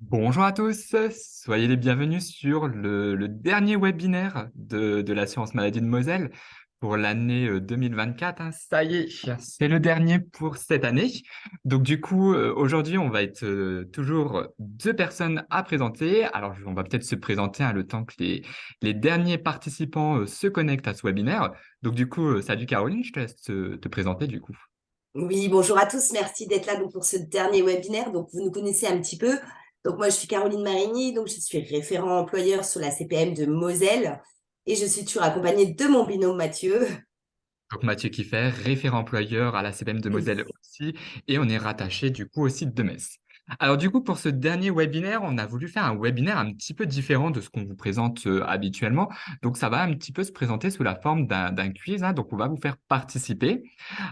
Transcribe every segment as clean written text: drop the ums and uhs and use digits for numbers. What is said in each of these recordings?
Bonjour à tous, soyez les bienvenus sur le dernier webinaire de l'assurance maladie de Moselle pour l'année 2024, hein. Ça y est, c'est le dernier pour cette année. Donc du coup, aujourd'hui, on va être toujours deux personnes à présenter. Alors, on va peut-être se présenter, hein, le temps que les derniers participants se connectent à ce webinaire. Donc du coup, salut Caroline, je te laisse te présenter du coup. Oui, bonjour à tous, merci d'être là donc, pour ce dernier webinaire. Donc, vous nous connaissez un petit peu. Donc, moi, je suis Caroline Marigny, donc je suis référent employeur sur la CPM de Moselle et je suis toujours accompagnée de mon binôme Mathieu. Donc Mathieu Kiffer, référent employeur à la CPM de Moselle aussi, et on est rattaché du coup au site de Metz. Alors du coup, pour ce dernier webinaire, on a voulu faire un webinaire un petit peu différent de ce qu'on vous présente habituellement. Donc ça va un petit peu se présenter sous la forme d'un quiz, hein. Donc on va vous faire participer.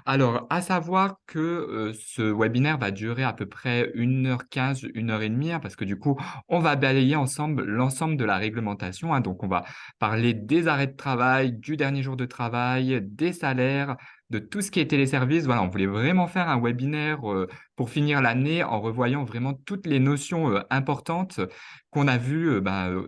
Alors, à savoir que ce webinaire va durer à peu près 1h15, 1h30, hein, parce que du coup, on va balayer ensemble l'ensemble de la réglementation, hein. Donc, on va parler des arrêts de travail, du dernier jour de travail, des salaires, de tout ce qui est téléservice. Voilà, on voulait vraiment faire un webinaire pour finir l'année en revoyant vraiment toutes les notions importantes qu'on a vues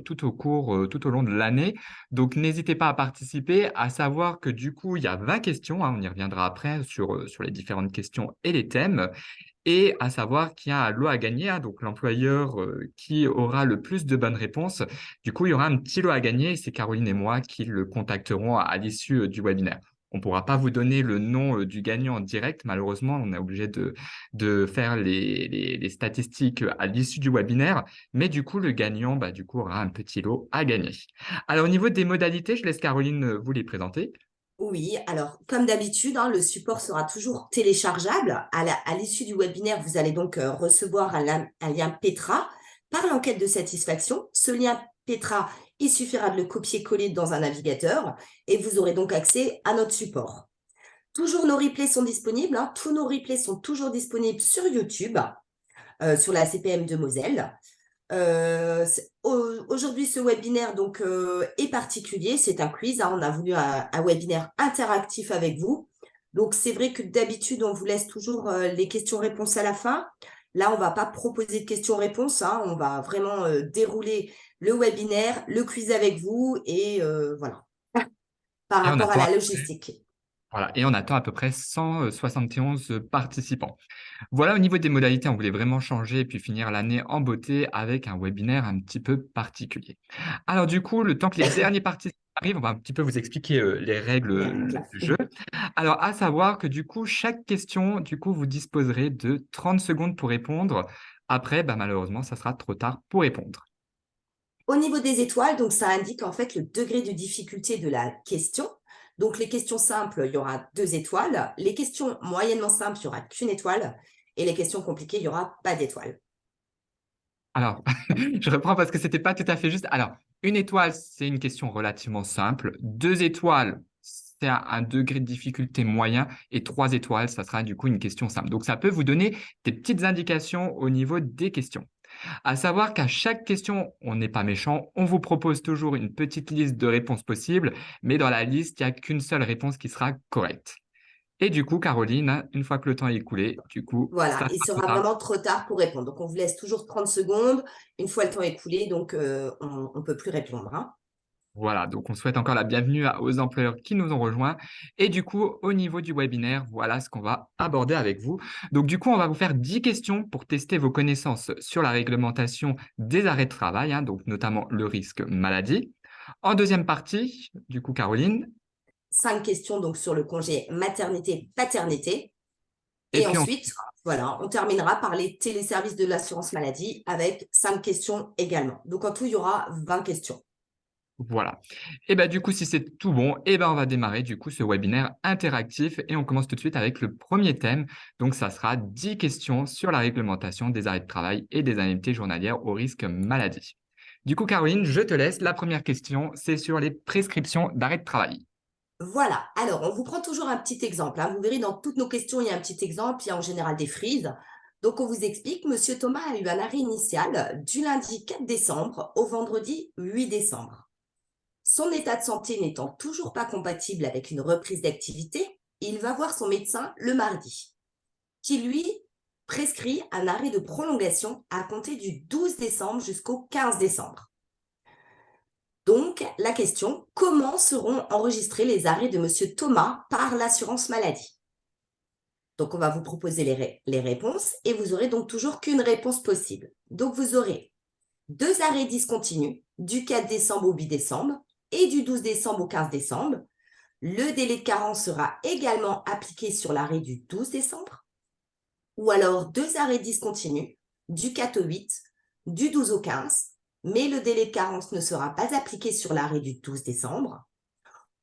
tout au cours, tout au long de l'année. Donc, n'hésitez pas à participer, à savoir que du coup, il y a 20 questions, hein, on y reviendra après sur les différentes questions et les thèmes, et à savoir qu'il y a un lot à gagner, hein, donc l'employeur qui aura le plus de bonnes réponses. Du coup, il y aura un petit lot à gagner, et c'est Caroline et moi qui le contacterons à l'issue du webinaire. On ne pourra pas vous donner le nom du gagnant en direct, malheureusement, on est obligé de faire les statistiques à l'issue du webinaire, mais du coup, le gagnant du coup, aura un petit lot à gagner. Alors, au niveau des modalités, je laisse Caroline vous les présenter. Oui, alors comme d'habitude, hein, le support sera toujours téléchargeable. À l'issue du webinaire, vous allez donc recevoir un lien Petra par l'enquête de satisfaction. Ce lien Petra, il suffira de le copier-coller dans un navigateur et vous aurez donc accès à notre support. Toujours nos replays sont disponibles, hein. Tous nos replays sont toujours disponibles sur YouTube, sur la CPM de Moselle. Aujourd'hui, ce webinaire donc, est particulier, c'est un quiz, hein. On a voulu un webinaire interactif avec vous. Donc, c'est vrai que d'habitude, on vous laisse toujours les questions-réponses à la fin. Là, on ne va pas proposer de questions-réponses, hein. On va vraiment dérouler le webinaire, le quiz avec vous et voilà, par Et on rapport à attend, la logistique. voilà, et on attend à peu près 171 participants. Voilà, au niveau des modalités, on voulait vraiment changer et puis finir l'année en beauté avec un webinaire un petit peu particulier. Alors du coup, le temps que les derniers participants arrivent, on va un petit peu vous expliquer les règles Les règles. du jeu. Alors, à savoir que du coup, chaque question, du coup, vous disposerez de 30 secondes pour répondre. Après, malheureusement, ça sera trop tard pour répondre. Au niveau des étoiles, donc ça indique en fait le degré de difficulté de la question. Donc les questions simples, il y aura 2 étoiles. Les questions moyennement simples, il n'y aura qu'une étoile. Et les questions compliquées, il n'y aura pas d'étoile. Alors, je reprends parce que c'était pas tout à fait juste. Alors, une étoile, c'est une question relativement simple. Deux étoiles, c'est un degré de difficulté moyen. Et trois étoiles, ça sera du coup une question simple. Donc, ça peut vous donner des petites indications au niveau des questions. À savoir qu'à chaque question, on n'est pas méchant. On vous propose toujours une petite liste de réponses possibles, mais dans la liste, il n'y a qu'une seule réponse qui sera correcte. Et du coup, Caroline, une fois que le temps est écoulé, du coup, Voilà, ça il sera trop sera tard. vraiment trop tard pour répondre. Donc on vous laisse toujours 30 secondes. Une fois le temps écoulé, donc on ne peut plus répondre, hein. Voilà, donc on souhaite encore la bienvenue aux employeurs qui nous ont rejoints. Et du coup, au niveau du webinaire, voilà ce qu'on va aborder avec vous. Donc du coup, on va vous faire 10 questions pour tester vos connaissances sur la réglementation des arrêts de travail, hein, donc notamment le risque maladie. En deuxième partie, du coup, Caroline, 5 questions donc sur le congé maternité-paternité. et Et puis ensuite, voilà, on terminera par les téléservices de l'assurance maladie avec 5 questions également. Donc en tout, il y aura 20 questions. voilà. Et du coup, si c'est tout bon, on va démarrer du coup ce webinaire interactif et on commence tout de suite avec le premier thème. Donc, ça sera 10 questions sur la réglementation des arrêts de travail et des indemnités journalières au risque maladie. Du coup, Caroline, je te laisse. La première question, c'est sur les prescriptions d'arrêt de travail. Voilà, alors on vous prend toujours un petit exemple, hein. Vous verrez dans toutes nos questions, il y a un petit exemple, il y a en général des frises. Donc on vous explique, Monsieur Thomas a eu un arrêt initial du lundi 4 décembre au vendredi 8 décembre. Son état de santé n'étant toujours pas compatible avec une reprise d'activité, il va voir son médecin le mardi, qui lui prescrit un arrêt de prolongation à compter du 12 décembre jusqu'au 15 décembre. Donc, la question, comment seront enregistrés les arrêts de M. Thomas par l'assurance maladie? Donc, on va vous proposer les réponses et vous aurez donc toujours qu'une réponse possible. Donc, vous aurez 2 arrêts discontinus du 4 décembre au 8 décembre et du 12 décembre au 15 décembre. Le délai de carence sera également appliqué sur l'arrêt du 12 décembre. Ou alors 2 arrêts discontinus du 4 au 8, du 12 au 15, mais le délai de carence ne sera pas appliqué sur l'arrêt du 12 décembre.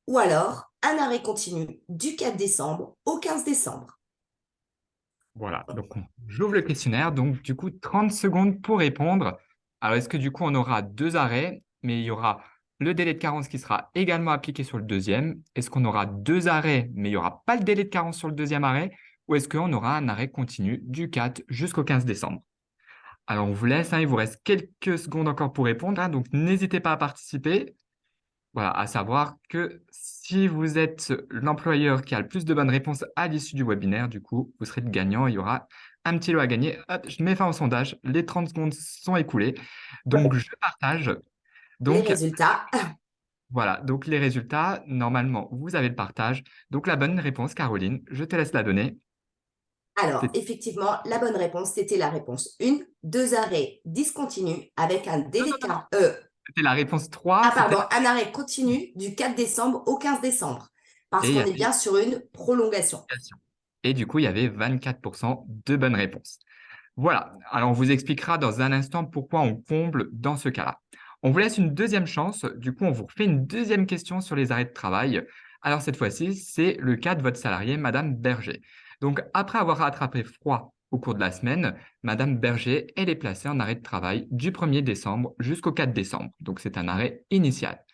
Ou alors un arrêt continu du 4 décembre au 15 décembre. Voilà, donc j'ouvre le questionnaire. Donc, du coup, 30 secondes pour répondre. Alors, est-ce que du coup, on aura 2 arrêts, mais il y aura le délai de carence qui sera également appliqué sur le deuxième? Est-ce qu'on aura 2 arrêts, mais il n'y aura pas le délai de carence sur le deuxième arrêt? Ou est-ce qu'on aura un arrêt continu du 4 jusqu'au 15 décembre? Alors, on vous laisse, hein, il vous reste quelques secondes encore pour répondre, hein, donc n'hésitez pas à participer. Voilà, à savoir que si vous êtes l'employeur qui a le plus de bonnes réponses à l'issue du webinaire, du coup, vous serez le gagnant. Il y aura un petit lot à gagner. Hop, je mets fin au sondage. Les 30 secondes sont écoulées. Donc, je partage. Les Donc, résultats. voilà. Donc, les résultats, normalement, vous avez le partage. Donc, la bonne réponse, Caroline, je te laisse la donner. Alors, C'est- effectivement, la bonne réponse, c'était la réponse 1, 2 arrêts discontinus avec un Non, délai non, de non, non. carence. C'était la réponse 3. Ah, C'était... pardon, un arrêt continu du 4 décembre au 15 décembre, parce Et il y qu'on est avait bien sur une prolongation. Et du coup, il y avait 24% de bonnes réponses. Voilà, alors on vous expliquera dans un instant pourquoi on comble dans ce cas-là. On vous laisse une deuxième chance, du coup on vous refait une deuxième question sur les arrêts de travail. Alors cette fois-ci, c'est le cas de votre salariée, Madame Berger. Donc après avoir rattrapé froid au cours de la semaine, Madame Berger, elle est placée en arrêt de travail du 1er décembre jusqu'au 4 décembre. Donc c'est un arrêt initial.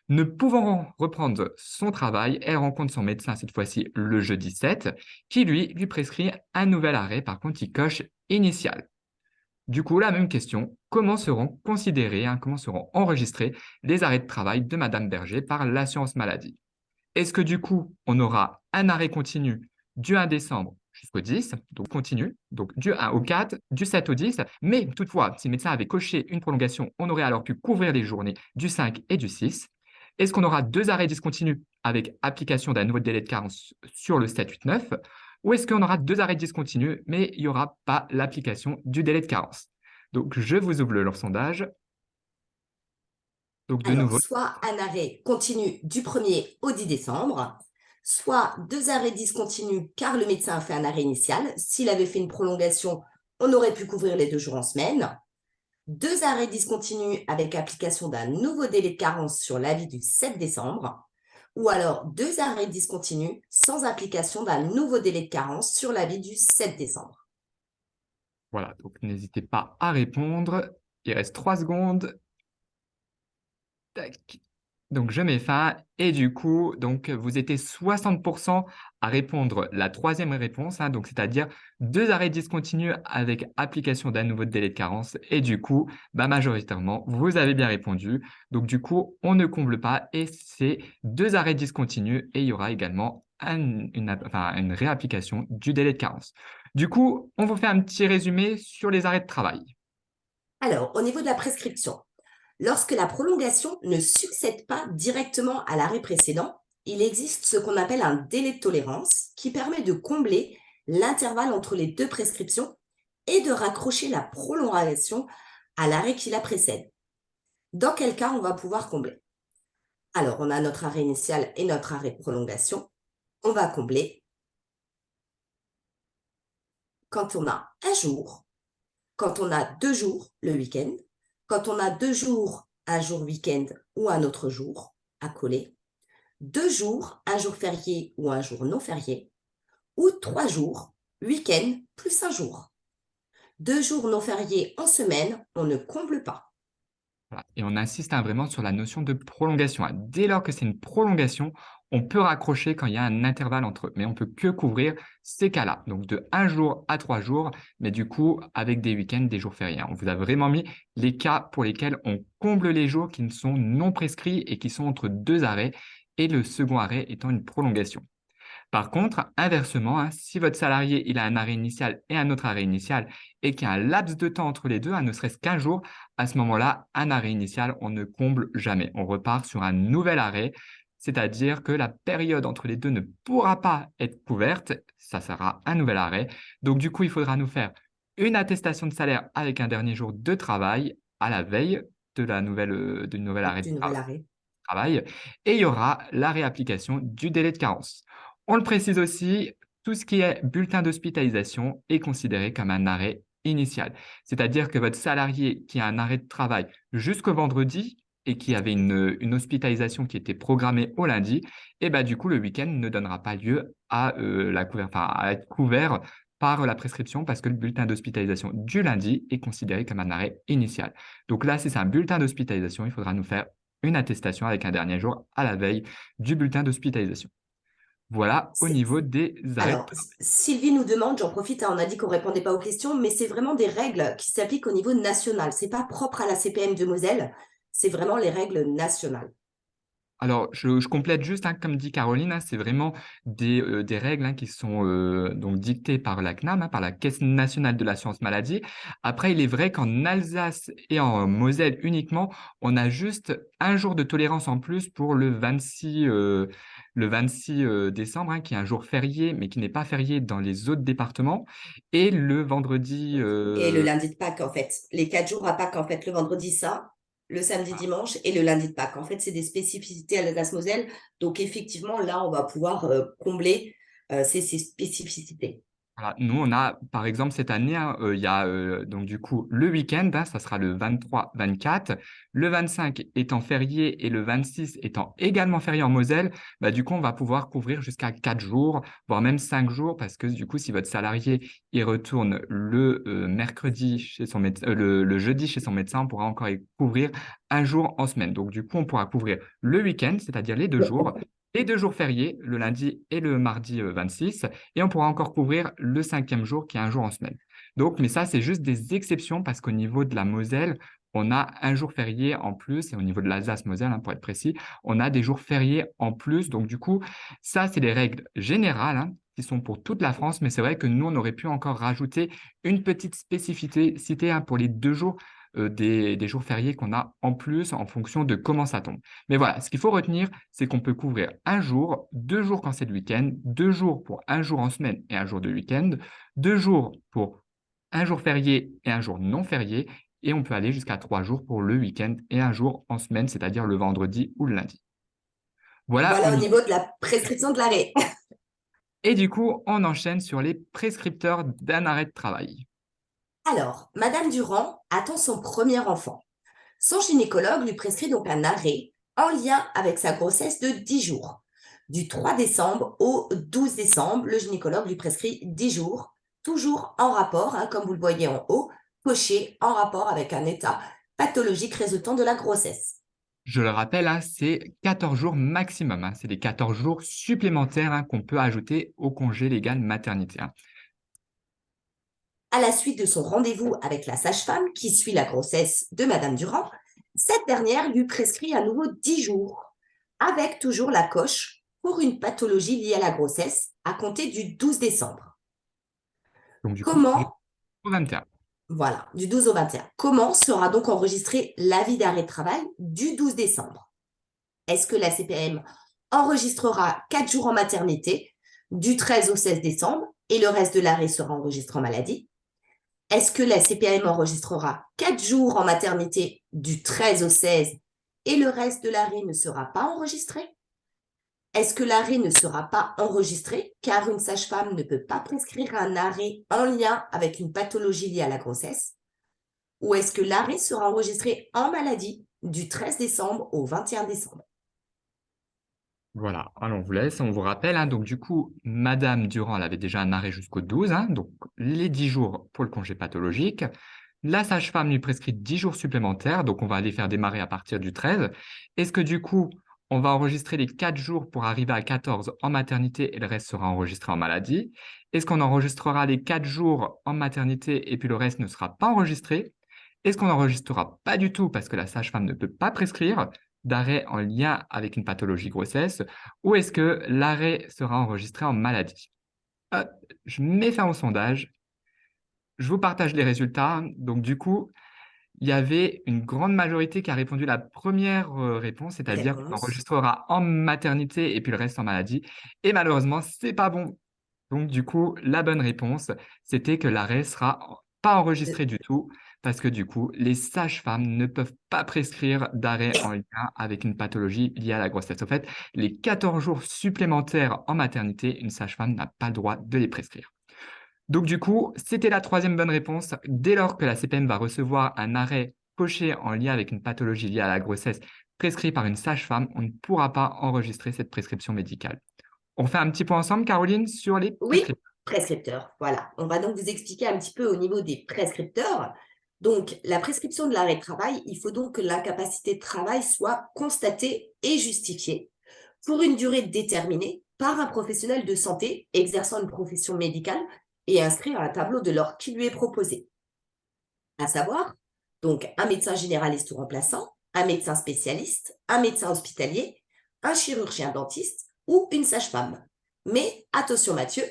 Ne pouvant reprendre son travail, elle rencontre son médecin cette fois-ci le jeudi 7, qui lui prescrit un nouvel arrêt. Par contre, il coche initial. Du coup, la même question, comment seront considérés, hein, comment seront enregistrés les arrêts de travail de Madame Berger par l'assurance maladie? Est-ce que du coup, on aura un arrêt continu du 1 décembre jusqu'au 10, donc continu, donc du 1 au 4, du 7 au 10, mais toutefois, si le médecin avait coché une prolongation, on aurait alors pu couvrir les journées du 5 et du 6. Est-ce qu'on aura 2 arrêts discontinus avec application d'un nouveau délai de carence sur le 7, 8, 9? Ou est-ce qu'on aura 2 arrêts discontinus, mais il n'y aura pas l'application du délai de carence? Donc, je vous ouvre leur sondage. Donc, de Alors, nouveau, soit un arrêt continu du 1er au 10 décembre, soit 2 arrêts discontinus car le médecin a fait un arrêt initial. S'il avait fait une prolongation, on aurait pu couvrir les 2 jours en semaine. 2 arrêts discontinus avec application d'un nouveau délai de carence sur l'avis du 7 décembre. Ou alors 2 arrêts discontinus sans application d'un nouveau délai de carence sur l'avis du 7 décembre. voilà, donc n'hésitez pas à répondre. Il reste 3 secondes. Tac. Donc, je mets fin. Et du coup, donc, vous étiez 60% à répondre la troisième réponse, hein, donc c'est-à-dire 2 arrêts discontinus avec application d'un nouveau délai de carence. Et du coup, bah, majoritairement, vous avez bien répondu. Donc, du coup, on ne comble pas et c'est 2 arrêts discontinus et il y aura également une réapplication du délai de carence. Du coup, on vous fait un petit résumé sur les arrêts de travail. Alors, au niveau de la prescription, lorsque la prolongation ne succède pas directement à l'arrêt précédent, il existe ce qu'on appelle un délai de tolérance qui permet de combler l'intervalle entre les 2 prescriptions et de raccrocher la prolongation à l'arrêt qui la précède. Dans quel cas on va pouvoir combler? Alors, on a notre arrêt initial et notre arrêt de prolongation. On va combler quand on a un jour, quand on a 2 jours, le week-end, quand on a 2 jours, un jour week-end ou un autre jour à coller, 2 jours, un jour férié ou un jour non férié, ou 3 jours, week-end plus un jour. 2 jours non fériés en semaine, on ne comble pas. Voilà. Et on insiste, hein, vraiment sur la notion de prolongation, hein. Dès lors que c'est une prolongation, on peut raccrocher quand il y a un intervalle entre eux, mais on peut que couvrir ces cas-là. Donc de 1 jour à 3 jours, mais du coup avec des week-ends, des jours fériés, hein. On vous a vraiment mis les cas pour lesquels on comble les jours qui ne sont non prescrits et qui sont entre 2 arrêts, et le second arrêt étant une prolongation. Par contre, inversement, hein, si votre salarié il a un arrêt initial et un autre arrêt initial et qu'il y a un laps de temps entre les deux, hein, ne serait-ce qu'un jour, à ce moment-là, un arrêt initial, on ne comble jamais. On repart sur un nouvel arrêt, c'est-à-dire que la période entre les deux ne pourra pas être couverte, ça sera un nouvel arrêt. Donc du coup, il faudra nous faire une attestation de salaire avec un dernier jour de travail à la veille du nouvel arrêt de Du nouvel arrêt. travail et il y aura la réapplication du délai de carence. On le précise aussi, tout ce qui est bulletin d'hospitalisation est considéré comme un arrêt initial. C'est-à-dire que votre salarié qui a un arrêt de travail jusqu'au vendredi et qui avait une hospitalisation qui était programmée au lundi, et ben, du coup, le week-end ne donnera pas lieu à être couvert par la prescription parce que le bulletin d'hospitalisation du lundi est considéré comme un arrêt initial. Donc là, si c'est un bulletin d'hospitalisation, il faudra nous faire une attestation avec un dernier jour à la veille du bulletin d'hospitalisation. Voilà au C'est- niveau des arrêts de Alors, travail. Sylvie nous demande, j'en profite, hein, on a dit qu'on répondait pas aux questions, mais c'est vraiment des règles qui s'appliquent au niveau national. C'est pas propre à la CPM de Moselle, c'est vraiment les règles nationales. Alors, je complète juste, hein, comme dit Caroline, hein, c'est vraiment des règles hein, qui sont donc dictées par la CNAM, hein, par la Caisse nationale de l'assurance maladie. Après, il est vrai qu'en Alsace et en Moselle uniquement, on a juste un jour de tolérance en plus pour le 26 décembre, hein, qui est un jour férié, mais qui n'est pas férié dans les autres départements. Et le vendredi, Et le lundi de Pâques, en fait. Les 4 jours à Pâques, en fait, le vendredi, ça, le samedi, dimanche et le lundi de Pâques. En fait, c'est des spécificités à l'Alsace-Moselle. Donc, effectivement, là, on va pouvoir combler ces spécificités. voilà. Nous, on a, par exemple, cette année, hein, il y a donc du coup le week-end, hein, ça sera le 23-24, le 25 étant férié et le 26 étant également férié en Moselle, bah, du coup, on va pouvoir couvrir jusqu'à 4 jours, voire même 5 jours, parce que du coup, si votre salarié y retourne le mercredi chez son médecin, le jeudi chez son médecin, on pourra encore y couvrir un jour en semaine. Donc, du coup, on pourra couvrir le week-end, c'est-à-dire les 2 jours fériés, le lundi et le mardi 26, et on pourra encore couvrir le 5e jour qui est un jour en semaine. Donc, mais ça, c'est juste des exceptions parce qu'au niveau de la Moselle, on a un jour férié en plus, et au niveau de l'Alsace-Moselle, hein, pour être précis, on a des jours fériés en plus. Donc, du coup, ça, c'est des règles générales hein, qui sont pour toute la France, mais c'est vrai que nous, on aurait pu encore rajouter une petite spécificité hein, pour les 2 jours des jours fériés qu'on a en plus en fonction de comment ça tombe. Mais voilà, ce qu'il faut retenir, c'est qu'on peut couvrir un jour, 2 jours quand c'est le week-end, 2 jours pour un jour en semaine et un jour de week-end, 2 jours pour un jour férié et un jour non férié, et on peut aller jusqu'à 3 jours pour le week-end et un jour en semaine, c'est-à-dire le vendredi ou le lundi. Voilà au Voilà au niveau. niveau de la prescription de l'arrêt. Et du coup, on enchaîne sur les prescripteurs d'un arrêt de travail. Alors, Madame Durand attend son premier enfant. Son gynécologue lui prescrit donc un arrêt en lien avec sa grossesse de 10 jours. Du 3 décembre au 12 décembre, le gynécologue lui prescrit 10 jours, toujours en rapport, hein, comme vous le voyez en haut, coché en rapport avec un état pathologique résultant de la grossesse. Je le rappelle, hein, c'est 14 jours maximum, hein. C'est les 14 jours supplémentaires hein, qu'on peut ajouter au congé légal maternité, hein. À la suite de son rendez-vous avec la sage-femme qui suit la grossesse de Madame Durand, cette dernière lui prescrit à nouveau 10 jours, avec toujours la coche pour une pathologie liée à la grossesse à compter du 12 décembre. Donc, du coup, Comment, jusqu'au 21. voilà, du 12 au 21, comment sera donc enregistré l'avis d'arrêt de travail du 12 décembre? Est-ce que la CPM enregistrera 4 jours en maternité du 13 au 16 décembre et le reste de l'arrêt sera enregistré en maladie? Est-ce que la CPM enregistrera 4 jours en maternité du 13 au 16 et le reste de l'arrêt ne sera pas enregistré? Est-ce que l'arrêt ne sera pas enregistré car une sage-femme ne peut pas prescrire un arrêt en lien avec une pathologie liée à la grossesse? Ou est-ce que l'arrêt sera enregistré en maladie du 13 décembre au 21 décembre? Voilà, alors on vous laisse, on vous rappelle, hein, donc du coup, Madame Durand, elle avait déjà un arrêt jusqu'au 12, hein, donc les 10 jours pour le congé pathologique. La sage-femme lui prescrit 10 jours supplémentaires, donc on va les faire démarrer à partir du 13. Est-ce que du coup, on va enregistrer les 4 jours pour arriver à 14 en maternité et le reste sera enregistré en maladie? Est-ce qu'on enregistrera les 4 jours en maternité et puis le reste ne sera pas enregistré? Est-ce qu'on n'enregistrera pas du tout parce que la sage-femme ne peut pas prescrire? d'arrêt en lien avec une pathologie grossesse ou est-ce que l'arrêt sera enregistré en maladie? Hop, je mets fin au sondage, je vous partage les résultats. Donc du coup, il y avait une grande majorité qui a répondu la première réponse, c'est-à-dire qu'on Réponse. enregistrera en maternité et puis le reste en maladie. Et malheureusement, c'est pas bon. Donc, du coup, la bonne réponse, c'était que l'arrêt sera pas Euh, enregistré du tout, parce que du coup, les sages-femmes ne peuvent pas prescrire d'arrêt en lien avec une pathologie liée à la grossesse. Au fait, les 14 jours supplémentaires en maternité, une sage-femme n'a pas le droit de les prescrire. Donc, du coup, c'était la troisième bonne réponse. Dès lors que la CPM va recevoir un arrêt coché en lien avec une pathologie liée à la grossesse prescrit par une sage-femme, on ne pourra pas enregistrer cette prescription médicale. On fait un petit point ensemble, Caroline, sur les Oui, prescriptions. prescripteur. Voilà. On va donc vous expliquer un petit peu au niveau des prescripteurs. Donc, la prescription de l'arrêt de travail, il faut donc que l'incapacité de travail soit constatée et justifiée pour une durée déterminée par un professionnel de santé exerçant une profession médicale et inscrit à un tableau de l'ordre qui lui est proposé. À savoir, donc un médecin généraliste ou remplaçant, un médecin spécialiste, un médecin hospitalier, un chirurgien dentiste ou une sage-femme. Mais attention Mathieu,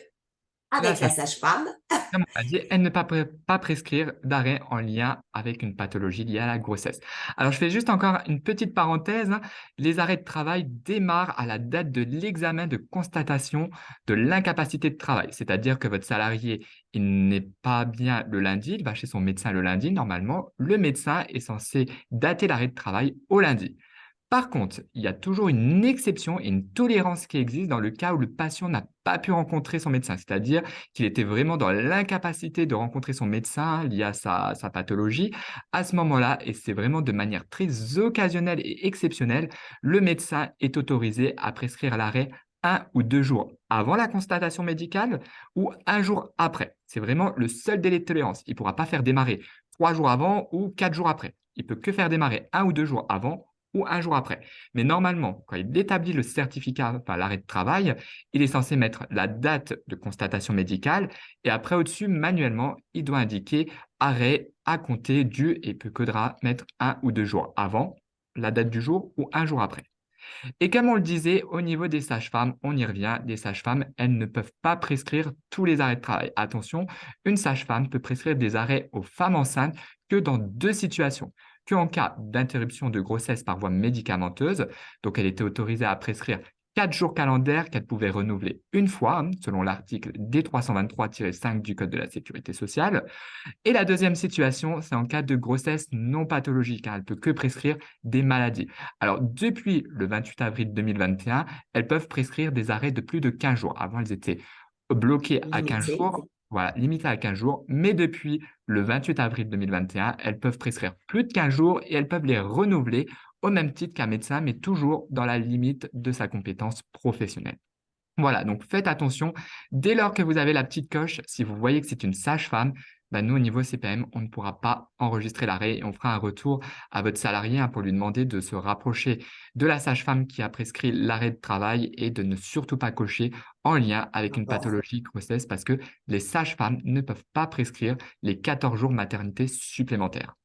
La avec la sage sage-femme, Comme on a dit, elle ne peut pas prescrire d'arrêt en lien avec une pathologie liée à la grossesse. Alors, je fais juste encore une petite parenthèse, hein. Les arrêts de travail démarrent à la date de l'examen de constatation de l'incapacité de travail. C'est-à-dire que votre salarié, il n'est pas bien le lundi, il va chez son médecin le lundi. Normalement, le médecin est censé dater l'arrêt de travail au lundi. Par contre, il y a toujours une exception et une tolérance qui existe dans le cas où le patient n'a pas pu rencontrer son médecin, c'est-à-dire qu'il était vraiment dans l'incapacité de rencontrer son médecin lié à sa pathologie. À ce moment-là, et c'est vraiment de manière très occasionnelle et exceptionnelle, le médecin est autorisé à prescrire l'arrêt 1 ou 2 jours avant la constatation médicale ou 1 jour après. C'est vraiment le seul délai de tolérance. Il ne pourra pas faire démarrer 3 jours avant ou 4 jours après. Il peut que faire démarrer 1 ou 2 jours avant ou 1 jour après. Mais normalement, quand il établit le certificat, enfin l'arrêt de travail, il est censé mettre la date de constatation médicale et après au-dessus, manuellement, il doit indiquer arrêt à compter du et peut faudra mettre 1 ou 2 jours avant la date du jour ou 1 jour après. Et comme on le disait, au niveau des sages-femmes, on y revient, les sages-femmes, elles ne peuvent pas prescrire tous les arrêts de travail. Attention, une sage-femme peut prescrire des arrêts aux femmes enceintes que dans 2 situations. Qu'en cas d'interruption de grossesse par voie médicamenteuse, donc elle était autorisée à prescrire 4 jours calendaires qu'elle pouvait renouveler une fois, selon l'article D323-5 du Code de la Sécurité sociale, et la deuxième situation, c'est en cas de grossesse non pathologique, hein. Elle ne peut que prescrire des maladies. Alors, depuis le 28 avril 2021, elles peuvent prescrire des arrêts de plus de 15 jours. Avant, elles étaient bloquées à 15 limité. jours, voilà, limitées à 15 jours. Mais depuis le 28 avril 2021, elles peuvent prescrire plus de 15 jours et elles peuvent les renouveler au même titre qu'un médecin, mais toujours dans la limite de sa compétence professionnelle. Voilà, donc faites attention. Dès lors que vous avez la petite coche, si vous voyez que c'est une sage-femme, ben nous, au niveau CPM, on ne pourra pas enregistrer l'arrêt et on fera un retour à votre salarié, hein, pour lui demander de se rapprocher de la sage-femme qui a prescrit l'arrêt de travail et de ne surtout pas cocher en lien avec une D'accord. pathologie grossesse parce que les sages-femmes ne peuvent pas prescrire les 14 jours maternité supplémentaires.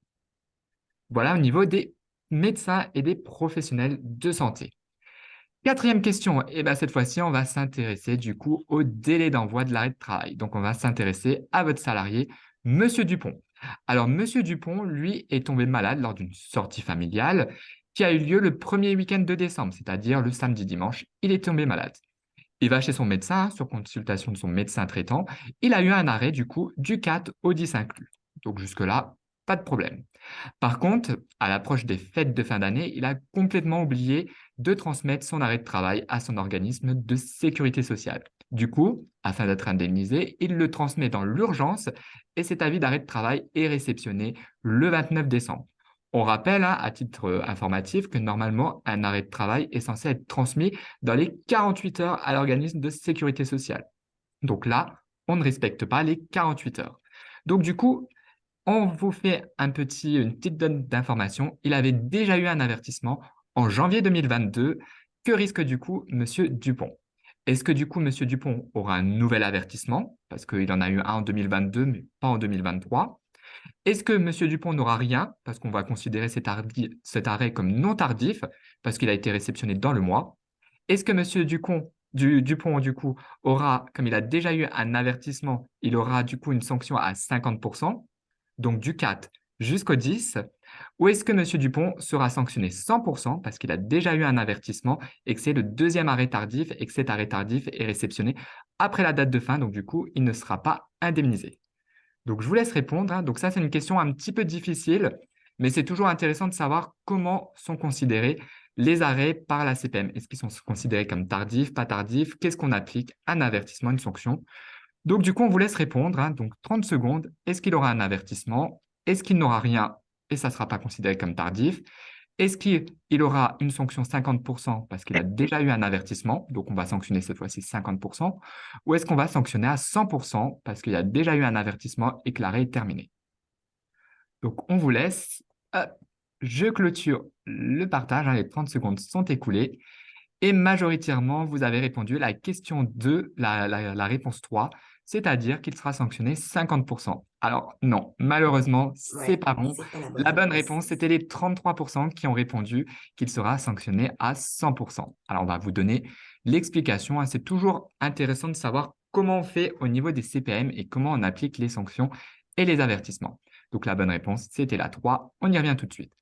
Voilà au niveau des médecins et des professionnels de santé. Quatrième question, et ben cette fois-ci, on va s'intéresser du coup au délai d'envoi de l'arrêt de travail. Donc, on va s'intéresser à votre salarié, Monsieur Dupont. Alors, Monsieur Dupont, lui, est tombé malade lors d'une sortie familiale qui a eu lieu le premier week-end de décembre, c'est-à-dire le samedi-dimanche. Il est tombé malade. Il va chez son médecin, sur consultation de son médecin traitant. Il a eu un arrêt du coup du 4 au 10 inclus. Donc, jusque-là, pas de problème. Par contre, à l'approche des fêtes de fin d'année, il a complètement oublié de transmettre son arrêt de travail à son organisme de sécurité sociale. Du coup, afin d'être indemnisé, il le transmet dans l'urgence et cet avis d'arrêt de travail est réceptionné le 29 décembre. On rappelle, hein, à titre informatif, que normalement, un arrêt de travail est censé être transmis dans les 48 heures à l'organisme de sécurité sociale. Donc là, on ne respecte pas les 48 heures. Donc du coup, on vous fait une petite donne d'information. Il avait déjà eu un avertissement en janvier 2022. Que risque du coup Monsieur Dupont? Est-ce que du coup Monsieur Dupont aura un nouvel avertissement? Parce qu'il en a eu un en 2022, mais pas en 2023. Est-ce que M. Dupont n'aura rien, parce qu'on va considérer cet arrêt comme non tardif, parce qu'il a été réceptionné dans le mois? Est-ce que M. Dupont, du coup, aura, comme il a déjà eu un avertissement, il aura du coup une sanction à 50%, donc du 4 jusqu'au 10? Ou est-ce que M. Dupont sera sanctionné 100% parce qu'il a déjà eu un avertissement et que c'est le deuxième arrêt tardif et que cet arrêt tardif est réceptionné après la date de fin, donc du coup, il ne sera pas indemnisé? Donc, je vous laisse répondre, hein. Donc ça, c'est une question un petit peu difficile, mais c'est toujours intéressant de savoir comment sont considérés les arrêts par la CPM. Est-ce qu'ils sont considérés comme tardifs, pas tardifs? Qu'est-ce qu'on applique? Un avertissement, une sanction? Donc, du coup, on vous laisse répondre, hein. Donc, 30 secondes. Est-ce qu'il aura un avertissement? Est-ce qu'il n'aura rien et ça ne sera pas considéré comme tardif? Est-ce qu'il aura une sanction 50% parce qu'il a déjà eu un avertissement? Donc, on va sanctionner cette fois-ci 50%. Ou est-ce qu'on va sanctionner à 100% parce qu'il y a déjà eu un avertissement et que l'arrêt est terminé? Donc, on vous laisse. Hop, je clôture le partage, hein. Les 30 secondes sont écoulées. Et majoritairement, vous avez répondu à la question 2, la réponse 3, c'est-à-dire qu'il sera sanctionné 50%. Alors non, malheureusement, c'est Ouais, pas bon. c'est pas la bonne La bonne réponse. réponse, c'était les 33% qui ont répondu qu'il sera sanctionné à 100%. Alors on va vous donner l'explication, hein. C'est toujours intéressant de savoir comment on fait au niveau des CPM et comment on applique les sanctions et les avertissements. Donc la bonne réponse, c'était la 3. On y revient tout de suite.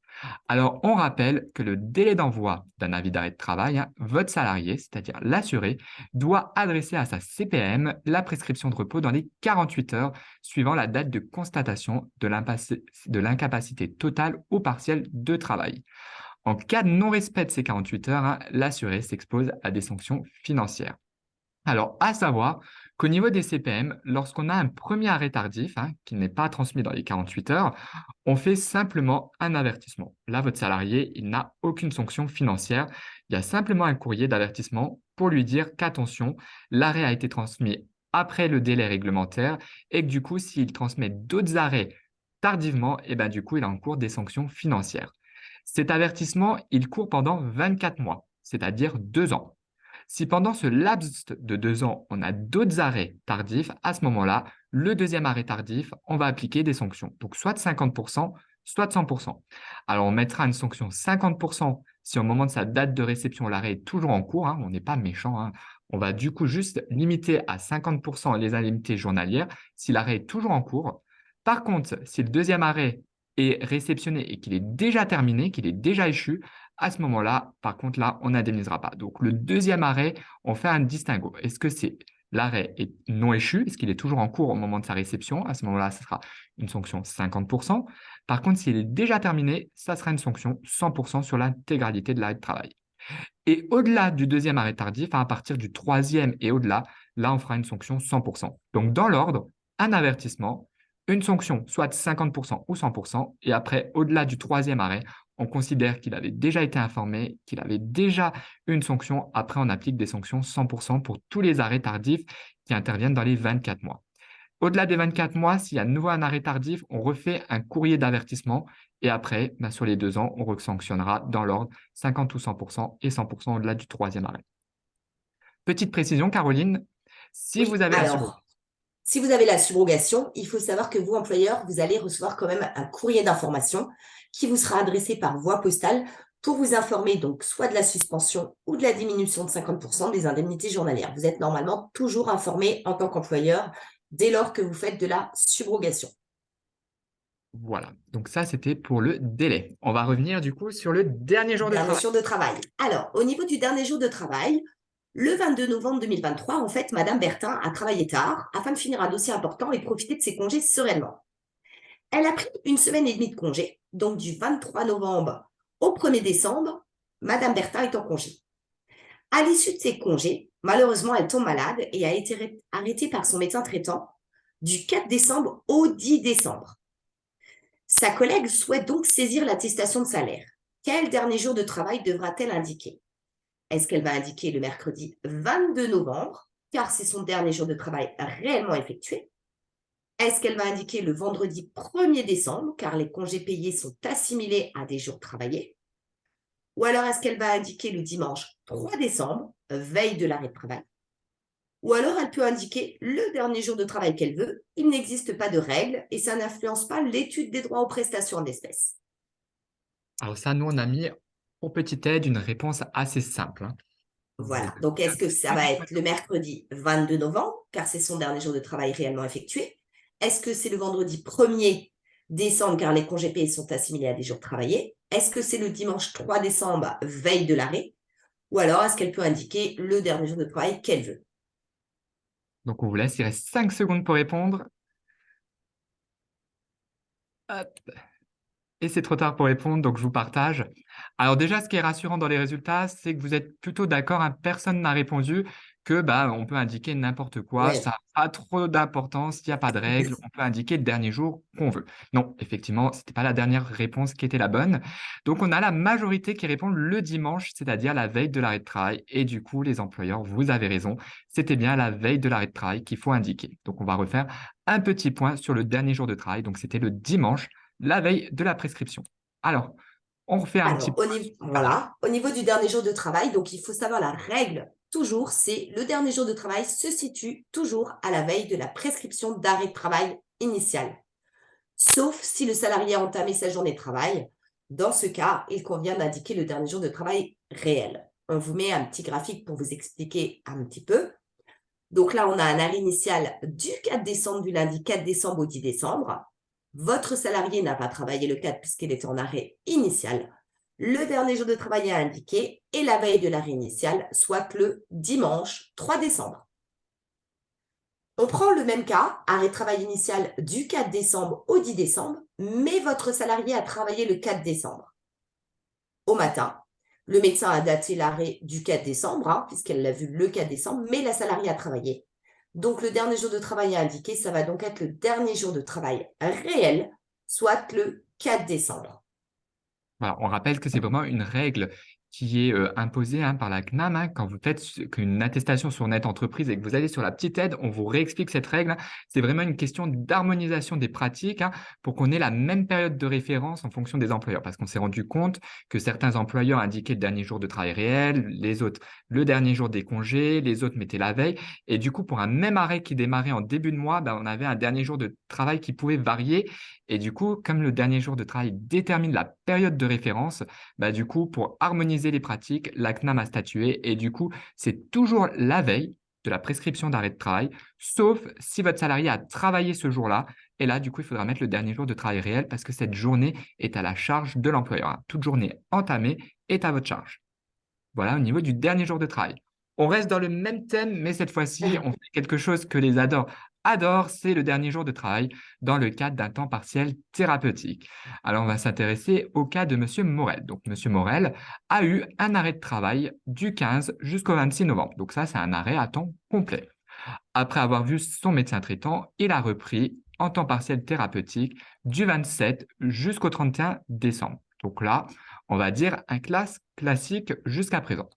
Alors, on rappelle que le délai d'envoi d'un avis d'arrêt de travail, hein, votre salarié, c'est-à-dire l'assuré, doit adresser à sa CPM la prescription de repos dans les 48 heures suivant la date de constatation de l'incapacité totale ou partielle de travail. En cas de non-respect de ces 48 heures, hein, l'assuré s'expose à des sanctions financières. Alors, à savoir qu'au niveau des CPM, lorsqu'on a un premier arrêt tardif, hein, qui n'est pas transmis dans les 48 heures, on fait simplement un avertissement. Là, votre salarié, il n'a aucune sanction financière. Il y a simplement un courrier d'avertissement pour lui dire qu'attention, l'arrêt a été transmis après le délai réglementaire et que du coup, s'il transmet d'autres arrêts tardivement, et ben, du coup, il a en cours des sanctions financières. Cet avertissement, il court pendant 24 mois, c'est-à-dire 2 ans. Si pendant ce laps de 2 ans, on a d'autres arrêts tardifs, à ce moment-là, le deuxième arrêt tardif, on va appliquer des sanctions. Donc, soit de 50%, soit de 100%. Alors, on mettra une sanction 50% si au moment de sa date de réception, l'arrêt est toujours en cours, hein. On n'est pas méchant, hein. On va du coup juste limiter à 50% les indemnités journalières si l'arrêt est toujours en cours. Par contre, si le deuxième arrêt est réceptionné et qu'il est déjà terminé, qu'il est déjà échu, à ce moment-là, par contre, là, on n'indemnisera pas. Donc, le deuxième arrêt, on fait un distinguo. Est-ce que c'est l'arrêt est non échu? Est-ce qu'il est toujours en cours au moment de sa réception? À ce moment-là, ce sera une sanction 50%. Par contre, s'il est déjà terminé, ça sera une sanction 100% sur l'intégralité de l'arrêt de travail. Et au-delà du deuxième arrêt tardif, à partir du troisième et au-delà, là, on fera une sanction 100%. Donc, dans l'ordre, un avertissement, une sanction soit de 50% ou 100%, et après, au-delà du troisième arrêt, on considère qu'il avait déjà été informé, qu'il avait déjà une sanction. Après, on applique des sanctions 100% pour tous les arrêts tardifs qui interviennent dans les 24 mois. Au-delà des 24 mois, s'il y a de nouveau un arrêt tardif, on refait un courrier d'avertissement et après, sur les 2 ans, on sanctionnera dans l'ordre 50 ou 100% et 100% au-delà du troisième arrêt. Petite précision, Caroline, si vous Oui, avez la subrogation. alors, si vous avez la subrogation, il faut savoir que vous, employeur, vous allez recevoir quand même un courrier d'information qui vous sera adressé par voie postale pour vous informer donc soit de la suspension ou de la diminution de 50% des indemnités journalières. Vous êtes normalement toujours informé en tant qu'employeur dès lors que vous faites de la subrogation. Voilà, donc ça, c'était pour le délai. On va revenir du coup sur le dernier jour de Dernier travail. jour de travail. Alors, au niveau du dernier jour de travail, le 22 novembre 2023, en fait, Madame Bertin a travaillé tard afin de finir un dossier important et profiter de ses congés sereinement. Elle a pris une semaine et demie de congé, donc du 23 novembre au 1er décembre, Madame Bertin est en congé. À l'issue de ses congés, malheureusement, elle tombe malade et a été arrêtée par son médecin traitant du 4 décembre au 10 décembre. Sa collègue souhaite donc saisir l'attestation de salaire. Quel dernier jour de travail devra-t-elle indiquer? Est-ce qu'elle va indiquer le mercredi 22 novembre, car c'est son dernier jour de travail réellement effectué? Est-ce qu'elle va indiquer le vendredi 1er décembre, car les congés payés sont assimilés à des jours travaillés? Ou alors est-ce qu'elle va indiquer le dimanche 3 décembre, veille de l'arrêt de travail? Ou alors, elle peut indiquer le dernier jour de travail qu'elle veut. Il n'existe pas de règle et ça n'influence pas l'étude des droits aux prestations en espèces. Alors ça, nous, on a mis pour petite aide une réponse assez simple, hein. Voilà. Donc, Donc, est-ce que ça pas du va tout. être le mercredi 22 novembre, car c'est son dernier jour de travail réellement effectué? Est-ce que c'est le vendredi 1er décembre, car les congés payés sont assimilés à des jours travaillés? Est-ce que c'est le dimanche 3 décembre, veille de l'arrêt? Ou alors, est-ce qu'elle peut indiquer le dernier jour de travail qu'elle veut? Donc, on vous laisse, il reste 5 secondes pour répondre. Hop. Et c'est trop tard pour répondre, donc je vous partage. Alors déjà, ce qui est rassurant dans les résultats, c'est que vous êtes plutôt d'accord, hein, personne n'a répondu que bah, on peut indiquer n'importe quoi, ça Ouais. n'a pas trop d'importance, il n'y a pas de règle, on peut indiquer le dernier jour qu'on veut. Non, effectivement, ce n'était pas la dernière réponse qui était la bonne. Donc on a la majorité qui répond le dimanche, c'est-à-dire la veille de l'arrêt de travail. Et du coup, les employeurs, vous avez raison, c'était bien la veille de l'arrêt de travail qu'il faut indiquer. Donc on va refaire un petit point sur le dernier jour de travail. Donc c'était le dimanche la veille de la prescription. Alors, on refait un petit Alors, point. voilà, au niveau du dernier jour de travail, donc il faut savoir la règle, toujours, c'est le dernier jour de travail se situe toujours à la veille de la prescription d'arrêt de travail initial, sauf si le salarié a entamé sa journée de travail. Dans ce cas, il convient d'indiquer le dernier jour de travail réel. On vous met un petit graphique pour vous expliquer un petit peu. Donc là, on a un arrêt initial du 4 décembre, du lundi 4 décembre au 10 décembre. Votre salarié n'a pas travaillé le 4 puisqu'il était en arrêt initial. Le dernier jour de travail est indiqué et la veille de l'arrêt initial, soit le dimanche 3 décembre. On prend le même cas, arrêt de travail initial du 4 décembre au 10 décembre, mais votre salarié a travaillé le 4 décembre. Au matin, le médecin a daté l'arrêt du 4 décembre, hein, puisqu'elle l'a vu le 4 décembre, mais la salariée a travaillé. Donc, le dernier jour de travail indiqué, ça va donc être le dernier jour de travail réel, soit le 4 décembre. Voilà, on rappelle que c'est vraiment une règle qui est imposée, hein, par la CNAM, hein. Quand vous faites une attestation sur Net Entreprise et que vous allez sur la petite aide, on vous réexplique cette règle, hein. C'est vraiment une question d'harmonisation des pratiques, hein, pour qu'on ait la même période de référence en fonction des employeurs. Parce qu'on s'est rendu compte que certains employeurs indiquaient le dernier jour de travail réel, les autres le dernier jour des congés, les autres mettaient la veille. Et du coup, pour un même arrêt qui démarrait en début de mois, ben, on avait un dernier jour de travail qui pouvait varier. Et du coup, comme le dernier jour de travail détermine la période de référence, bah, du coup, pour harmoniser les pratiques, la CNAM a statué et du coup, c'est toujours la veille de la prescription d'arrêt de travail, sauf si votre salarié a travaillé ce jour-là. Et là, du coup, il faudra mettre le dernier jour de travail réel parce que cette journée est à la charge de l'employeur, hein. Toute journée entamée est à votre charge. Voilà, au niveau du dernier jour de travail. On reste dans le même thème, mais cette fois-ci, on fait quelque chose que les adorent, c'est le dernier jour de travail dans le cadre d'un temps partiel thérapeutique. Alors, on va s'intéresser au cas de Monsieur Morel. Donc, Monsieur Morel a eu un arrêt de travail du 15 jusqu'au 26 novembre. Donc, ça, c'est un arrêt à temps complet. Après avoir vu son médecin traitant, il a repris en temps partiel thérapeutique du 27 jusqu'au 31 décembre. Donc là, on va dire un classe classique jusqu'à présent.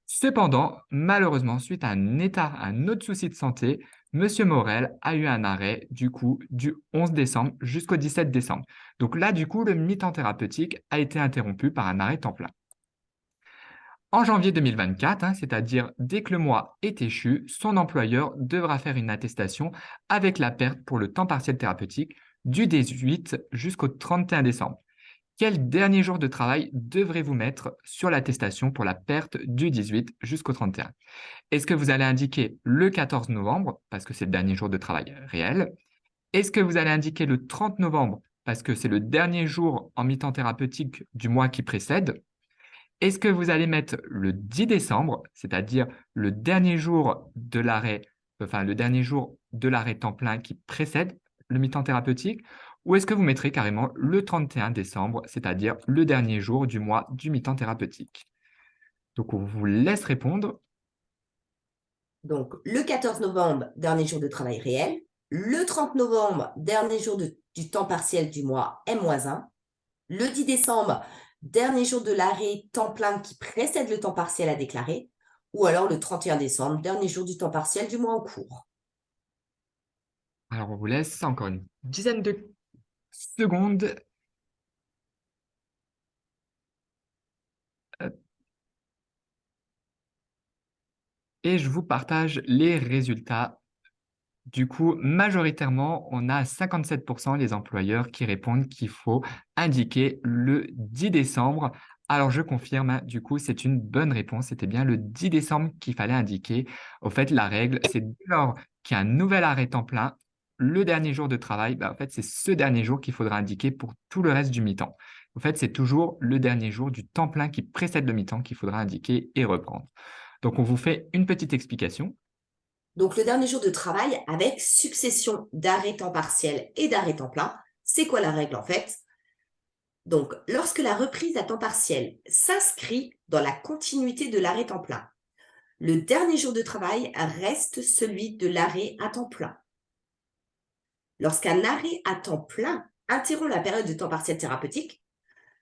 Cependant, malheureusement, suite à un autre souci de santé, Monsieur Morel a eu un arrêt du coup du 11 décembre jusqu'au 17 décembre. Donc là, du coup, le mi-temps thérapeutique a été interrompu par un arrêt temps plein. En janvier 2024, hein, c'est-à-dire dès que le mois est échu, son employeur devra faire une attestation avec la perte pour le temps partiel thérapeutique du 18 jusqu'au 31 décembre. Quel dernier jour de travail devrez-vous mettre sur l'attestation pour la perte du 18 jusqu'au 31? Est-ce que vous allez indiquer le 14 novembre, parce que c'est le dernier jour de travail réel? Est-ce que vous allez indiquer le 30 novembre, parce que c'est le dernier jour en mi-temps thérapeutique du mois qui précède? Est-ce que vous allez mettre le 10 décembre, c'est-à-dire le dernier jour de l'arrêt, enfin le dernier jour de l'arrêt temps plein qui précède le mi-temps thérapeutique, ou est-ce que vous mettrez carrément le 31 décembre, c'est-à-dire le dernier jour du mois du mi-temps thérapeutique? Donc, on vous laisse répondre. Donc, le 14 novembre, dernier jour de travail réel. Le 30 novembre, dernier jour du temps partiel du mois M-1. Le 10 décembre, dernier jour de l'arrêt temps plein qui précède le temps partiel à déclarer. Ou alors le 31 décembre, dernier jour du temps partiel du mois en cours. Alors, on vous laisse encore une dizaine de secondes. et je vous partage les résultats. Du coup, majoritairement, on a 57% les employeurs qui répondent qu'il faut indiquer le 10 décembre. Alors, je confirme, hein, du coup, c'est une bonne réponse. C'était bien le 10 décembre qu'il fallait indiquer. Au fait, la règle, c'est dès lors qu'il y a un nouvel arrêt temps plein, le dernier jour de travail, en fait, c'est ce dernier jour qu'il faudra indiquer pour tout le reste du mi-temps. En fait, c'est toujours le dernier jour du temps plein qui précède le mi-temps qu'il faudra indiquer et reprendre. Donc, on vous fait une petite explication. Donc, le dernier jour de travail avec succession d'arrêts temps partiel et d'arrêts temps plein. C'est quoi la règle en fait? Donc, lorsque la reprise à temps partiel s'inscrit dans la continuité de l'arrêt temps plein, le dernier jour de travail reste celui de l'arrêt à temps plein. Lorsqu'un arrêt à temps plein interrompt la période de temps partiel thérapeutique,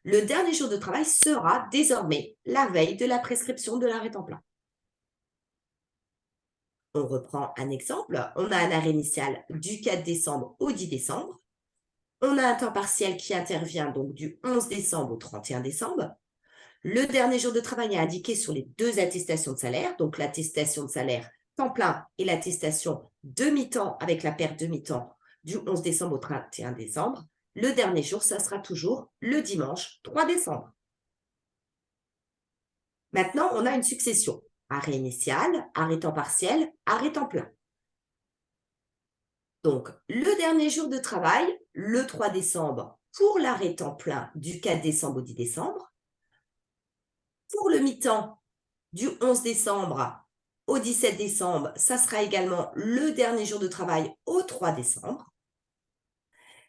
le dernier jour de travail sera désormais la veille de la prescription de l'arrêt temps plein. On reprend un exemple. On a un arrêt initial du 4 décembre au 10 décembre. On a un temps partiel qui intervient donc du 11 décembre au 31 décembre. Le dernier jour de travail est indiqué sur les deux attestations de salaire, donc l'attestation de salaire temps plein et l'attestation de mi-temps avec la perte de mi-temps du 11 décembre au 31 décembre. Le dernier jour, ça sera toujours le dimanche 3 décembre. Maintenant, on a une succession. Arrêt initial, arrêt temps partiel, arrêt temps plein. Donc, le dernier jour de travail, le 3 décembre, pour l'arrêt temps plein du 4 décembre au 10 décembre. Pour le mi-temps du 11 décembre au 17 décembre, ça sera également le dernier jour de travail au 3 décembre.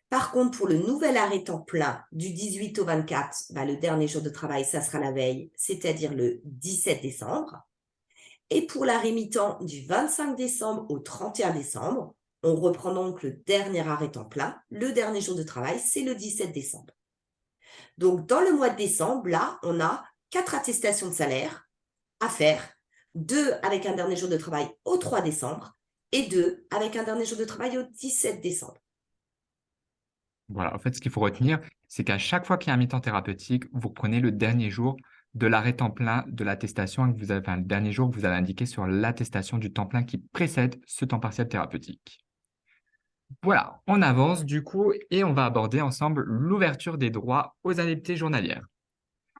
Par contre, pour le nouvel arrêt temps plein du 18 au 24, le dernier jour de travail, ça sera la veille, c'est-à-dire le 17 décembre. Et pour l'arrêt mi-temps du 25 décembre au 31 décembre, on reprend donc le dernier arrêt temps plein. Le dernier jour de travail, c'est le 17 décembre. Donc, dans le mois de décembre, là, on a 4 attestations de salaire à faire, 2 avec un dernier jour de travail au 3 décembre et 2 avec un dernier jour de travail au 17 décembre. Voilà, en fait, ce qu'il faut retenir, c'est qu'à chaque fois qu'il y a un mi-temps thérapeutique, vous prenez le dernier jour de l'arrêt temps plein de l'attestation que vous avez, enfin, le dernier jour que vous avez indiqué sur l'attestation du temps plein qui précède ce temps partiel thérapeutique. Voilà, on avance du coup et on va aborder ensemble l'ouverture des droits aux indemnités journalières.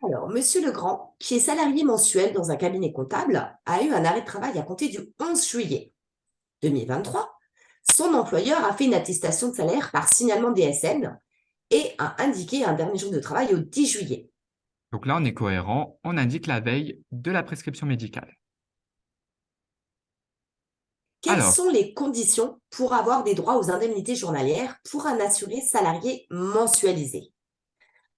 Alors, Monsieur Legrand, qui est salarié mensuel dans un cabinet comptable, a eu un arrêt de travail à compter du 11 juillet 2023. Son employeur a fait une attestation de salaire par signalement DSN et a indiqué un dernier jour de travail au 10 juillet. Donc là, on est cohérent, on indique la veille de la prescription médicale. Quelles Alors, sont les conditions pour avoir des droits aux indemnités journalières pour un assuré salarié mensualisé?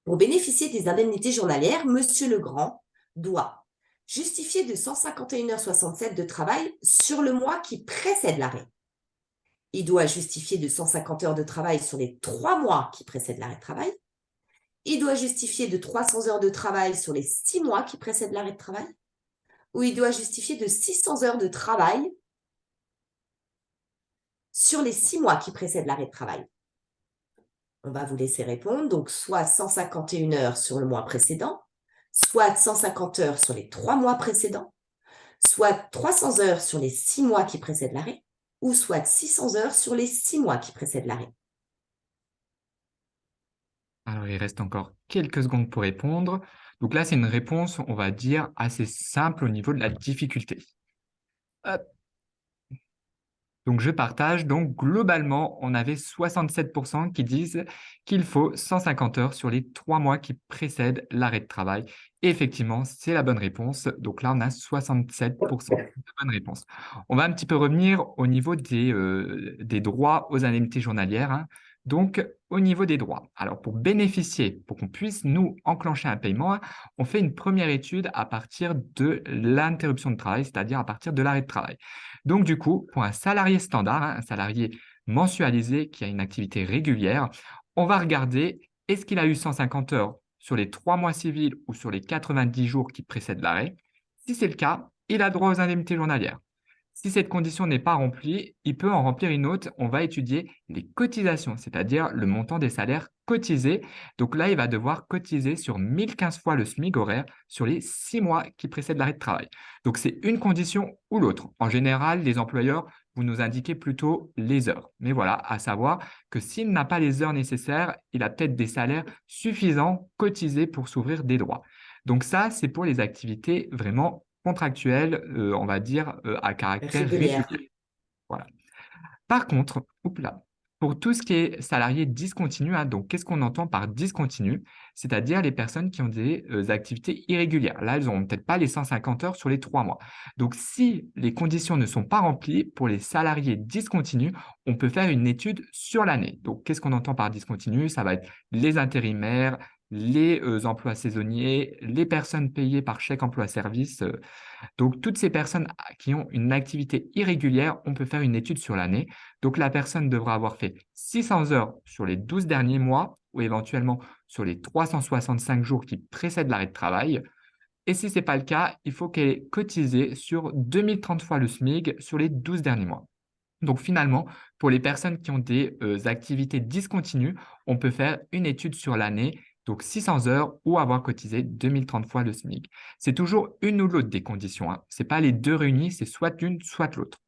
Pour bénéficier des indemnités journalières, Monsieur Legrand doit justifier de 151,67 heures de travail sur le mois qui précède l'arrêt. Il doit justifier de 150 heures de travail sur les 3 mois qui précèdent l'arrêt de travail. Il doit justifier de 300 heures de travail sur les 6 mois qui précèdent l'arrêt de travail. Ou il doit justifier de 600 heures de travail sur les 6 mois qui précèdent l'arrêt de travail. On va vous laisser répondre. Donc, soit 151 heures sur le mois précédent, soit 150 heures sur les 3 mois précédents, soit 300 heures sur les 6 mois qui précèdent l'arrêt, ou soit 600 heures sur les 6 mois qui précèdent l'arrêt. alors, il reste encore quelques secondes pour répondre. Donc là, c'est une réponse, on va dire, assez simple au niveau de la difficulté. Hop. Donc, je partage. Donc, globalement, on avait 67% qui disent qu'il faut 150 heures sur les 3 mois qui précèdent l'arrêt de travail. Et effectivement, c'est la bonne réponse. Donc là, on a 67% de bonnes réponses. On va un petit peu revenir au niveau des droits aux indemnités journalières, hein. Donc, au niveau des droits. Alors, pour bénéficier, pour qu'on puisse nous enclencher un paiement, hein, on fait une première étude à partir de l'interruption de travail, c'est-à-dire à partir de l'arrêt de travail. Donc, du coup, pour un salarié standard, hein, un salarié mensualisé qui a une activité régulière, on va regarder est-ce qu'il a eu 150 heures sur les 3 mois civils ou sur les 90 jours qui précèdent l'arrêt. Si c'est le cas, il a droit aux indemnités journalières. Si cette condition n'est pas remplie, il peut en remplir une autre. On va étudier les cotisations, c'est-à-dire le montant des salaires cotisés. Donc là, il va devoir cotiser sur 1015 fois le SMIC horaire sur les 6 mois qui précèdent l'arrêt de travail. Donc c'est une condition ou l'autre. En général, les employeurs, vous nous indiquez plutôt les heures. Mais voilà, à savoir que s'il n'a pas les heures nécessaires, il a peut-être des salaires suffisants cotisés pour s'ouvrir des droits. Donc ça, c'est pour les activités vraiment contractuelles, on va dire, à caractère Régulière. régulier. Voilà. Par contre, oups là, pour tout ce qui est salarié discontinu, hein, donc qu'est-ce qu'on entend par discontinu? C'est-à-dire les personnes qui ont des activités irrégulières. Là, elles n'auront peut-être pas les 150 heures sur les 3 mois. Donc, si les conditions ne sont pas remplies, pour les salariés discontinus, on peut faire une étude sur l'année. Donc, qu'est-ce qu'on entend par discontinu? Ça va être les intérimaires, les emplois saisonniers, les personnes payées par chèque emploi-service. Donc, toutes ces personnes qui ont une activité irrégulière, on peut faire une étude sur l'année. Donc, la personne devra avoir fait 600 heures sur les 12 derniers mois ou éventuellement sur les 365 jours qui précèdent l'arrêt de travail. Et si ce n'est pas le cas, il faut qu'elle ait cotisé sur 2030 fois le SMIC sur les 12 derniers mois. Donc finalement, pour les personnes qui ont des activités discontinues, on peut faire une étude sur l'année, donc 600 heures ou avoir cotisé 2030 fois le SMIC. C'est toujours une ou l'autre des conditions, hein. Ce n'est pas les deux réunis, c'est soit l'une, soit l'autre.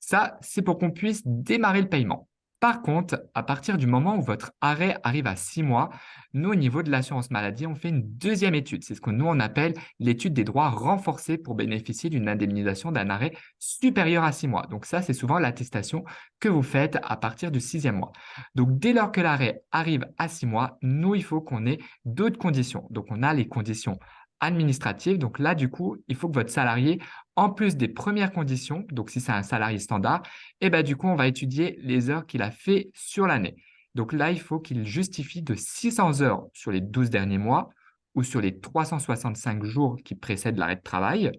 Ça, c'est pour qu'on puisse démarrer le paiement. Par contre, à partir du moment où votre arrêt arrive à 6 mois, nous, au niveau de l'assurance maladie, on fait une deuxième étude. C'est ce que nous, on appelle l'étude des droits renforcés pour bénéficier d'une indemnisation d'un arrêt supérieur à 6 mois. Donc ça, c'est souvent l'attestation que vous faites à partir du sixième mois. Donc dès lors que l'arrêt arrive à 6 mois, nous, il faut qu'on ait d'autres conditions. Donc on a les conditions administratives. Donc là, du coup, il faut que votre salarié en plus des premières conditions, donc si c'est un salarié standard, et ben, du coup, on va étudier les heures qu'il a fait sur l'année. Donc là, il faut qu'il justifie de 600 heures sur les 12 derniers mois ou sur les 365 jours qui précèdent l'arrêt de travail.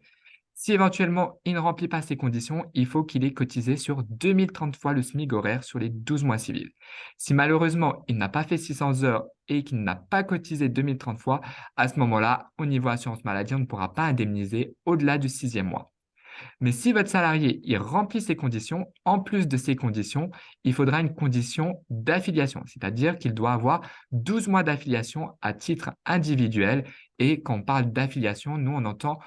Si éventuellement il ne remplit pas ces conditions, il faut qu'il ait cotisé sur 2030 fois le SMIC horaire sur les 12 mois civils. Si malheureusement il n'a pas fait 600 heures et qu'il n'a pas cotisé 2030 fois, à ce moment-là, au niveau assurance maladie, on ne pourra pas indemniser au-delà du sixième mois. Mais si votre salarié il remplit ces conditions, en plus de ces conditions, il faudra une condition d'affiliation, c'est-à-dire qu'il doit avoir 12 mois d'affiliation à titre individuel. Et quand on parle d'affiliation, nous, on entend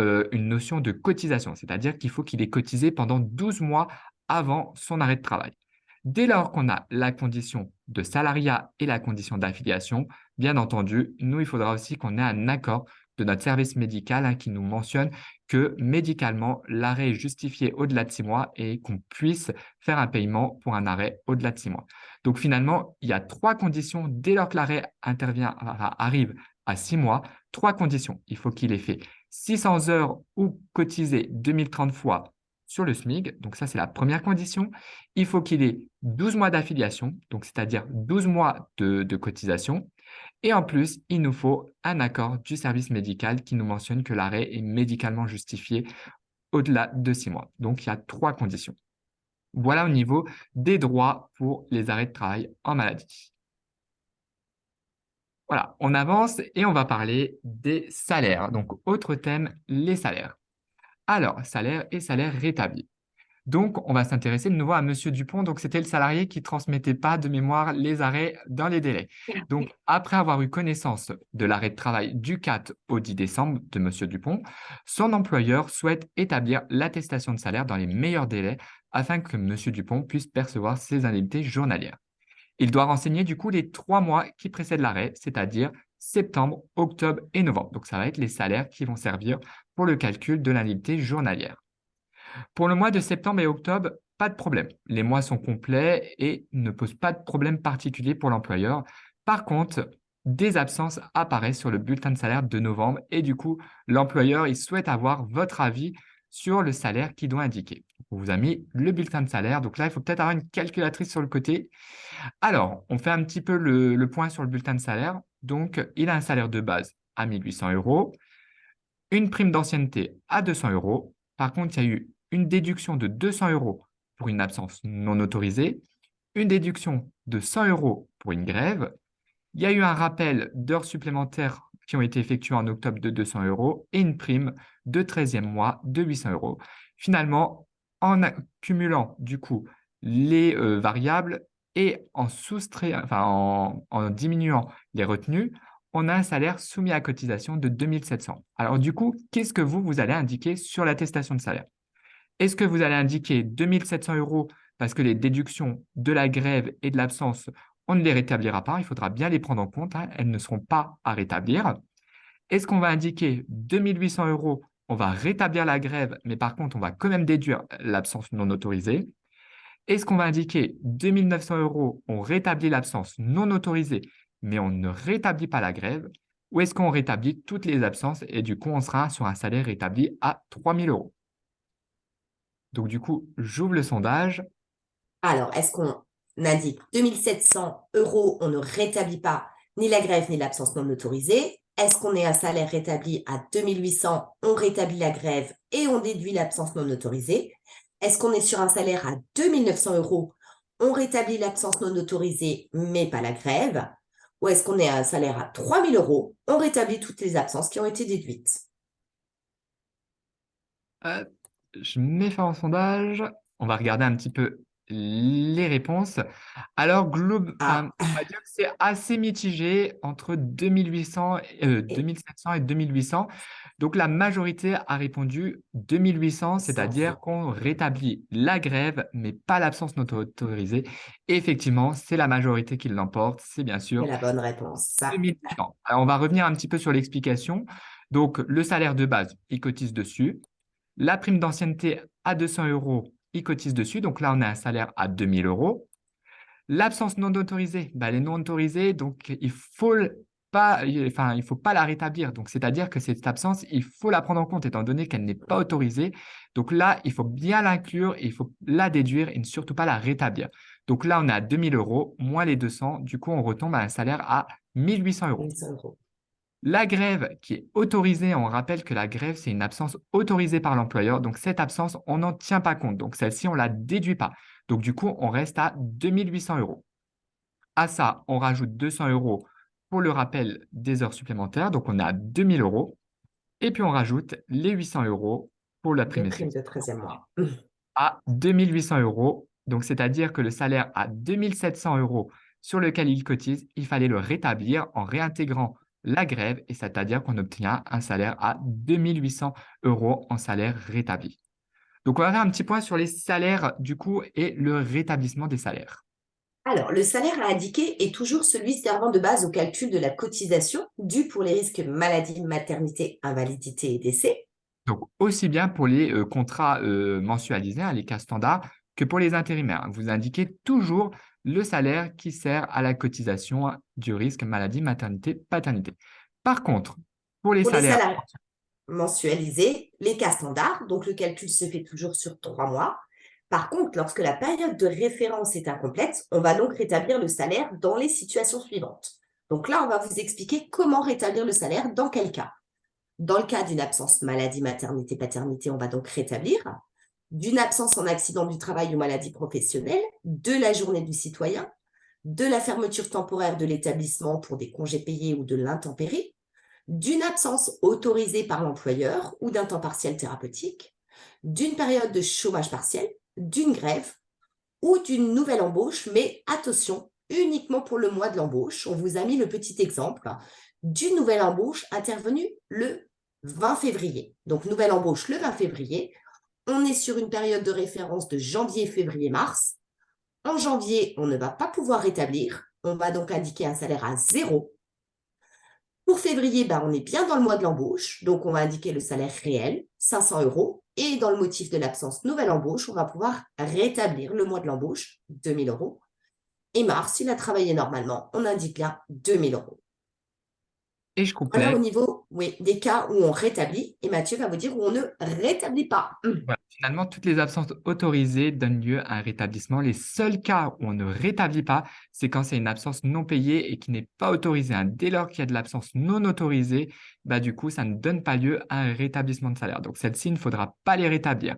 une notion de cotisation, c'est-à-dire qu'il faut qu'il ait cotisé pendant 12 mois avant son arrêt de travail. Dès lors qu'on a la condition de salariat et la condition d'affiliation, bien entendu, nous, il faudra aussi qu'on ait un accord de notre service médical, hein, qui nous mentionne que médicalement, l'arrêt est justifié au-delà de 6 mois et qu'on puisse faire un paiement pour un arrêt au-delà de 6 mois. Donc finalement, il y a trois conditions dès lors que l'arrêt arrive à 6 mois. Trois conditions. Il faut qu'il ait fait 600 heures ou cotisé 2030 fois sur le SMIC. Donc ça, c'est la première condition. Il faut qu'il ait 12 mois d'affiliation, donc c'est-à-dire 12 mois de cotisation. Et en plus, il nous faut un accord du service médical qui nous mentionne que l'arrêt est médicalement justifié au-delà de 6 mois. Donc, il y a trois conditions. Voilà au niveau des droits pour les arrêts de travail en maladie. Voilà, on avance et on va parler des salaires. Donc, autre thème, les salaires. Alors, salaire et salaire rétabli. Donc, on va s'intéresser de nouveau à Monsieur Dupont. Donc, c'était le salarié qui transmettait pas de mémoire les arrêts dans les délais. Donc, après avoir eu connaissance de l'arrêt de travail du 4 au 10 décembre de Monsieur Dupont, son employeur souhaite établir l'attestation de salaire dans les meilleurs délais afin que Monsieur Dupont puisse percevoir ses indemnités journalières. Il doit renseigner du coup les 3 mois qui précèdent l'arrêt, c'est-à-dire septembre, octobre et novembre. Donc, ça va être les salaires qui vont servir pour le calcul de l'indemnité journalière. Pour le mois de septembre et octobre, pas de problème. Les mois sont complets et ne posent pas de problème particulier pour l'employeur. Par contre, des absences apparaissent sur le bulletin de salaire de novembre et du coup, l'employeur il souhaite avoir votre avis sur le salaire qu'il doit indiquer. On vous a mis le bulletin de salaire. Donc là, il faut peut-être avoir une calculatrice sur le côté. Alors, on fait un petit peu le point sur le bulletin de salaire. Donc, il a un salaire de base à 1800 euros, une prime d'ancienneté à 200 euros. Par contre, il y a eu une déduction de 200 euros pour une absence non autorisée, une déduction de 100 euros pour une grève. Il y a eu un rappel d'heures supplémentaires qui ont été effectuées en octobre de 200 euros et une prime de 13e mois de 800 euros. Finalement, cumulant du coup les variables et en diminuant les retenues, on a un salaire soumis à cotisation de 2 700. Alors du coup, qu'est-ce que vous allez indiquer sur l'attestation de salaire? Est-ce que vous allez indiquer 2 700 € parce que les déductions de la grève et de l'absence, on ne les rétablira pas, il faudra bien les prendre en compte, hein, elles ne seront pas à rétablir. Est-ce qu'on va indiquer 2 800 €, on va rétablir la grève, mais par contre, on va quand même déduire l'absence non autorisée? Est-ce qu'on va indiquer 2 900 €, on rétablit l'absence non autorisée, mais on ne rétablit pas la grève? Ou est-ce qu'on rétablit toutes les absences et du coup, on sera sur un salaire rétabli à 3 000 €? Donc, du coup, j'ouvre le sondage. Alors, est-ce qu'on indique 2 700 €, on ne rétablit pas ni la grève ni l'absence non autorisée? Est-ce qu'on est un salaire rétabli à 2 800, on rétablit la grève et on déduit l'absence non autorisée? Est-ce qu'on est sur un salaire à 2 900 €, on rétablit l'absence non autorisée mais pas la grève? Ou est-ce qu'on est à un salaire à 3 000 €, on rétablit toutes les absences qui ont été déduites? Hop, je mets fin au sondage. On va regarder un petit peu les réponses. Alors, Ah, on va dire que c'est assez mitigé entre et 2700 et 2800. Donc, la majorité a répondu 2800, c'est-à-dire 100. qu'on rétablit la grève, mais pas l'absence non autorisée. Et effectivement, c'est la majorité qui l'emporte. C'est bien C'est sûr la bonne réponse. Ça, 2800. Alors, on va revenir un petit peu sur l'explication. Donc, le salaire de base, il cotise dessus. La prime d'ancienneté à 200 €, il cotise dessus. Donc là, on a un salaire à 2 000 €. L'absence non autorisée, bah, elle est non autorisée, donc il faut pas la rétablir. Donc, c'est-à-dire que cette absence, il faut la prendre en compte étant donné qu'elle n'est pas autorisée. Donc là, il faut bien l'inclure et il faut la déduire et ne surtout pas la rétablir. Donc là, on est à 2 000 € moins les 200. Du coup, on retombe à un salaire à 1 800 €. 1 100 €. La grève qui est autorisée, on rappelle que la grève, c'est une absence autorisée par l'employeur. Donc, cette absence, on n'en tient pas compte. Donc, celle-ci, on ne la déduit pas. Donc, du coup, on reste à 2 800 €. À ça, on rajoute 200 € pour le rappel des heures supplémentaires. Donc, on est à 2 000 €. Et puis, on rajoute les 800 € pour la De prime prime essence de 13e mois. à 2 800 €. Donc, c'est-à-dire que le salaire à 2 700 € sur lequel il cotise, il fallait le rétablir en réintégrant la grève, et c'est-à-dire qu'on obtient un salaire à 2 800 € en salaire rétabli. Donc, on va faire un petit point sur les salaires du coup et le rétablissement des salaires. Alors, le salaire à indiquer est toujours celui servant de base au calcul de la cotisation due pour les risques maladie, maternité, invalidité et décès. Donc, aussi bien pour les contrats mensualisés, hein, les cas standards, que pour les intérimaires. Vous indiquez toujours le salaire qui sert à la cotisation du risque maladie, maternité, paternité. Par contre, pour les Pour les salaires, salaires mensualisés, les cas standards, donc le calcul se fait toujours sur 3 mois. Par contre, lorsque la période de référence est incomplète, on va donc rétablir le salaire dans les situations suivantes. Donc là, on va vous expliquer comment rétablir le salaire, dans quel cas. Dans le cas d'une absence maladie, maternité, paternité, on va donc rétablir. D'une absence en accident du travail ou maladie professionnelle, de la journée du citoyen, de la fermeture temporaire de l'établissement pour des congés payés ou de l'intempérie, d'une absence autorisée par l'employeur ou d'un temps partiel thérapeutique, d'une période de chômage partiel, d'une grève ou d'une nouvelle embauche, mais attention, uniquement pour le mois de l'embauche. On vous a mis le petit exemple d'une nouvelle embauche intervenue le 20 février. Donc, nouvelle embauche le 20 février. On est sur une période de référence de janvier, février, mars. En janvier, on ne va pas pouvoir rétablir. On va donc indiquer un salaire à 0. Pour février, on est bien dans le mois de l'embauche, donc on va indiquer le salaire réel, 500 €. Et dans le motif de l'absence nouvelle embauche, on va pouvoir rétablir le mois de l'embauche, 2 000 €. Et mars, il a travaillé normalement, on indique bien 2 000 €. et je Voilà au complète. niveau, oui, des cas où on rétablit. Et Mathieu va vous dire où on ne rétablit pas. Voilà. Finalement, toutes les absences autorisées donnent lieu à un rétablissement. Les seuls cas où on ne rétablit pas, c'est quand c'est une absence non payée et qui n'est pas autorisée, hein. Dès lors qu'il y a de l'absence non autorisée, du coup, ça ne donne pas lieu à un rétablissement de salaire. Donc, celle-ci, il ne faudra pas les rétablir.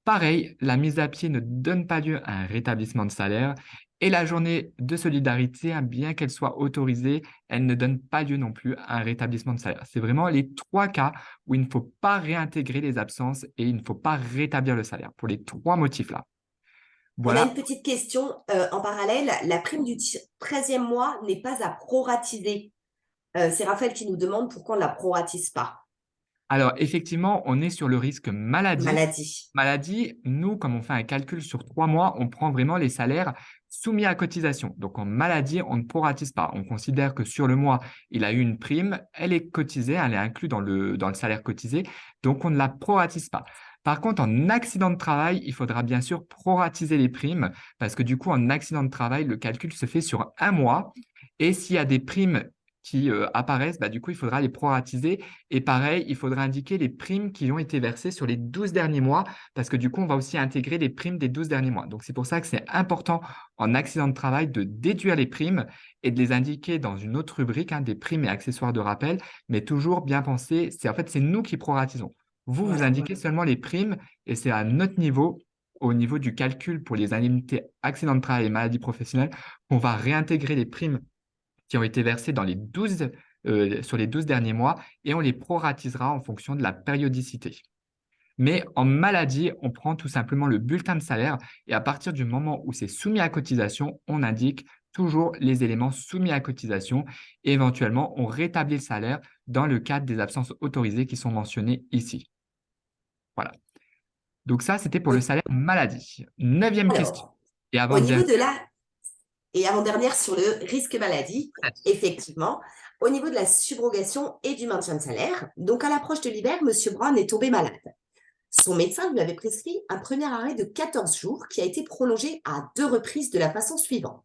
Pareil, la mise à pied ne donne pas lieu à un rétablissement de salaire et la journée de solidarité, hein, bien qu'elle soit autorisée, elle ne donne pas lieu non plus à un rétablissement de salaire. C'est vraiment les trois cas où il ne faut pas réintégrer les absences et il ne faut pas rétablir le salaire pour les trois motifs-là. On a une Voilà. petite question en parallèle. La prime du 13e mois n'est pas à proratiser. C'est Raphaël qui nous demande pourquoi on ne la proratise pas. Alors, effectivement, on est sur le risque maladie. Maladie. Maladie, nous, comme on fait un calcul sur 3 mois, on prend vraiment les salaires soumis à cotisation. Donc, en maladie, on ne proratise pas. On considère que sur le mois, il a eu une prime, elle est cotisée, elle est inclue dans le salaire cotisé. Donc, on ne la proratise pas. Par contre, en accident de travail, il faudra bien sûr proratiser les primes parce que du coup, en accident de travail, le calcul se fait sur un mois. Et s'il y a des primes qui apparaissent, bah, du coup, il faudra les proratiser. Et pareil, il faudra indiquer les primes qui ont été versées sur les 12 derniers mois, parce que du coup, on va aussi intégrer les primes des 12 derniers mois. Donc, c'est pour ça que c'est important en accident de travail de déduire les primes et de les indiquer dans une autre rubrique, hein, des primes et accessoires de rappel, mais toujours bien penser, c'est nous qui proratisons. Vous Voilà. indiquez seulement les primes et c'est à notre niveau, au niveau du calcul pour les indemnités accident de travail et maladies professionnelles, qu'on va réintégrer les primes qui ont été versés sur les 12 derniers mois et on les proratisera en fonction de la périodicité. Mais en maladie, on prend tout simplement le bulletin de salaire et à partir du moment où c'est soumis à cotisation, on indique toujours les éléments soumis à cotisation et éventuellement on rétablit le salaire dans le cadre des absences autorisées qui sont mentionnées ici. Voilà. Donc ça, c'était pour le Oui. salaire maladie. Neuvième question. Alors, Et au niveau avant-dernière. de la et avant-dernière sur le risque maladie, effectivement, au niveau de la subrogation et du maintien de salaire, donc à l'approche de l'hiver, M. Brown est tombé malade. Son médecin lui avait prescrit un premier arrêt de 14 jours qui a été prolongé à 2 reprises de la façon suivante.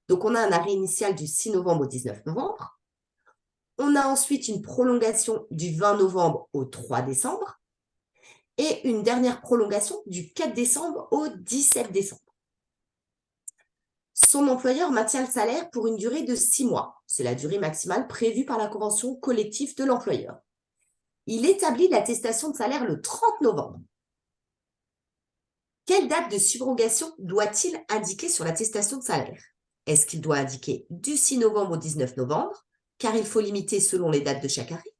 Donc, on a un arrêt initial du 6 novembre au 19 novembre. On a ensuite une prolongation du 20 novembre au 3 décembre et une dernière prolongation du 4 décembre au 17 décembre. Son employeur maintient le salaire pour une durée de 6 mois. C'est la durée maximale prévue par la convention collective de l'employeur. Il établit l'attestation de salaire le 30 novembre. Quelle date de subrogation doit-il indiquer sur l'attestation de salaire? Est-ce qu'il doit indiquer du 6 novembre au 19 novembre, car il faut limiter selon les dates de chaque arrêt?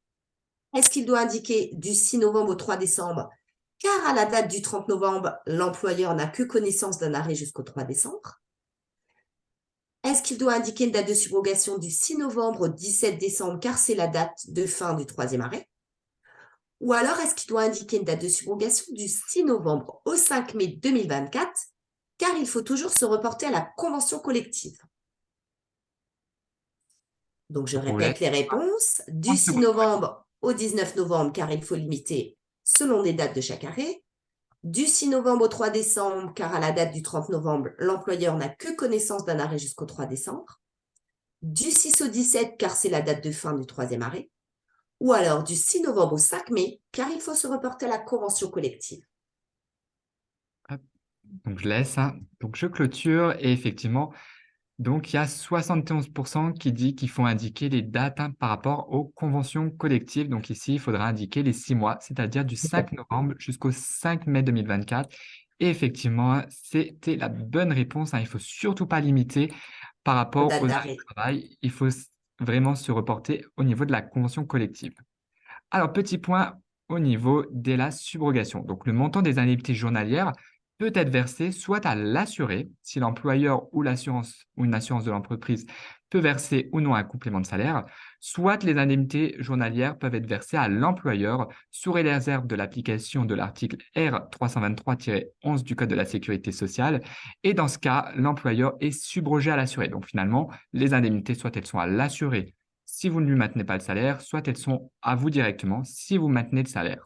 Est-ce qu'il doit indiquer du 6 novembre au 3 décembre, car à la date du 30 novembre, l'employeur n'a que connaissance d'un arrêt jusqu'au 3 décembre? Est-ce qu'il doit indiquer une date de subrogation du 6 novembre au 17 décembre, car c'est la date de fin du troisième arrêt? Ou alors, est-ce qu'il doit indiquer une date de subrogation du 6 novembre au 5 mai 2024, car il faut toujours se reporter à la convention collective? Donc, je On vous laisse répète les réponses. Du 30 6 secondes. novembre au 19 novembre, car il faut limiter selon les dates de chaque arrêt. Du 6 novembre au 3 décembre, car à la date du 30 novembre, l'employeur n'a que connaissance d'un arrêt jusqu'au 3 décembre. Du 6 au 17, car c'est la date de fin du troisième arrêt. Ou alors du 6 novembre au 5 mai, car il faut se reporter à la convention collective. Hop. Donc, je laisse, hein. Donc, je clôture et effectivement, donc il y a 71% qui dit qu'il faut indiquer les dates, hein, par rapport aux conventions collectives. Donc, ici, il faudra indiquer les 6 mois, c'est-à-dire du 5 novembre jusqu'au 5 mai 2024. Et effectivement, hein, c'était la bonne réponse, hein. Il ne faut surtout pas limiter par Aux rapport dates aux arrêts de d'arrêt. travail. Il faut vraiment se reporter au niveau de la convention collective. Alors, petit point au niveau de la subrogation. Donc, le montant des indemnités journalières peut être versé soit à l'assuré, si l'employeur ou l'assurance ou une assurance de l'entreprise peut verser ou non un complément de salaire, soit les indemnités journalières peuvent être versées à l'employeur sous réserve de l'application de l'article R 323-11 du Code de la sécurité sociale. Et dans ce cas, l'employeur est subrogé à l'assuré. Donc, finalement, les indemnités, soit elles sont à l'assuré si vous ne lui maintenez pas le salaire, soit elles sont à vous directement si vous maintenez le salaire.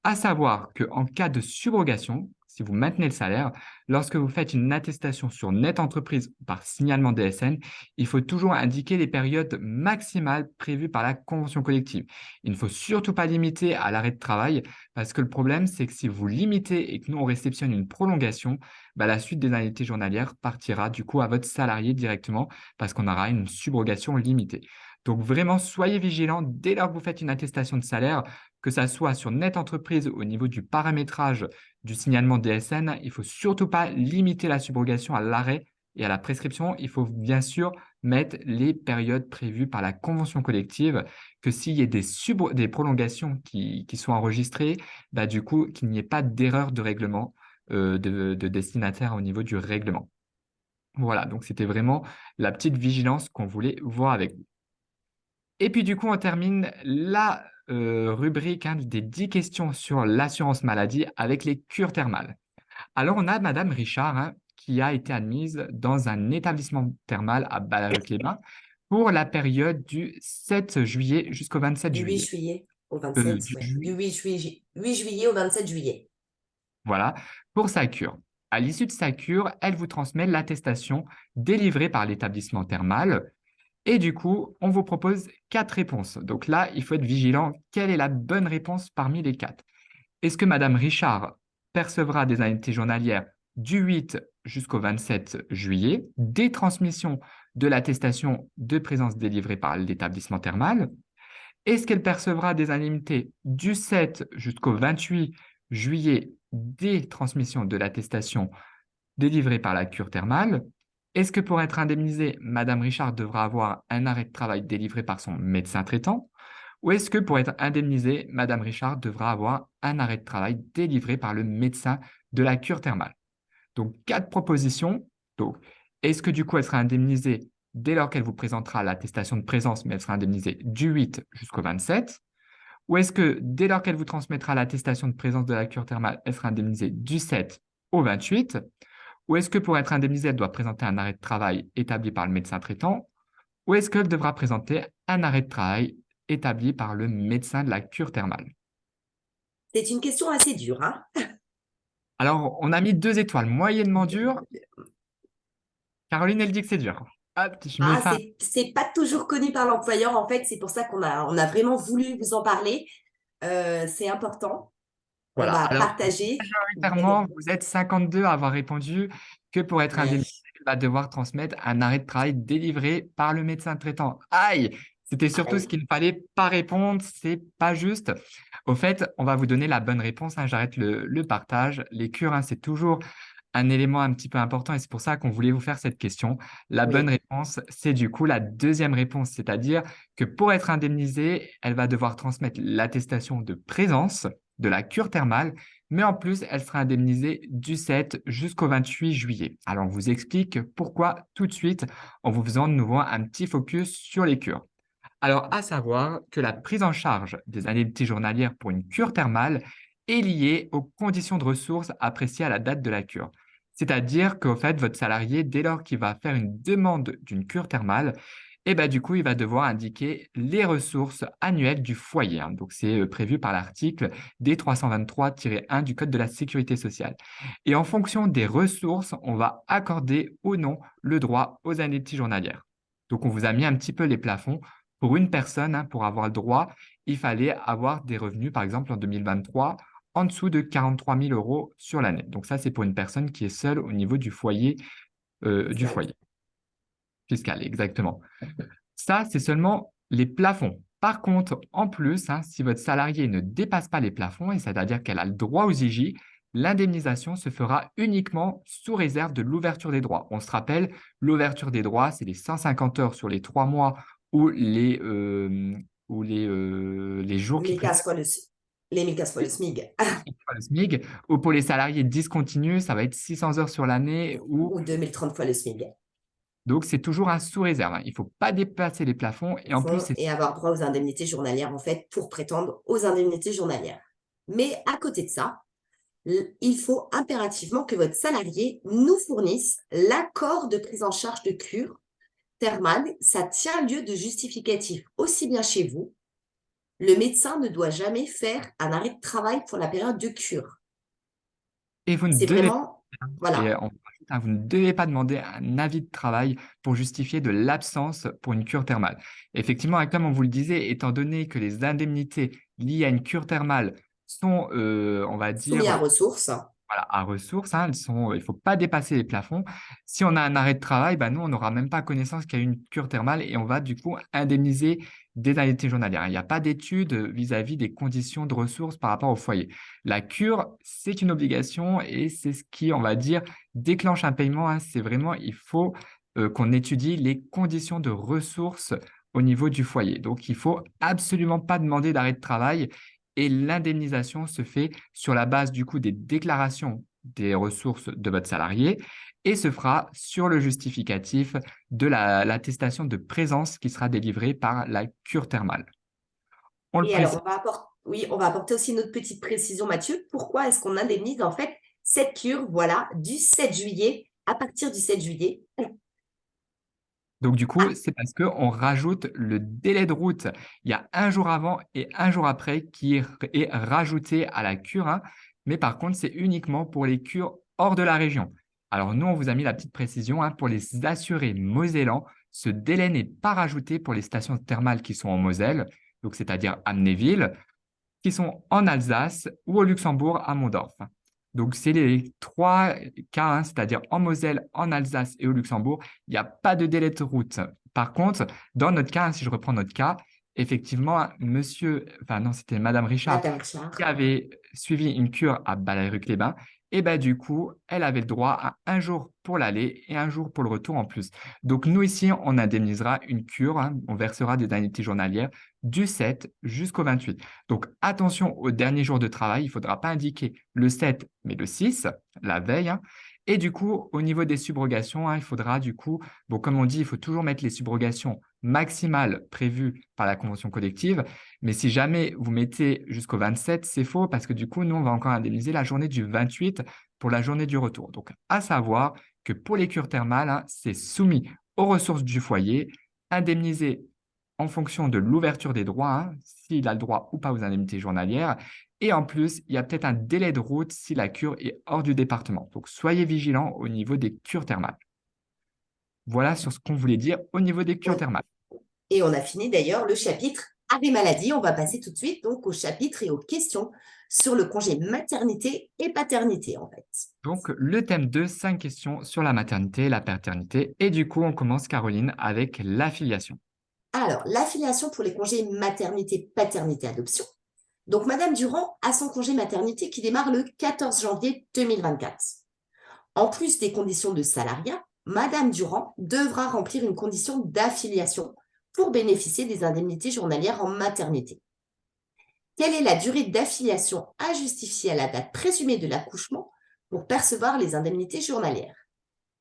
À savoir qu'en cas de subrogation, si vous maintenez le salaire, lorsque vous faites une attestation sur Net Entreprise ou par signalement DSN, il faut toujours indiquer les périodes maximales prévues par la convention collective. Il ne faut surtout pas limiter à l'arrêt de travail parce que le problème, c'est que si vous limitez et que nous, on réceptionne une prolongation, bah, la suite des indemnités journalières partira du coup à votre salarié directement parce qu'on aura une subrogation limitée. Donc vraiment, soyez vigilants dès lors que vous faites une attestation de salaire que ça soit sur Net Entreprise au niveau du paramétrage du signalement DSN, il ne faut surtout pas limiter la subrogation à l'arrêt et à la prescription. Il faut bien sûr mettre les périodes prévues par la convention collective, que s'il y ait des prolongations qui sont enregistrées, bah, du coup, qu'il n'y ait pas d'erreur de règlement de destinataire au niveau du règlement. Voilà, donc c'était vraiment la petite vigilance qu'on voulait voir avec vous. Et puis du coup, on termine la rubrique des 10 questions sur l'assurance maladie avec les cures thermales. Alors, on a Madame Richard qui a été admise dans un établissement thermal à Bar-le-Clément pour la période du 7 juillet jusqu'au 27 Du 8 juillet. juillet au 27, Du ouais. Du ju- 8 juillet au 27 juillet. Voilà, pour sa cure. À l'issue de sa cure, elle vous transmet l'attestation délivrée par l'établissement thermal. Et du coup, on vous propose 4 réponses. Donc là, il faut être vigilant. Quelle est la bonne réponse parmi les 4? Est-ce que Madame Richard percevra des indemnités journalières du 8 jusqu'au 27 juillet, des transmissions de l'attestation de présence délivrée par l'établissement thermal? Est-ce qu'elle percevra des indemnités du 7 jusqu'au 28 juillet, des transmissions de l'attestation délivrée par la cure thermale? Est-ce que pour être indemnisée, Madame Richard devra avoir un arrêt de travail délivré par son médecin traitant? Ou est-ce que pour être indemnisée, Madame Richard devra avoir un arrêt de travail délivré par le médecin de la cure thermale? Donc, 4 propositions. Donc, est-ce que du coup, elle sera indemnisée dès lors qu'elle vous présentera l'attestation de présence, mais elle sera indemnisée du 8 jusqu'au 27? Ou est-ce que dès lors qu'elle vous transmettra l'attestation de présence de la cure thermale, elle sera indemnisée du 7 au 28? Ou est-ce que pour être indemnisée, elle doit présenter un arrêt de travail établi par le médecin traitant? Ou est-ce qu'elle devra présenter un arrêt de travail établi par le médecin de la cure thermale? C'est une question assez dure, hein? Alors, on a mis 2 étoiles, moyennement dur. Caroline, elle dit que c'est dur. Hop, je mets Ah, fin. c'est pas toujours connu par l'employeur, en fait. C'est pour ça on a vraiment voulu vous en parler. C'est important. On Voilà. va Alors, partager. majoritairement, vous êtes 52 à avoir répondu que pour être Ouais. indemnisé, elle va devoir transmettre un arrêt de travail délivré par le médecin traitant. Aïe! C'était surtout ce Aïe. qu'il ne fallait pas répondre, c'est pas juste. Au fait, on va vous donner la bonne réponse. J'arrête le partage. Les cures, c'est toujours un élément un petit peu important et c'est pour ça qu'on voulait vous faire cette question. La bonne Oui. réponse, c'est du coup la deuxième réponse, c'est-à-dire que pour être indemnisée, elle va devoir transmettre l'attestation de présence de la cure thermale, mais en plus, elle sera indemnisée du 7 jusqu'au 28 juillet. Alors, on vous explique pourquoi tout de suite en vous faisant de nouveau un petit focus sur les cures. Alors, à savoir que la prise en charge des indemnités journalières pour une cure thermale est liée aux conditions de ressources appréciées à la date de la cure. C'est-à-dire qu'au fait, votre salarié, dès lors qu'il va faire une demande d'une cure thermale, et ben, du coup, il va devoir indiquer les ressources annuelles du foyer. Donc, c'est prévu par l'article D323-1 du Code de la sécurité sociale. Et en fonction des ressources, on va accorder ou non le droit aux indemnités journalières. Donc, on vous a mis un petit peu les plafonds. Pour une personne, pour avoir le droit, il fallait avoir des revenus, par exemple en 2023, en dessous de 43 000 euros sur l'année. Donc ça, c'est pour une personne qui est seule au niveau du Fiscal. foyer fiscal, exactement. Ça, c'est seulement les plafonds. Par contre, en plus, si votre salarié ne dépasse pas les plafonds, et c'est-à-dire qu'elle a le droit aux IJ, l'indemnisation se fera uniquement sous réserve de l'ouverture des droits. On se rappelle, l'ouverture des droits, c'est les 150 heures sur les 3 mois ou les jours qui 1015 précèdent fois les 1015 fois le SMIG. le SMIC, ou pour les salariés discontinus, ça va être 600 heures sur l'année, ou Ou 2030 fois le SMIG. donc c'est toujours un sous réserve. Il ne faut pas dépasser les plafonds, et en plus, c'est Et avoir droit aux indemnités journalières, en fait, pour prétendre aux indemnités journalières. Mais à côté de ça, il faut impérativement que votre salarié nous fournisse l'accord de prise en charge de cure thermale. Ça tient lieu de justificatif aussi bien chez vous. Le médecin ne doit jamais faire un arrêt de travail pour la période de cure. et vous ne C'est devez vraiment, Et voilà, vous ne devez pas demander un avis de travail pour justifier de l'absence pour une cure thermale. Effectivement, comme on vous le disait, étant donné que les indemnités liées à une cure thermale sont, on va soumis dire, à ressources. voilà, à ressources, il ne faut pas dépasser les plafonds. Si on a un arrêt de travail, nous, on n'aura même pas connaissance qu'il y a eu une cure thermale et on va du coup indemniser des indemnités journalières. Il n'y a pas d'étude vis-à-vis des conditions de ressources par rapport au foyer. La cure, c'est une obligation et c'est ce qui, on va dire, déclenche un paiement, hein. C'est vraiment, il faut qu'on étudie les conditions de ressources au niveau du foyer. Donc, il ne faut absolument pas demander d'arrêt de travail et l'indemnisation se fait sur la base du coup des déclarations des ressources de votre salarié et se fera sur le justificatif de l'attestation de présence qui sera délivrée par la cure thermale. On le Et alors, précise. oui, on va apporter aussi une autre petite précision, Mathieu. Pourquoi est-ce qu'on indemnise en fait cette cure, voilà, du 7 juillet, à partir du 7 juillet? Donc, du Ah, coup, c'est parce qu'on rajoute le délai de route. Il y a un jour avant et un jour après qui est rajouté à la cure, hein. Mais par contre, c'est uniquement pour les cures hors de la région. Alors, nous, on vous a mis la petite précision, hein, pour les assurés mosellans, ce délai n'est pas rajouté pour les stations thermales qui sont en Moselle, donc c'est-à-dire Amnéville, qui sont en Alsace ou au Luxembourg à Mondorf. Donc, c'est les trois cas, hein, c'est-à-dire en Moselle, en Alsace et au Luxembourg, il n'y a pas de délai de route. Par contre, dans notre cas, hein, si je reprends notre cas, effectivement, enfin non, c'était Madame Richard Madame qui Richard. avait suivi une cure à Balaruc-les-Bains, et ben du coup, elle avait le droit à un jour pour l'aller et un jour pour le retour en plus. Donc nous ici, on indemnisera une cure, hein, on versera des indemnités journalières du 7 jusqu'au 28. Donc attention au dernier jour de travail, il ne faudra pas indiquer le 7, mais le 6, la veille, hein. Et du coup, au niveau des subrogations, hein, il faudra du coup, bon, comme on dit, il faut toujours mettre les subrogations maximales prévues par la convention collective. Mais si jamais vous mettez jusqu'au 27, c'est faux parce que du coup, nous, on va encore indemniser la journée du 28 pour la journée du retour. Donc, à savoir que pour les cures thermales, hein, c'est soumis aux ressources du foyer, indemnisé en fonction de l'ouverture des droits, hein, s'il a le droit ou pas aux indemnités journalières. Et en plus, il y a peut-être un délai de route si la cure est hors du département. Donc, soyez vigilants au niveau des cures thermales. Voilà sur ce qu'on voulait dire au niveau des cures On- thermales. Et on a fini d'ailleurs le chapitre arrêt maladie. On va passer tout de suite donc au chapitre et aux questions sur le congé maternité et paternité en fait. Donc, le thème 2, 5 questions sur la maternité et la paternité. Et du coup, on commence, Caroline, avec l'affiliation. Alors, l'affiliation pour les congés maternité, paternité, adoption. Donc, Madame Durand a son congé maternité qui démarre le 14 janvier 2024. En plus des conditions de salariat, Madame Durand devra remplir une condition d'affiliation pour bénéficier des indemnités journalières en maternité. Quelle est la durée d'affiliation à justifier à la date présumée de l'accouchement pour percevoir les indemnités journalières?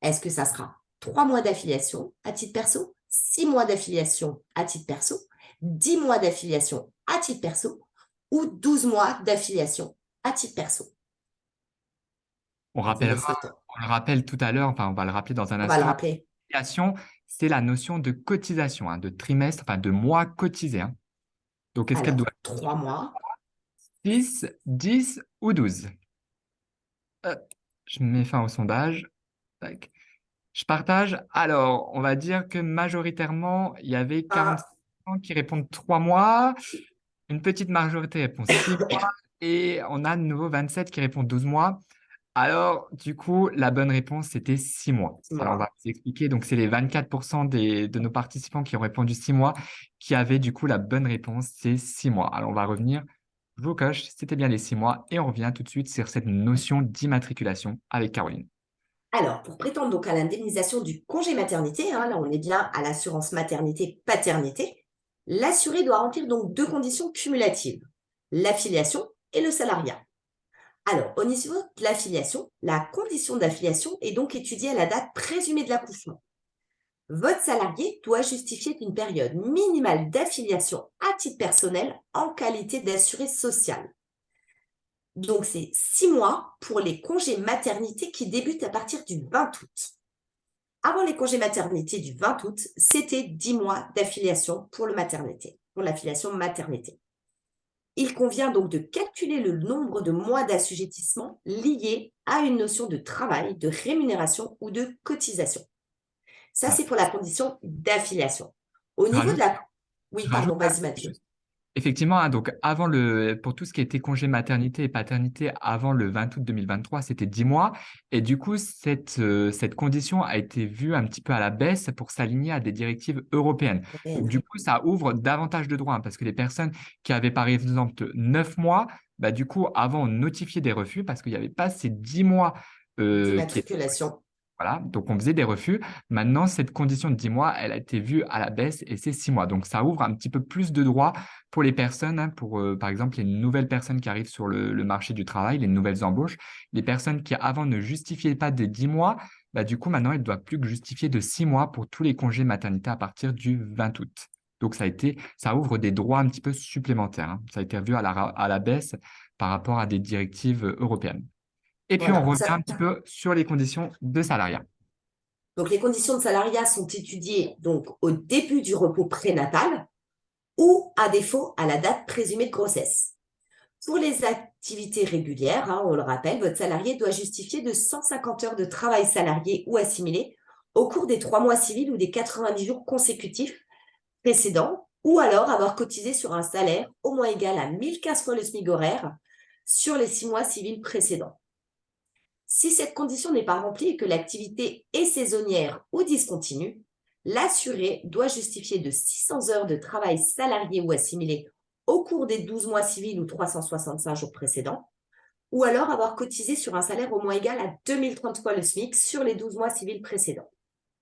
Est-ce que ça sera 3 mois d'affiliation à titre perso, 6 mois d'affiliation à titre perso, 10 mois d'affiliation à titre perso ou 12 mois d'affiliation à titre perso? On Je vous laisse rappellera, le temps. on le rappelle tout à l'heure, enfin, on va le rappeler dans un On va le instant. rappeler. L'affiliation, c'est la notion de cotisation, hein, de trimestre, enfin, de mois cotisés, hein. Donc, est-ce qu'elle doit Alors, 3 mois. être 6, 10 ou 12? Je mets fin au sondage. Tac. Je partage. Alors, on va dire que majoritairement, il y avait Un. 40% qui répondent 3 mois, une petite majorité répond 6 mois, et on a de nouveau 27 qui répondent 12 mois. Alors, du coup, la bonne réponse, c'était 6 mois. Alors, on va vous expliquer. Donc, c'est les 24% de nos participants qui ont répondu 6 mois qui avaient du coup la bonne réponse, c'est 6 mois. Alors, on va revenir. Je vous coche, c'était bien les 6 mois. Et on revient tout de suite sur cette notion d'immatriculation avec Caroline. Alors, pour prétendre donc à l'indemnisation du congé maternité, hein, là on est bien à l'assurance maternité-paternité, l'assuré doit remplir donc deux conditions cumulatives, l'affiliation et le salariat. Alors, au niveau de l'affiliation, la condition d'affiliation est donc étudiée à la date présumée de l'accouchement. Votre salarié doit justifier d'une période minimale d'affiliation à titre personnel en qualité d'assuré social. Donc, c'est 6 mois pour les congés maternité qui débutent à partir du 20 août. Avant les congés maternité du 20 août, c'était 10 mois d'affiliation pour l'affiliation maternité. Il convient donc de calculer le nombre de mois d'assujettissement liés à une notion de travail, de rémunération ou de cotisation. Ça, Voilà. c'est pour la condition d'affiliation. Au Je niveau de rajoute, la... Oui, je rajoute pardon, vas-y Mathieu. Effectivement, hein, donc pour tout ce qui était congé maternité et paternité avant le 20 août 2023, c'était 10 mois. Et du coup, cette condition a été vue un petit peu à la baisse pour s'aligner à des directives européennes. Donc, Européenne. du coup, ça ouvre davantage de droits, hein, parce que les personnes qui avaient par exemple 9 mois, bah, du coup, avant, on notifiait des refus parce qu'il n'y avait pas ces 10 mois qui étaient. D'immatriculation. Voilà, donc on faisait des refus. Maintenant, cette condition de 10 mois, elle a été vue à la baisse et c'est 6 mois. Donc ça ouvre un petit peu plus de droits pour les personnes, hein, pour par exemple les nouvelles personnes qui arrivent sur le marché du travail, les nouvelles embauches. Les personnes qui avant ne justifiaient pas des 10 mois, bah, du coup maintenant, elles ne doivent plus que justifier de 6 mois pour tous les congés maternité à partir du 20 août. Donc ça ouvre des droits un petit peu supplémentaires, hein. Ça a été revu à la baisse par rapport à des directives européennes. Et puis, on Voilà. revient un petit peu sur les conditions de salariat. Donc, les conditions de salariat sont étudiées donc, au début du repos prénatal ou, à défaut, à la date présumée de grossesse. Pour les activités régulières, hein, on le rappelle, votre salarié doit justifier de 150 heures de travail salarié ou assimilé au cours des 3 mois civils ou des 90 jours consécutifs précédents, ou alors avoir cotisé sur un salaire au moins égal à 1015 fois le SMIC horaire sur les 6 mois civils précédents. Si cette condition n'est pas remplie et que l'activité est saisonnière ou discontinue, l'assuré doit justifier de 600 heures de travail salarié ou assimilé au cours des 12 mois civils ou 365 jours précédents, ou alors avoir cotisé sur un salaire au moins égal à 2030 fois le SMIC sur les 12 mois civils précédents.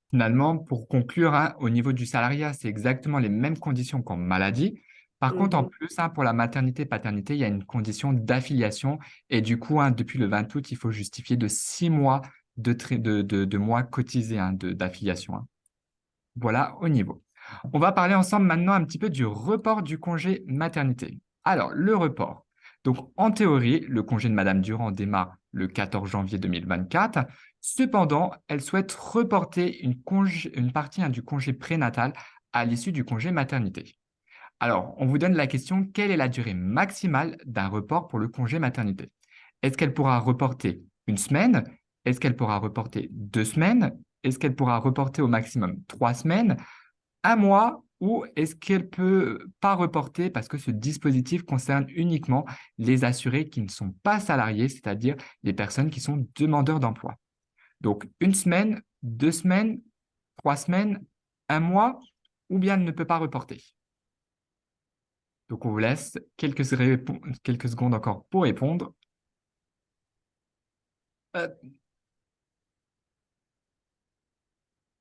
Finalement, pour conclure, hein, au niveau du salariat, c'est exactement les mêmes conditions qu'en maladie. Par contre, en Mhm. plus, hein, pour la maternité-paternité, il y a une condition d'affiliation. Et du coup, hein, depuis le 20 août, il faut justifier de 6 mois de mois cotisés, hein, d'affiliation, hein. Voilà au niveau. On va parler ensemble maintenant un petit peu du report du congé maternité. Alors, le report. Donc, en théorie, le congé de Madame Durand démarre le 14 janvier 2024. Cependant, elle souhaite reporter une partie, hein, du congé prénatal à l'issue du congé maternité. Alors, on vous donne la question, quelle est la durée maximale d'un report pour le congé maternité? Est-ce qu'elle pourra reporter une semaine? Est-ce qu'elle pourra reporter 2 semaines? Est-ce qu'elle pourra reporter au maximum 3 semaines, un mois, ou est-ce qu'elle peut pas reporter parce que ce dispositif concerne uniquement les assurés qui ne sont pas salariés, c'est-à-dire les personnes qui sont demandeurs d'emploi? Donc, une semaine, 2 semaines, 3 semaines, un mois, ou bien elle ne peut pas reporter. Donc, on vous laisse quelques secondes encore pour répondre. Euh,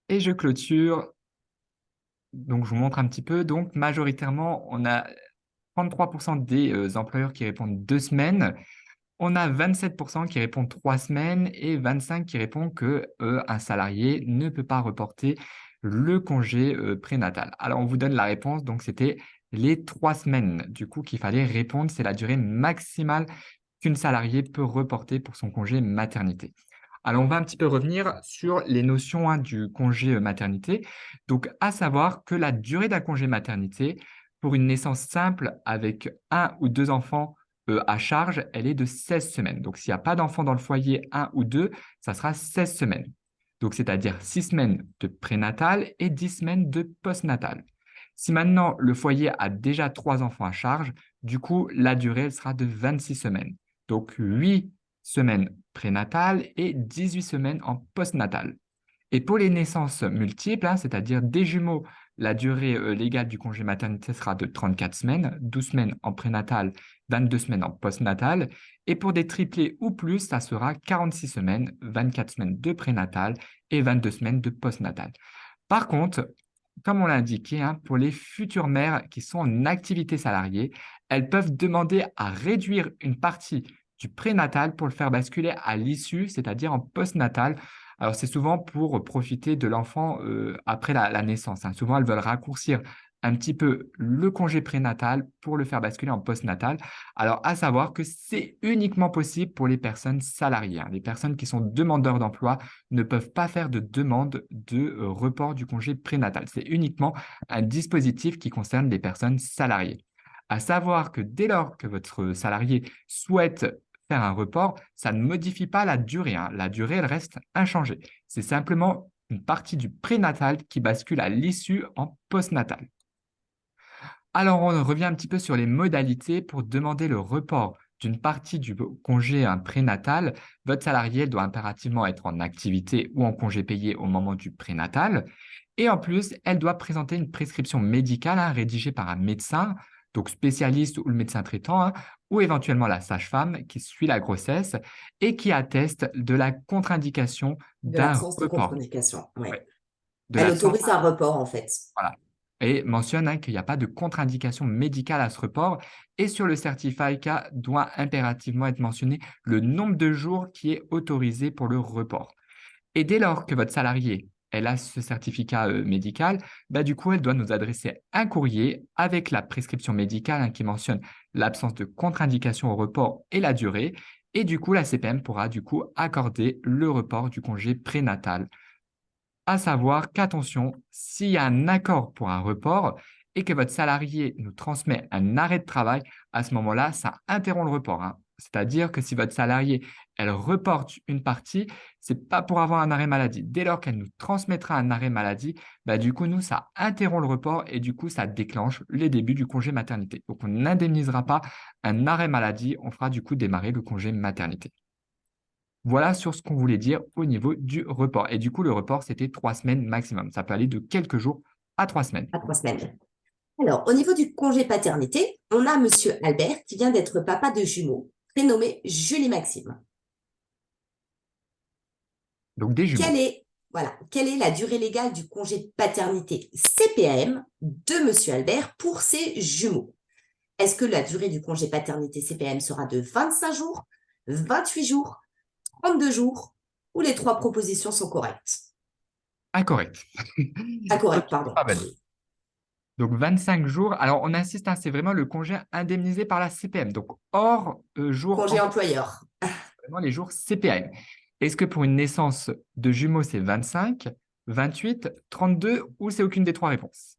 Et je clôture. Donc, je vous montre un petit peu. Donc, majoritairement, on a 33% des employeurs qui répondent 2 semaines. On a 27% qui répondent 3 semaines et 25% qui répondent que un salarié ne peut pas reporter le congé prénatal. Alors, on vous donne la réponse. Donc, c'était les 3 semaines. Du coup, qu'il fallait répondre. C'est la durée maximale qu'une salariée peut reporter pour son congé maternité. Alors, on va un petit peu revenir sur les notions, hein, du congé maternité. Donc, à savoir que la durée d'un congé maternité pour une naissance simple avec un ou deux enfants à charge, elle est de 16 semaines. Donc, s'il n'y a pas d'enfants dans le foyer, un ou deux, ça sera 16 semaines. Donc, c'est-à-dire 6 semaines de prénatal et 10 semaines de postnatal. Si maintenant le foyer a déjà 3 enfants à charge, du coup, la durée, elle sera de 26 semaines. Donc, 8 semaines prénatales et 18 semaines en postnatal. Et pour les naissances multiples, hein, c'est-à-dire des jumeaux, la durée légale du congé maternité sera de 34 semaines, 12 semaines en prénatal, 22 semaines en postnatal. Et pour des triplés ou plus, ça sera 46 semaines, 24 semaines de prénatal et 22 semaines de postnatal. Par contre, comme on l'a indiqué, hein, pour les futures mères qui sont en activité salariée, elles peuvent demander à réduire une partie du prénatal pour le faire basculer à l'issue, c'est-à-dire en postnatal. Alors, c'est souvent pour profiter de l'enfant après la naissance, hein. Souvent, elles veulent raccourcir un petit peu le congé prénatal pour le faire basculer en postnatal. Alors, à savoir que c'est uniquement possible pour les personnes salariées, hein. Les personnes qui sont demandeurs d'emploi ne peuvent pas faire de demande de report du congé prénatal. C'est uniquement un dispositif qui concerne les personnes salariées. À savoir que dès lors que votre salarié souhaite faire un report, ça ne modifie pas la durée, hein. La durée, elle reste inchangée. C'est simplement une partie du prénatal qui bascule à l'issue en postnatal. Alors, on revient un petit peu sur les modalités pour demander le report d'une partie du congé prénatal. Votre salarié doit impérativement être en activité ou en congé payé au moment du prénatal. Et en plus, elle doit présenter une prescription médicale rédigée par un médecin, donc spécialiste ou le médecin traitant, ou éventuellement la sage-femme qui suit la grossesse et qui atteste de la contre-indication De d'un l'absence de report. contre-indication. Ouais. Ouais, de Elle l'absence. autorise un report, en fait. Voilà. Et mentionne qu'il n'y a pas de contre-indication médicale à ce report. Et sur le certificat doit impérativement être mentionné le nombre de jours qui est autorisé pour le report. Et dès lors que votre salarié elle a ce certificat médical, bah, du coup, elle doit nous adresser un courrier avec la prescription médicale qui mentionne l'absence de contre-indication au report et la durée. Et du coup, la CPM pourra du coup accorder le report du congé prénatal. À savoir qu'attention, s'il y a un accord pour un report et que votre salarié nous transmet un arrêt de travail, à ce moment-là, ça interrompt le report. C'est-à-dire que si votre salarié, elle reporte une partie, c'est pas pour avoir un arrêt maladie. Dès lors qu'elle nous transmettra un arrêt maladie, bah, du coup, nous, ça interrompt le report et du coup, ça déclenche les débuts du congé maternité. Donc, on n'indemnisera pas un arrêt maladie, on fera du coup démarrer le congé maternité. Voilà sur ce qu'on voulait dire au niveau du report. Et du coup, le report, c'était 3 semaines maximum. Ça peut aller de quelques jours à 3 semaines. À 3 semaines. Alors, au niveau du congé paternité, on a Monsieur Albert qui vient d'être papa de jumeaux, prénommé Julie Maxime. Donc, des Quelle jumeaux. est, voilà, quelle est la durée légale du congé paternité CPAM de Monsieur Albert pour ses jumeaux? Est-ce que la durée du congé paternité CPM sera de 25 jours, 28 jours, 32 jours ou les trois propositions sont correctes? Incorrect. Ok, Incorrect, pardon. pas validé. Donc, 25 jours. Alors, on insiste, c'est vraiment le congé indemnisé par la CPM. Donc, hors jour Congé employé, employeur. vraiment les jours CPM. Est-ce que pour une naissance de jumeaux, c'est 25, 28, 32 ou c'est aucune des trois réponses?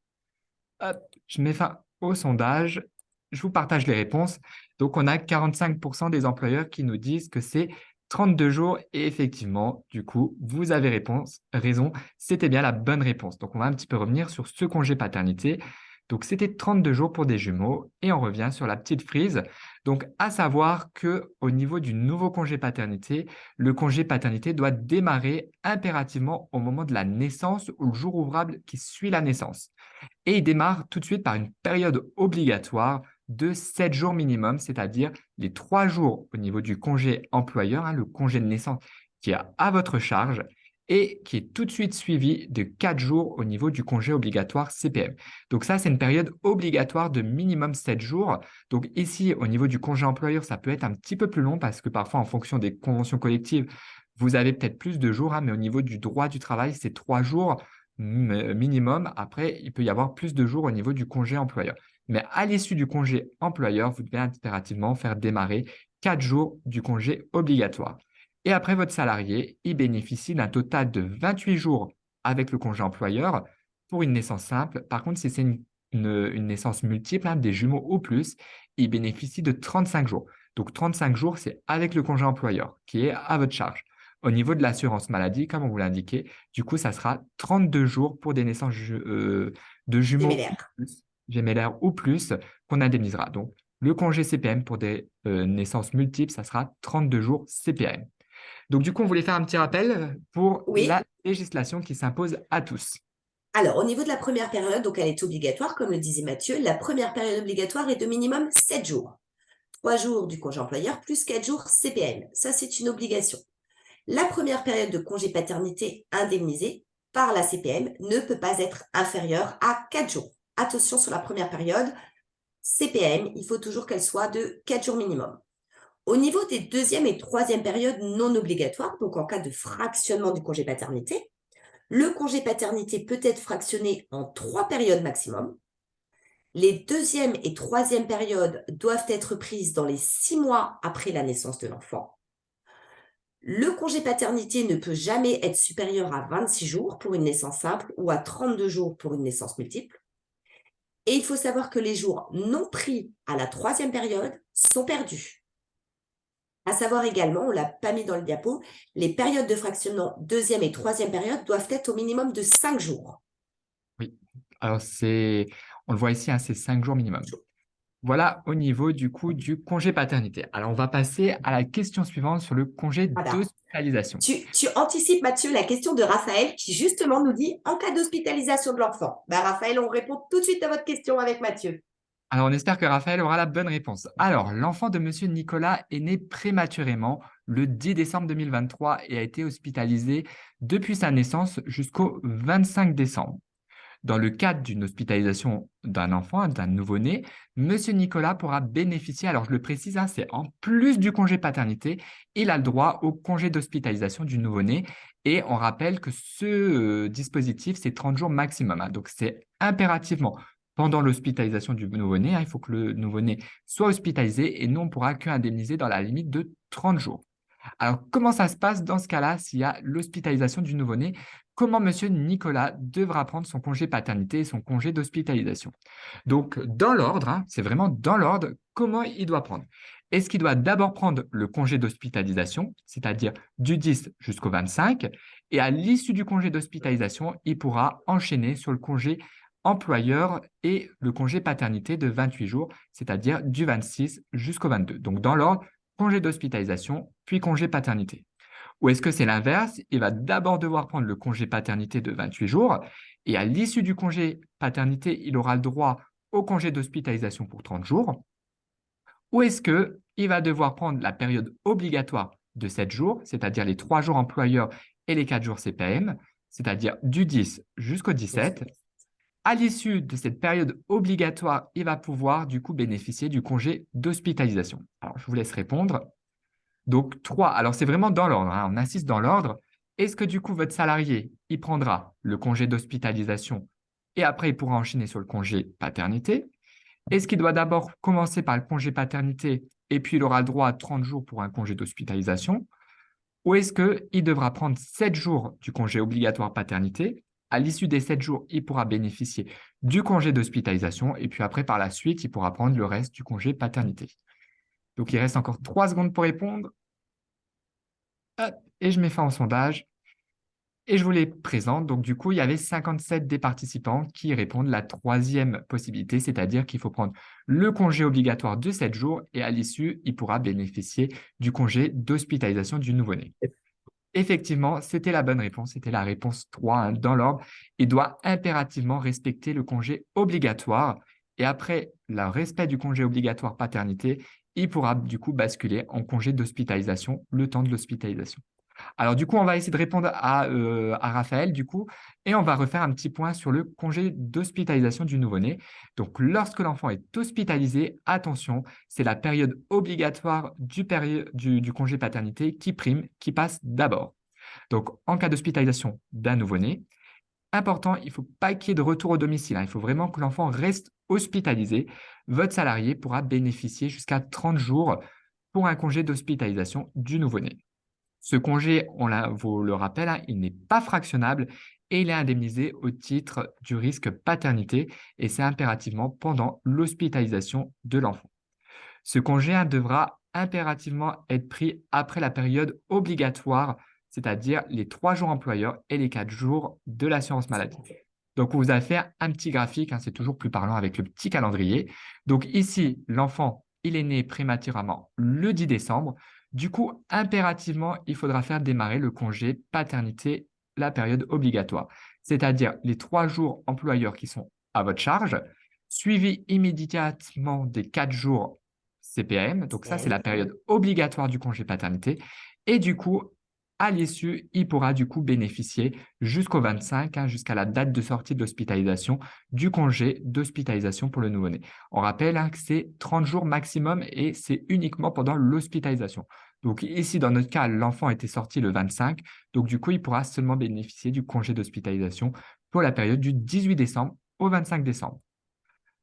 Hop, je mets fin au sondage. Je vous partage les réponses. Donc, on a 45% des employeurs qui nous disent que c'est 32 jours. Et effectivement, du coup, vous avez raison. C'était bien la bonne réponse. Donc, on va un petit peu revenir sur ce congé paternité. Donc, c'était 32 jours pour des jumeaux. Et on revient sur la petite frise. Donc, à savoir qu'au niveau du nouveau congé paternité, le congé paternité doit démarrer impérativement au moment de la naissance ou le jour ouvrable qui suit la naissance. Et il démarre tout de suite par une période obligatoire de 7 jours minimum, c'est-à-dire les 3 jours au niveau du congé employeur, le congé de naissance qui est à votre charge, et qui est tout de suite suivi de 4 jours au niveau du congé obligatoire CPM. Donc ça, c'est une période obligatoire de minimum 7 jours. Donc ici, au niveau du congé employeur, ça peut être un petit peu plus long parce que parfois, en fonction des conventions collectives, vous avez peut-être plus de jours, mais au niveau du droit du travail, c'est 3 jours minimum. Après, il peut y avoir plus de jours au niveau du congé employeur. Mais à l'issue du congé employeur, vous devez impérativement faire démarrer 4 jours du congé obligatoire. Et après, votre salarié, il bénéficie d'un total de 28 jours avec le congé employeur pour une naissance simple. Par contre, si c'est une naissance multiple, des jumeaux ou plus, il bénéficie de 35 jours. Donc, 35 jours, c'est avec le congé employeur qui est à votre charge. Au niveau de l'assurance maladie, comme on vous l'a indiqué, du coup, ça sera 32 jours pour des naissances de jumeaux ou Gémellaire. plus, gémellaires ou plus, qu'on indemnisera. Donc, le congé CPM pour des naissances multiples, ça sera 32 jours CPM. Donc, du coup, on voulait faire un petit rappel pour la Oui. législation qui s'impose à tous. Alors, au niveau de la première période, donc elle est obligatoire, comme le disait Mathieu. La première période obligatoire est de minimum 7 jours. 3 jours du congé employeur plus 4 jours CPM. Ça, c'est une obligation. La première période de congé paternité indemnisée par la CPM ne peut pas être inférieure à 4 jours. Attention sur la première période, CPM, il faut toujours qu'elle soit de 4 jours minimum. Au niveau des deuxième et troisième périodes non obligatoires, donc en cas de fractionnement du congé paternité, le congé paternité peut être fractionné en 3 périodes maximum. Les deuxième et troisième périodes doivent être prises dans les 6 mois après la naissance de l'enfant. Le congé paternité ne peut jamais être supérieur à 26 jours pour une naissance simple ou à 32 jours pour une naissance multiple. Et il faut savoir que les jours non pris à la troisième période sont perdus. À savoir également, on ne l'a pas mis dans le diapo, les périodes de fractionnement deuxième et troisième période doivent être au minimum de 5 jours. Oui. Alors, c'est On le voit ici, hein, c'est 5 jours minimum. Voilà au niveau du coup du congé paternité. Alors, on va passer à la question suivante sur le congé Voilà. d'hospitalisation. Tu anticipes, Mathieu, la question de Raphaël qui justement nous dit en cas d'hospitalisation de l'enfant. Ben, Raphaël, on répond tout de suite à votre question avec Mathieu. Alors, on espère que Raphaël aura la bonne réponse. Alors, l'enfant de Monsieur Nicolas est né prématurément le 10 décembre 2023 et a été hospitalisé depuis sa naissance jusqu'au 25 décembre. Dans le cadre d'une hospitalisation d'un enfant, d'un nouveau-né, Monsieur Nicolas pourra bénéficier, alors je le précise, hein, c'est en plus du congé paternité, il a le droit au congé d'hospitalisation du nouveau-né. Et on rappelle que ce dispositif, c'est 30 jours maximum, hein. Donc, c'est impérativement pendant l'hospitalisation du nouveau-né, hein, il faut que le nouveau-né soit hospitalisé et nous, on pourra qu'indemniser dans la limite de 30 jours. Alors, comment ça se passe dans ce cas-là s'il y a l'hospitalisation du nouveau-né? Comment Monsieur Nicolas devra prendre son congé paternité et son congé d'hospitalisation? Donc, dans l'ordre, hein, c'est vraiment dans l'ordre, comment il doit prendre? Est-ce qu'il doit d'abord prendre le congé d'hospitalisation, c'est-à-dire du 10 jusqu'au 25, et à l'issue du congé d'hospitalisation, il pourra enchaîner sur le congé employeur et le congé paternité de 28 jours, c'est-à-dire du 26 jusqu'au 22. Donc, dans l'ordre, congé d'hospitalisation, puis congé paternité. Ou est-ce que c'est l'inverse? Il va d'abord devoir prendre le congé paternité de 28 jours et à l'issue du congé paternité, il aura le droit au congé d'hospitalisation pour 30 jours. Ou est-ce qu'il va devoir prendre la période obligatoire de 7 jours, c'est-à-dire les 3 jours employeurs et les 4 jours CPM, c'est-à-dire du 10 jusqu'au 17. À l'issue de cette période obligatoire, il va pouvoir du coup bénéficier du congé d'hospitalisation. Alors, je vous laisse répondre. Donc, 3. Alors, c'est vraiment dans l'ordre, hein, on insiste dans l'ordre. Est-ce que du coup, votre salarié, il prendra le congé d'hospitalisation et après, il pourra enchaîner sur le congé paternité? Est-ce qu'il doit d'abord commencer par le congé paternité et puis il aura le droit à 30 jours pour un congé d'hospitalisation? Ou est-ce qu'il devra prendre 7 jours du congé obligatoire paternité? À l'issue des 7 jours, il pourra bénéficier du congé d'hospitalisation et puis après, par la suite, il pourra prendre le reste du congé paternité. Donc, il reste encore 3 secondes pour répondre. Hop, et je mets fin au sondage et je vous les présente. Donc, du coup, il y avait 57 des participants qui répondent la troisième possibilité, c'est-à-dire qu'il faut prendre le congé obligatoire de 7 jours et à l'issue, il pourra bénéficier du congé d'hospitalisation du nouveau-né. Effectivement, c'était la bonne réponse, c'était la réponse 3, hein, dans l'ordre. Il doit impérativement respecter le congé obligatoire et après le respect du congé obligatoire paternité, il pourra du coup basculer en congé d'hospitalisation le temps de l'hospitalisation. Alors, du coup, on va essayer de répondre à Raphaël, du coup, et on va refaire un petit point sur le congé d'hospitalisation du nouveau-né. Donc, lorsque l'enfant est hospitalisé, attention, c'est la période obligatoire du congé paternité qui prime, qui passe d'abord. Donc, en cas d'hospitalisation d'un nouveau-né, important, il ne faut pas qu'il y ait de retour au domicile, hein. Il faut vraiment que l'enfant reste hospitalisé. Votre salarié pourra bénéficier jusqu'à 30 jours pour un congé d'hospitalisation du nouveau-né. Ce congé, vous le rappelle, hein, il n'est pas fractionnable et il est indemnisé au titre du risque paternité et c'est impérativement pendant l'hospitalisation de l'enfant. Ce congé, hein, devra impérativement être pris après la période obligatoire, c'est-à-dire les 3 jours employeurs et les 4 jours de l'assurance maladie. Donc, on vous a fait un petit graphique, hein, c'est toujours plus parlant avec le petit calendrier. Donc ici, l'enfant, il est né prématurément le 10 décembre. Du coup, impérativement, il faudra faire démarrer le congé paternité, la période obligatoire, c'est-à-dire les 3 jours employeurs qui sont à votre charge, suivi immédiatement des 4 jours CPM. Donc ça, c'est la période obligatoire du congé paternité. Et du coup, à l'issue, il pourra du coup bénéficier jusqu'au 25, hein, jusqu'à la date de sortie de l'hospitalisation, du congé d'hospitalisation pour le nouveau-né. On rappelle, hein, que c'est 30 jours maximum et c'est uniquement pendant l'hospitalisation. Donc ici, dans notre cas, l'enfant était sorti le 25, donc du coup, il pourra seulement bénéficier du congé d'hospitalisation pour la période du 18 décembre au 25 décembre.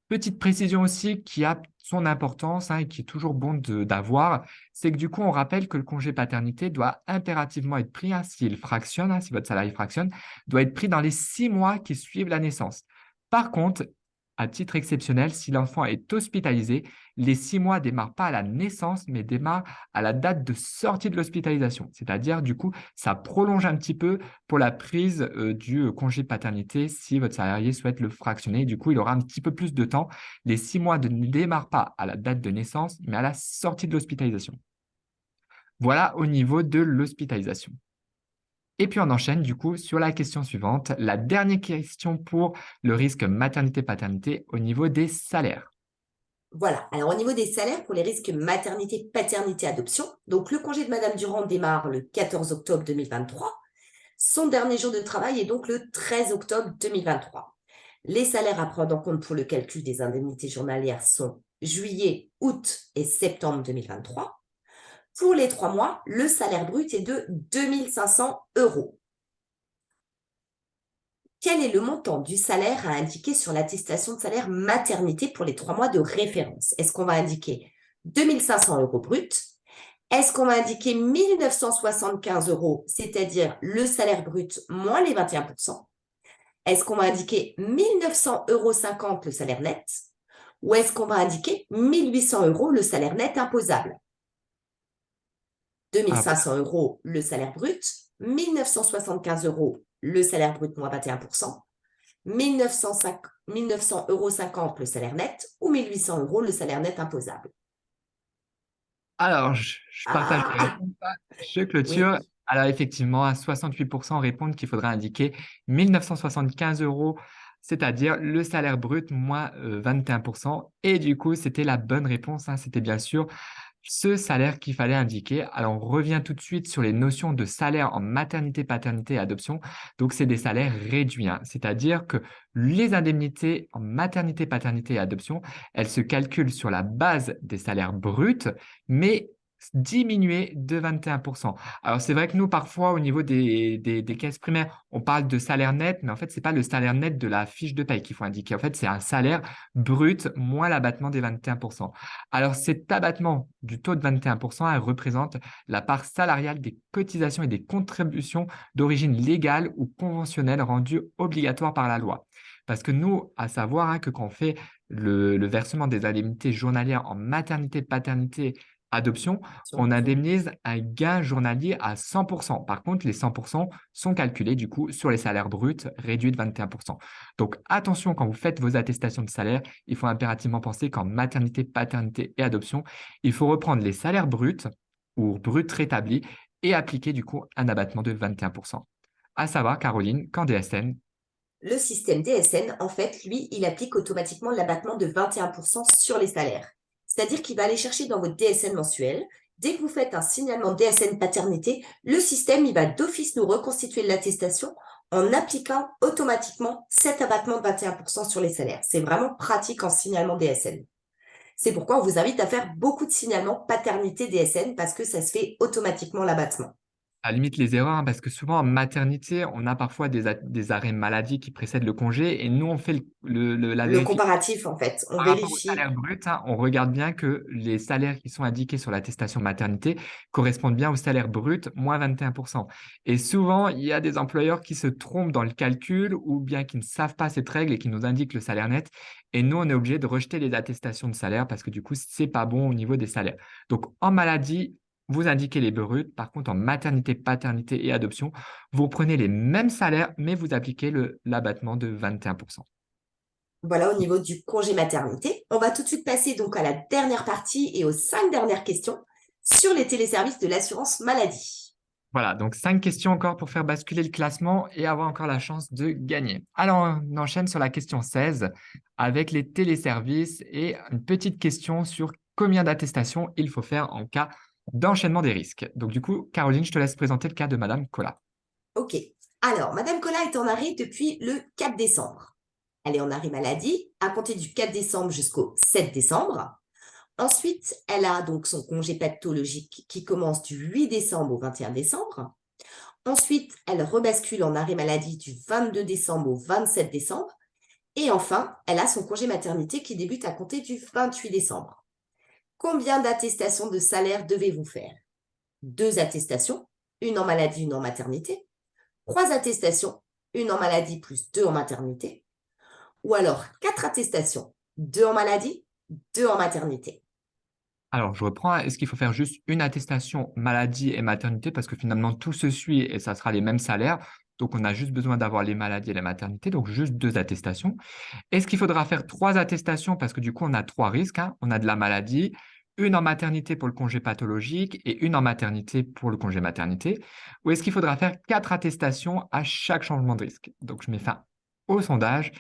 Petite précision aussi qui a son importance, hein, et qui est toujours bon d'avoir, c'est que du coup, on rappelle que le congé paternité doit impérativement être pris, hein, s'il fractionne, hein, si votre salarié fractionne, doit être pris dans les 6 mois qui suivent la naissance. Par contre, À titre exceptionnel, si l'enfant est hospitalisé, les 6 mois démarrent pas à la naissance, mais démarrent à la date de sortie de l'hospitalisation. C'est-à-dire, du coup, ça prolonge un petit peu pour la prise du congé paternité si votre salarié souhaite le fractionner. Du coup, il aura un petit peu plus de temps. Les 6 mois ne démarrent pas à la date de naissance, mais à la sortie de l'hospitalisation. Voilà au niveau de l'hospitalisation. Et puis on enchaîne du coup sur la question suivante, la dernière question pour le risque maternité-paternité au niveau des salaires. Voilà. Alors, au niveau des salaires pour les risques maternité, paternité, adoption, donc le congé de Madame Durand démarre le 14 octobre 2023. Son dernier jour de travail est donc le 13 octobre 2023. Les salaires à prendre en compte pour le calcul des indemnités journalières sont juillet, août et septembre 2023. Pour les 3 mois, le salaire brut est de 2 500 euros. Quel est le montant du salaire à indiquer sur l'attestation de salaire maternité pour les 3 mois de référence? Est-ce qu'on va indiquer 2 500 euros brut? Est-ce qu'on va indiquer 1 975 euros, c'est-à-dire le salaire brut moins les 21%? Est-ce qu'on va indiquer 1 900,50 euros le salaire net? Ou est-ce qu'on va indiquer 1 800 euros le salaire net imposable? 2 Alors, 500 euros le salaire brut, 1 975 euros le salaire brut moins 21%, 1 900 euros le salaire net ou 1 800 euros le salaire net imposable. je partage les Ah, réponses. Je oui, clôture. Alors, effectivement, à 68% répondent qu'il faudra indiquer 1 975 euros, c'est-à-dire le salaire brut moins 21%. Et du coup, c'était la bonne réponse, hein. C'était bien sûr ce salaire qu'il fallait indiquer. Alors, on revient tout de suite sur les notions de salaire en maternité, paternité et adoption. Donc, c'est des salaires réduits, hein. C'est-à-dire que les indemnités en maternité, paternité et adoption, elles se calculent sur la base des salaires bruts, mais diminués de 21%. Alors, c'est vrai que nous, parfois, au niveau des caisses primaires, on parle de salaire net, mais en fait, ce n'est pas le salaire net de la fiche de paye qu'il faut indiquer. En fait, c'est un salaire brut moins l'abattement des 21%. Alors, cet abattement du taux de 21%, elle représente la part salariale des cotisations et des contributions d'origine légale ou conventionnelle rendues obligatoires par la loi. Parce que nous, à savoir, hein, que quand on fait le versement des indemnités journalières en maternité, paternité, adoption, on indemnise un gain journalier à 100%. Par contre, les 100% sont calculés du coup sur les salaires bruts réduits de 21%. Donc, attention quand vous faites vos attestations de salaire, il faut impérativement penser qu'en maternité, paternité et adoption, il faut reprendre les salaires bruts ou bruts rétablis et appliquer du coup un abattement de 21%. À savoir, Caroline, qu'en DSN, le système DSN, en fait, lui, il applique automatiquement l'abattement de 21% sur les salaires. C'est-à-dire qu'il va aller chercher dans votre DSN mensuel. Dès que vous faites un signalement DSN paternité, le système, il va d'office nous reconstituer l'attestation en appliquant automatiquement cet abattement de 21% sur les salaires. C'est vraiment pratique en signalement DSN. C'est pourquoi on vous invite à faire beaucoup de signalements paternité DSN parce que ça se fait automatiquement l'abattement. à la limite les erreurs, hein, parce que souvent en maternité, on a parfois des arrêts maladie qui précèdent le congé et nous, on fait la Le vérification. comparatif, en fait, on Par rapport au vérifie. salaire brut, hein, on regarde bien que les salaires qui sont indiqués sur l'attestation maternité correspondent bien au salaire brut moins 21%. Et souvent, il y a des employeurs qui se trompent dans le calcul ou bien qui ne savent pas cette règle et qui nous indiquent le salaire net. Et nous, on est obligé de rejeter les attestations de salaire parce que du coup, c'est pas bon au niveau des salaires. Donc, en maladie, vous indiquez les bruts. Par contre, en maternité, paternité et adoption, vous prenez les mêmes salaires, mais vous appliquez l'abattement de 21%. Voilà au niveau du congé maternité. On va tout de suite passer donc à la dernière partie et aux 5 dernières questions sur les téléservices de l'assurance maladie. Voilà, donc 5 questions encore pour faire basculer le classement et avoir encore la chance de gagner. Alors, on enchaîne sur la question 16 avec les téléservices et une petite question sur combien d'attestations il faut faire en cas d'enchaînement des risques. Donc, du coup, Caroline, je te laisse présenter le cas de Madame Cola. OK. Alors, Madame Collat est en arrêt depuis le 4 décembre. Elle est en arrêt maladie à compter du 4 décembre jusqu'au 7 décembre. Ensuite, elle a donc son congé pathologique qui commence du 8 décembre au 21 décembre. Ensuite, elle rebascule en arrêt maladie du 22 décembre au 27 décembre. Et enfin, elle a son congé maternité qui débute à compter du 28 décembre. Combien d'attestations de salaire devez-vous faire? 2 attestations, une en maladie, une en maternité. 3 attestations, une en maladie plus 2 en maternité. ou alors 4 attestations, 2 en maladie, 2 en maternité. Alors, je reprends. Est-ce qu'il faut faire juste une attestation maladie et maternité parce que finalement, tout se suit et ça sera les mêmes salaires. Donc, on a juste besoin d'avoir les maladies et la maternité, donc juste 2 attestations. Est-ce qu'il faudra faire 3 attestations parce que du coup, on a 3 risques, hein. On a de la maladie, une en maternité pour le congé pathologique et une en maternité pour le congé maternité. Ou est-ce qu'il faudra faire 4 attestations à chaque changement de risque? Donc, je mets fin au sondage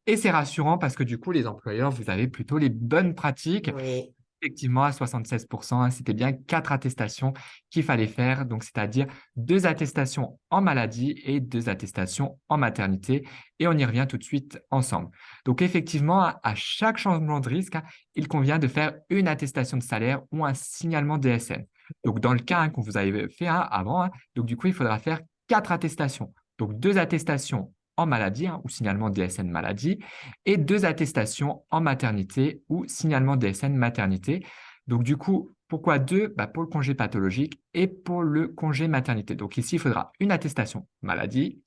et c'est rassurant parce que du coup, les employeurs, vous avez plutôt les bonnes pratiques. Oui. Effectivement, à 76%, hein, c'était bien 4 attestations qu'il fallait faire, donc c'est-à-dire 2 attestations en maladie et 2 attestations en maternité. Et on y revient tout de suite ensemble. Donc effectivement, à chaque changement de risque, hein, il convient de faire une attestation de salaire ou un signalement DSN. Donc dans le cas qu'on vous avait fait avant, hein, donc du coup, il faudra faire 4 attestations. Donc 2 attestations en maladie hein, ou signalement DSN maladie et 2 attestations en maternité ou signalement DSN maternité. Donc, du coup, pourquoi 2? Bah, pour le congé pathologique et pour le congé maternité. Donc, ici, il faudra une attestation maladie,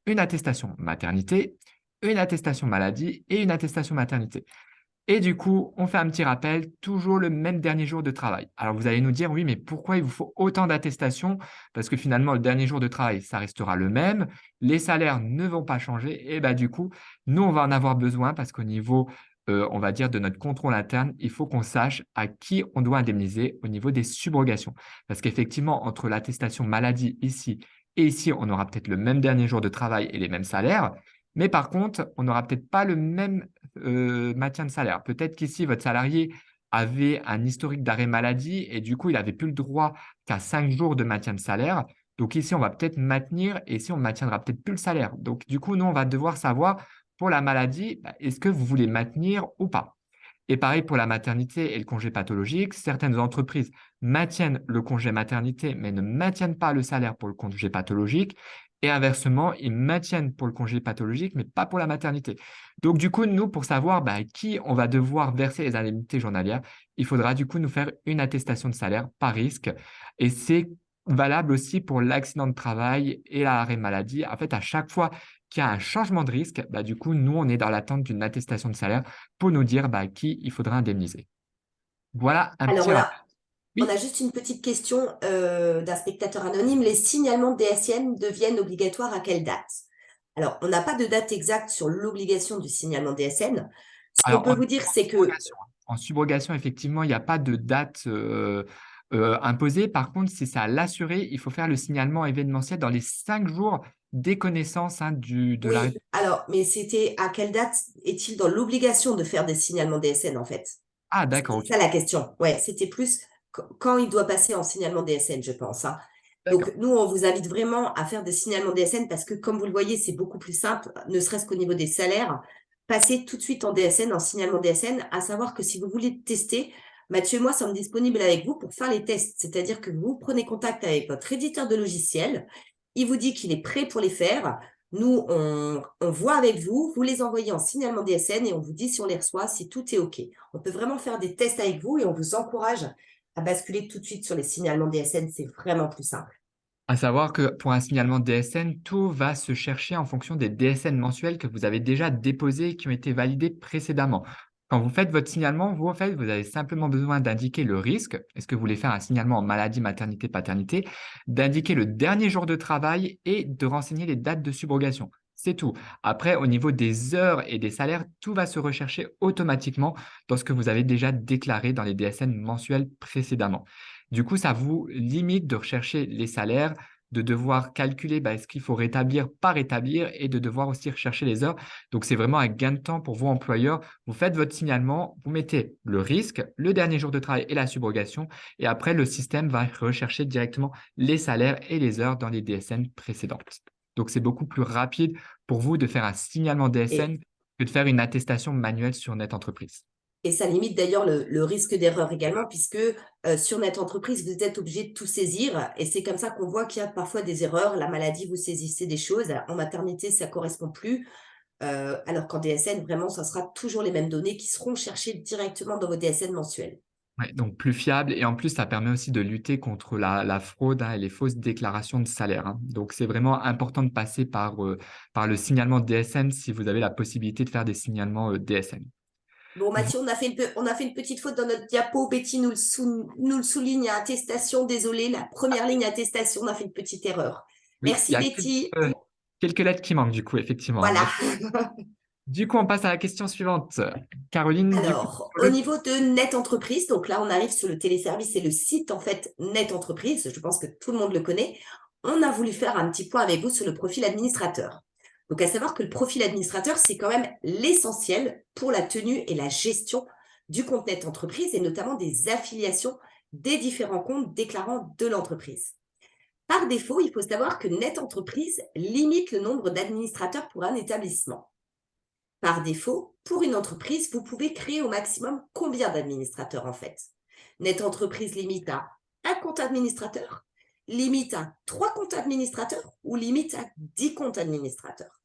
une attestation maternité, une attestation maladie et une attestation maternité. Et du coup, on fait un petit rappel, toujours le même dernier jour de travail. Alors, vous allez nous dire, oui, mais pourquoi il vous faut autant d'attestations? Parce que finalement, le dernier jour de travail, ça restera le même. Les salaires ne vont pas changer. Et bah, du coup, nous, on va en avoir besoin parce qu'au niveau, on va dire, de notre contrôle interne, il faut qu'on sache à qui on doit indemniser au niveau des subrogations. Parce qu'effectivement, entre l'attestation maladie ici et ici, on aura peut-être le même dernier jour de travail et les mêmes salaires. Mais par contre, on n'aura peut-être pas le même maintien de salaire. Peut-être qu'ici, votre salarié avait un historique d'arrêt maladie et du coup, il n'avait plus le droit qu'à 5 jours de maintien de salaire. Donc ici, on va peut-être maintenir et ici, on ne maintiendra peut-être plus le salaire. Donc du coup, nous, on va devoir savoir pour la maladie, bah, est-ce que vous voulez maintenir ou pas? Et pareil pour la maternité et le congé pathologique, certaines entreprises maintiennent le congé maternité, mais ne maintiennent pas le salaire pour le congé pathologique. Et inversement, ils maintiennent pour le congé pathologique, mais pas pour la maternité. Donc, du coup, nous, pour savoir bah, à qui on va devoir verser les indemnités journalières, il faudra du coup nous faire une attestation de salaire par risque. Et c'est valable aussi pour l'accident de travail et l'arrêt maladie. En fait, à chaque fois qu'il y a un changement de risque, bah, du coup, nous, on est dans l'attente d'une attestation de salaire pour nous dire bah, qui il faudra indemniser. Voilà un Alors petit rappel. là, on a Oui, juste une petite question d'un spectateur anonyme. Les signalements DSN deviennent obligatoires à quelle date? Alors, on n'a pas de date exacte sur l'obligation du signalement DSN. Ce qu'on alors peut vous dire, en c'est que subrogation, hein. En subrogation, effectivement, il n'y a pas de date imposée. Par contre, si c'est à l'assuré, il faut faire le signalement événementiel dans les 5 jours dès connaissance hein, de l'arrêt. oui, alors, mais c'était à quelle date est-il dans l'obligation de faire des signalements DSN en fait? Ah, d'accord, C'était ok. ça la question. Ouais, c'était plus quand il doit passer en signalement DSN, je pense, hein. Donc, D'accord. nous, on vous invite vraiment à faire des signalements DSN parce que, comme vous le voyez, c'est beaucoup plus simple, ne serait-ce qu'au niveau des salaires. Passez tout de suite en DSN, en signalement DSN, à savoir que si vous voulez tester, Mathieu et moi sommes disponibles avec vous pour faire les tests. C'est-à-dire que vous prenez contact avec votre éditeur de logiciel, il vous dit qu'il est prêt pour les faire. Nous, on voit avec vous, vous les envoyez en signalement DSN et on vous dit si on les reçoit, si tout est OK. On peut vraiment faire des tests avec vous et on vous encourage à basculer tout de suite sur les signalements DSN. C'est vraiment plus simple. À savoir que pour un signalement DSN, tout va se chercher en fonction des DSN mensuels que vous avez déjà déposés et qui ont été validés précédemment. Quand vous faites votre signalement, vous, en fait, vous avez simplement besoin d'indiquer le risque. Est-ce que vous voulez faire un signalement en maladie, maternité, paternité, d'indiquer le dernier jour de travail et de renseigner les dates de subrogation. C'est tout. Après, au niveau des heures et des salaires, tout va se rechercher automatiquement dans ce que vous avez déjà déclaré dans les DSN mensuels précédemment. Du coup, ça vous limite de rechercher les salaires, de devoir calculer bah, ce qu'il faut rétablir, pas rétablir, et de devoir aussi rechercher les heures. Donc, c'est vraiment un gain de temps pour vous, employeurs. Vous faites votre signalement, vous mettez le risque, le dernier jour de travail et la subrogation, et après, le système va rechercher directement les salaires et les heures dans les DSN précédentes. Donc, c'est beaucoup plus rapide pour vous de faire un signalement Et, DSN que de faire une attestation manuelle sur Net Entreprise. et ça limite d'ailleurs le risque d'erreur également, puisque sur notre entreprise, vous êtes obligé de tout saisir. Et c'est comme ça qu'on voit qu'il y a parfois des erreurs. La maladie, vous saisissez des choses. En maternité, ça ne correspond plus. Alors qu'en DSN, vraiment, ça sera toujours les mêmes données qui seront cherchées directement dans vos DSN mensuels. Ouais, donc plus fiable et en plus, ça permet aussi de lutter contre la fraude et les fausses déclarations de salaire. Donc, c'est vraiment important de passer par le signalement DSN si vous avez la possibilité de faire des signalements DSN. Bon, Vo- Mathieu, on a fait une petite faute dans notre diapo. Betty nous le souligne à attestation. Désolé, la première ligne attestation, on a fait une petite erreur. Oui, il y Merci, a Betty. quelques lettres qui manquent du coup, effectivement. Voilà. Merci. Du coup, on passe à la question suivante. Caroline, du coup, Alors, au niveau de Net Entreprise, donc là, on arrive sur le téléservice et le site, en fait, Net Entreprise. Je pense que tout le monde le connaît. On a voulu faire un petit point avec vous sur le profil administrateur. Donc, à savoir que le profil administrateur, c'est quand même l'essentiel pour la tenue et la gestion du compte Net Entreprise et notamment des affiliations des différents comptes déclarants de l'entreprise. Par défaut, il faut savoir que Net Entreprise limite le nombre d'administrateurs pour un établissement. Par défaut, pour une entreprise, vous pouvez créer au maximum combien d'administrateurs en fait? Net Entreprise limite à un compte administrateur, limite à 3 comptes administrateurs ou limite à 10 comptes administrateurs?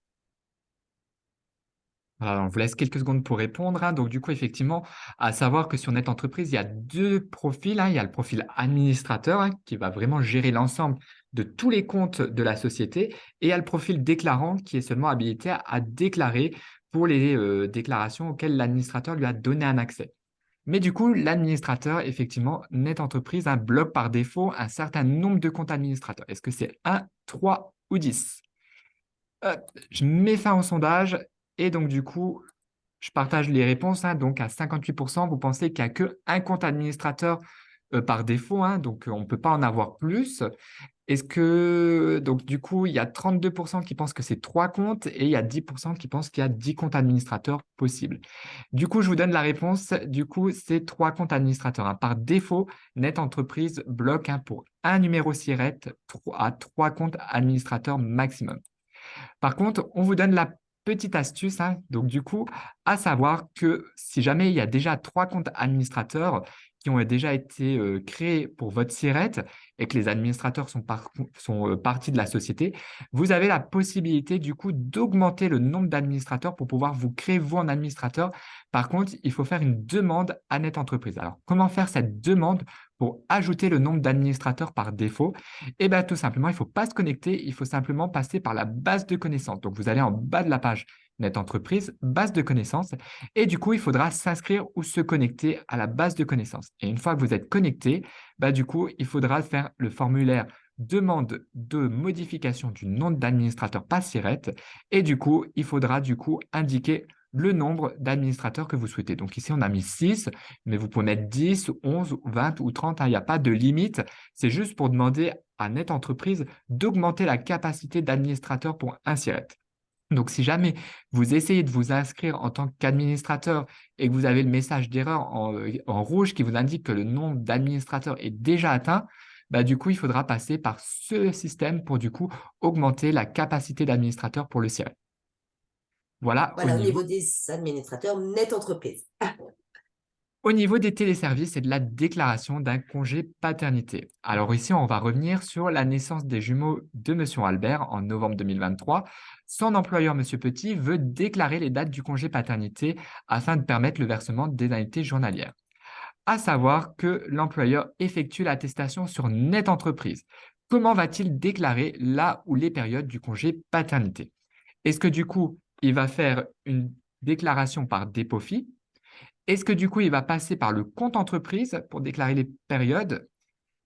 voilà, on vous laisse quelques secondes pour répondre. Donc, du coup, effectivement, à savoir que sur Net Entreprise, il y a deux profils. Il y a le profil administrateur qui va vraiment gérer l'ensemble de tous les comptes de la société. Et il y a le profil déclarant qui est seulement habilité à déclarer pour les déclarations auxquelles l'administrateur lui a donné un accès. Mais du coup, l'administrateur, effectivement, Net Entreprise bloque par défaut un certain nombre de comptes administrateurs. Est-ce que c'est un, 3 ou 10? Je mets fin au sondage et donc du coup, je partage les réponses. Donc à 58%, vous pensez qu'il n'y a qu'un compte administrateur par défaut. Donc on ne peut pas en avoir plus. Est-ce que, donc du coup, il y a 32% qui pensent que c'est trois comptes et il y a 10% qui pensent qu'il y a 10 comptes administrateurs possibles. Du coup, je vous donne la réponse. Du coup, c'est trois comptes administrateurs. Par défaut, Net Entreprise bloque pour un numéro SIRET à trois comptes administrateurs maximum. Par contre, on vous donne la petite astuce. Donc, du coup, à savoir que si jamais il y a déjà trois comptes administrateurs qui ont déjà été créés pour votre SIRET et que les administrateurs sont partie de la société, vous avez la possibilité du coup d'augmenter le nombre d'administrateurs pour pouvoir vous créer vous en administrateur. Par contre, il faut faire une demande à Net Entreprise. Alors, comment faire cette demande pour ajouter le nombre d'administrateurs par défaut? Eh bien, tout simplement, il ne faut pas se connecter, il faut simplement passer par la base de connaissances. Donc, vous allez en bas de la page Net Entreprise, base de connaissances, et du coup, il faudra s'inscrire ou se connecter à la base de connaissances. Et une fois que vous êtes connecté, du coup, il faudra faire le formulaire demande de modification du nom d'administrateur pas SIRET, et du coup, il faudra du coup indiquer le nombre d'administrateurs que vous souhaitez. Donc ici, on a mis 6, mais vous pouvez mettre 10, 11, 20 ou 30. Il n'y a pas de limite. C'est juste pour demander à Net Entreprise d'augmenter la capacité d'administrateur pour un SIRET. Donc, si jamais vous essayez de vous inscrire en tant qu'administrateur et que vous avez le message d'erreur en rouge qui vous indique que le nombre d'administrateurs est déjà atteint, du coup, il faudra passer par ce système pour du coup augmenter la capacité d'administrateur pour le SIRET. Voilà au Voilà, au niveau niveau des administrateurs, Net Entreprise. Au niveau des téléservices et de la déclaration d'un congé paternité. Alors ici, on va revenir sur la naissance des jumeaux de M. Albert en novembre 2023. Son employeur, M. Petit, veut déclarer les dates du congé paternité afin de permettre le versement des indemnités journalières. À savoir que l'employeur effectue l'attestation sur Net Entreprise. Comment va-t-il déclarer la ou les périodes du congé paternité? Est-ce que du coup, il va faire une déclaration par dépôt-fi? Est-ce que du coup, il va passer par le compte entreprise pour déclarer les périodes?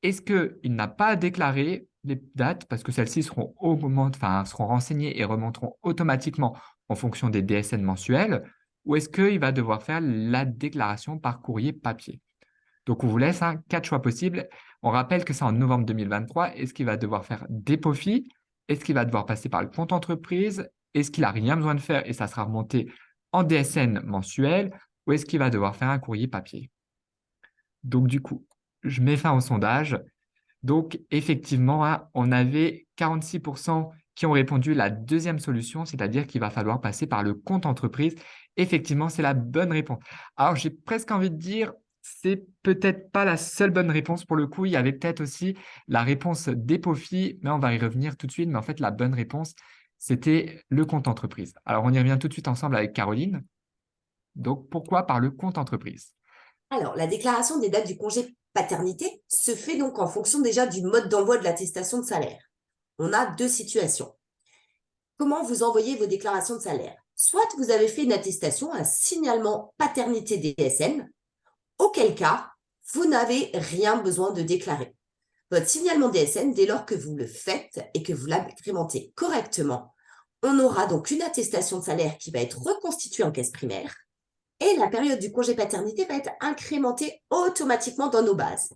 Est-ce qu'il n'a pas à déclarer les dates parce que celles-ci seront renseignées et remonteront automatiquement en fonction des DSN mensuels? Ou est-ce qu'il va devoir faire la déclaration par courrier papier? Donc, on vous laisse quatre choix possibles. On rappelle que c'est en novembre 2023. Est-ce qu'il va devoir faire dépôt-fi? Est-ce qu'il va devoir passer par le compte entreprise? Est-ce qu'il n'a rien besoin de faire et ça sera remonté en DSN mensuel? Ou est-ce qu'il va devoir faire un courrier papier? Donc, du coup, je mets fin au sondage. Donc, effectivement, on avait 46% qui ont répondu la deuxième solution, c'est-à-dire qu'il va falloir passer par le compte entreprise. Effectivement, c'est la bonne réponse. Alors, j'ai presque envie de dire, c'est peut-être pas la seule bonne réponse pour le coup. Il y avait peut-être aussi la réponse dépôt-fi, mais on va y revenir tout de suite. Mais en fait, la bonne réponse, c'était le compte entreprise. Alors, on y revient tout de suite ensemble avec Caroline. Donc, pourquoi par le compte entreprise? Alors, la déclaration des dates du congé paternité se fait donc en fonction déjà du mode d'envoi de l'attestation de salaire. On a deux situations. Comment vous envoyez vos déclarations de salaire? Soit vous avez fait une attestation, un signalement paternité DSN, auquel cas, vous n'avez rien besoin de déclarer. Votre signalement DSN, dès lors que vous le faites et que vous l'agrémentez correctement, on aura donc une attestation de salaire qui va être reconstituée en caisse primaire et la période du congé paternité va être incrémentée automatiquement dans nos bases.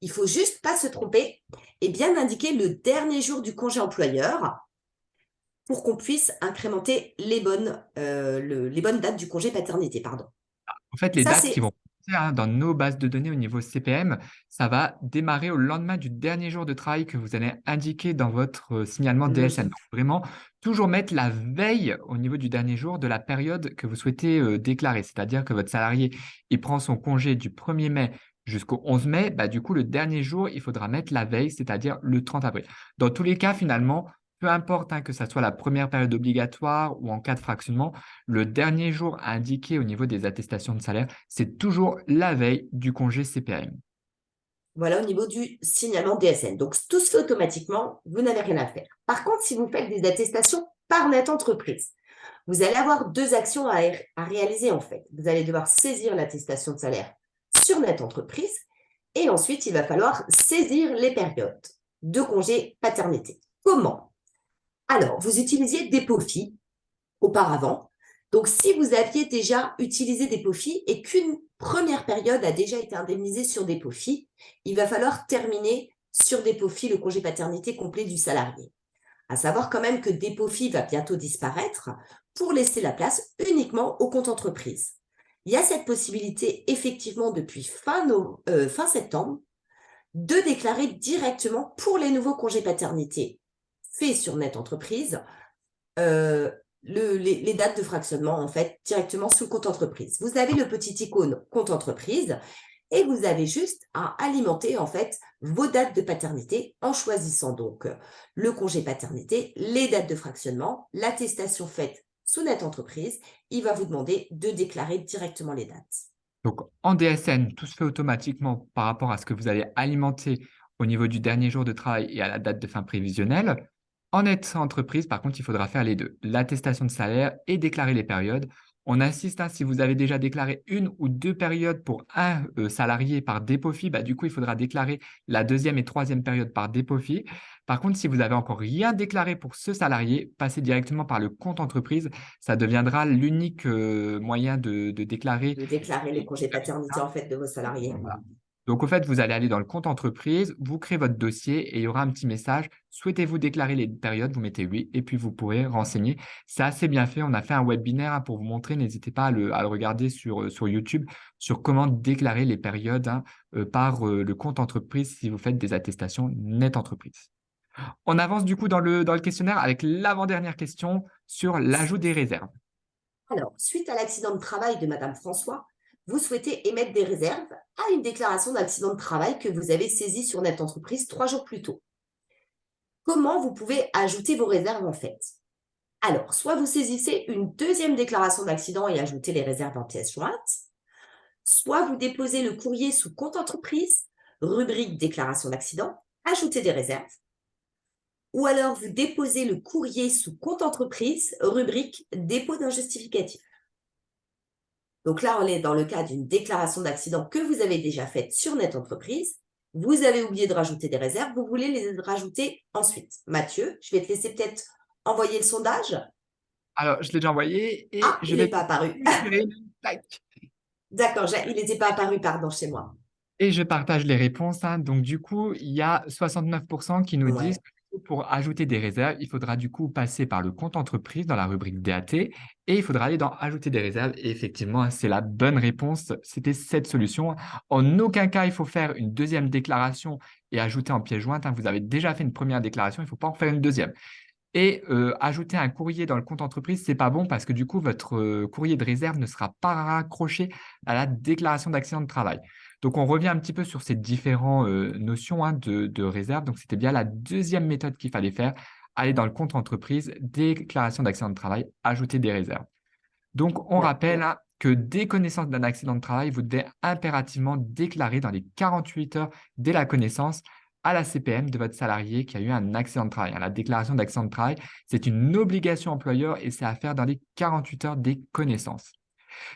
Il faut juste pas se tromper et bien indiquer le dernier jour du congé employeur pour qu'on puisse incrémenter les bonnes dates du congé paternité, pardon. En fait, les Ça, dates qui c'est vont passer, dans nos bases de données au niveau CPM, ça va démarrer au lendemain du dernier jour de travail que vous allez indiquer dans votre signalement DSN. Donc, logique. vraiment, toujours mettre la veille au niveau du dernier jour de la période que vous souhaitez déclarer. C'est-à-dire que votre salarié, il prend son congé du 1er mai jusqu'au 11 mai. Bah, du coup, le dernier jour, il faudra mettre la veille, c'est-à-dire le 30 avril. Dans tous les cas, finalement, peu importe que ça soit la première période obligatoire ou en cas de fractionnement, le dernier jour indiqué au niveau des attestations de salaire, c'est toujours la veille du congé CPM. Voilà au niveau du signalement DSN. Donc, tout se fait automatiquement, vous n'avez rien à faire. Par contre, si vous faites des attestations par net entreprise, vous allez avoir deux actions à réaliser en fait. Vous allez devoir saisir l'attestation de salaire sur net entreprise et ensuite, il va falloir saisir les périodes de congé paternité. Comment? Alors, vous utilisiez Depofi auparavant. Donc, si vous aviez déjà utilisé Depofi et qu'une première période a déjà été indemnisée sur Depofi, il va falloir terminer sur Depofi le congé paternité complet du salarié. À savoir quand même que Depofi va bientôt disparaître pour laisser la place uniquement au compte entreprise. Il y a cette possibilité effectivement depuis fin septembre de déclarer directement pour les nouveaux congés paternité faits sur Net Entreprise euh, les dates de fractionnement en fait directement sous le compte entreprise. Vous avez le petit icône compte entreprise et vous avez juste à alimenter en fait vos dates de paternité en choisissant donc le congé paternité, les dates de fractionnement, l'attestation faite sous Net Entreprise. Il va vous demander de déclarer directement les dates. Donc, en DSN, tout se fait automatiquement par rapport à ce que vous allez alimenter au niveau du dernier jour de travail et à la date de fin prévisionnelle. En net entreprise, par contre, il faudra faire les deux, l'attestation de salaire et déclarer les périodes. On insiste, si vous avez déjà déclaré une ou deux périodes pour un salarié par dépôt-fi, bah, du coup, il faudra déclarer la deuxième et troisième période par dépôt-fi. Par contre, si vous avez encore rien déclaré pour ce salarié, passez directement par le compte entreprise. Ça deviendra l'unique moyen de déclarer De déclarer les congés paternité en fait de vos salariés. voilà. Donc, au fait, vous allez aller dans le compte entreprise, vous créez votre dossier et il y aura un petit message. Souhaitez-vous déclarer les périodes? Vous mettez oui et puis vous pourrez renseigner. C'est assez bien fait. On a fait un webinaire pour vous montrer. N'hésitez pas à le regarder sur YouTube sur comment déclarer les périodes par le compte entreprise si vous faites des attestations net entreprise. On avance du coup dans le questionnaire avec l'avant-dernière question sur l'ajout des réserves. Alors, suite à l'accident de travail de Madame François, vous souhaitez émettre des réserves à une déclaration d'accident de travail que vous avez saisie sur Net Entreprise 3 jours plus tôt. Comment vous pouvez ajouter vos réserves en fait? Alors, soit vous saisissez une deuxième déclaration d'accident et ajoutez les réserves en pièce jointe, soit vous déposez le courrier sous compte entreprise, rubrique déclaration d'accident, ajoutez des réserves, ou alors vous déposez le courrier sous compte entreprise, rubrique dépôt d'un justificatif. Donc là, on est dans le cas d'une déclaration d'accident que vous avez déjà faite sur Net Entreprise. Vous avez oublié de rajouter des réserves, vous voulez les rajouter ensuite. Mathieu, je vais te laisser peut-être envoyer le sondage. Alors, je l'ai déjà envoyé et Ah, je il n'est vais pas apparu. clôturer. Tac. D'accord, il n'était pas apparu, pardon, chez moi. Et je partage les réponses. Donc, du coup, il y a 69% qui nous disent Ouais, que pour ajouter des réserves, il faudra du coup passer par le compte entreprise dans la rubrique DAT et il faudra aller dans ajouter des réserves. Et effectivement, c'est la bonne réponse. C'était cette solution. En aucun cas, il faut faire une deuxième déclaration et ajouter en pièce jointe. Vous avez déjà fait une première déclaration, il ne faut pas en faire une deuxième. Et ajouter un courrier dans le compte entreprise, c'est pas bon parce que du coup, votre courrier de réserve ne sera pas raccroché à la déclaration d'accident de travail. Donc, on revient un petit peu sur ces différentes notions de réserve. Donc, c'était bien la deuxième méthode qu'il fallait faire. Aller dans le compte entreprise, déclaration d'accident de travail, ajouter des réserves. Donc, on ouais. rappelle, que dès connaissance d'un accident de travail, vous devez impérativement déclarer dans les 48 heures dès la connaissance à la CPM de votre salarié qui a eu un accident de travail. La déclaration d'accident de travail, c'est une obligation employeur et c'est à faire dans les 48 heures des connaissances.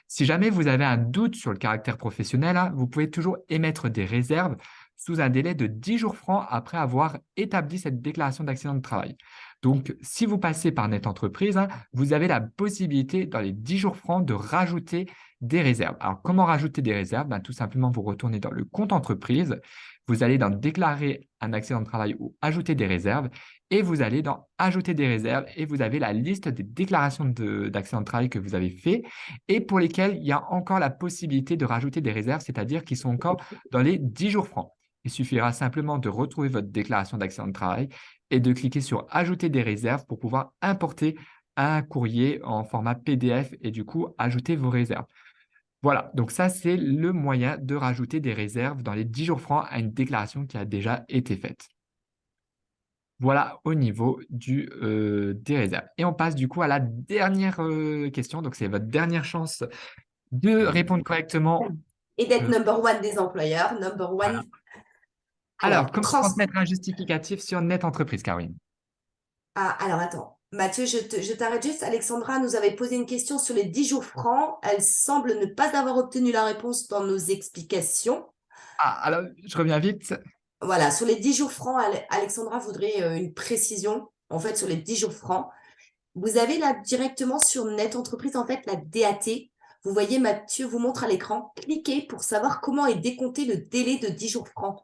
Si jamais vous avez un doute sur le caractère professionnel, vous pouvez toujours émettre des réserves sous un délai de 10 jours francs après avoir établi cette déclaration d'accident de travail. Donc, si vous passez par Net Entreprise, vous avez la possibilité dans les 10 jours francs de rajouter des réserves. Alors, comment rajouter des réserves? Tout simplement, vous retournez dans le compte entreprise, vous allez dans déclarer un accident de travail ou ajouter des réserves et vous allez dans ajouter des réserves et vous avez la liste des déclarations d'accident de travail que vous avez fait et pour lesquels il y a encore la possibilité de rajouter des réserves, c'est-à-dire qu'ils sont encore dans les 10 jours francs. Il suffira simplement de retrouver votre déclaration d'accident de travail et de cliquer sur Ajouter des réserves pour pouvoir importer un courrier en format PDF et du coup ajouter vos réserves. Voilà, donc ça, c'est le moyen de rajouter des réserves dans les 10 jours francs à une déclaration qui a déjà été faite. Voilà au niveau des réserves. Et on passe du coup à la dernière question. Donc, c'est votre dernière chance de répondre correctement. Et d'être Euh, number one des employeurs, number voilà. one. Alors, Alors, comment transmettre un justificatif sur Net Entreprise, Caroline? alors attends. Mathieu, je t'arrête juste. Alexandra nous avait posé une question sur les 10 jours francs. Elle semble ne pas avoir obtenu la réponse dans nos explications. Ah, alors, je reviens vite. Voilà, sur les 10 jours francs, Alexandra voudrait une précision. En fait, sur les 10 jours francs, vous avez là directement sur Net Entreprise, en fait, la DAT. Vous voyez, Mathieu vous montre à l'écran. Cliquez pour savoir comment est décompté le délai de 10 jours francs.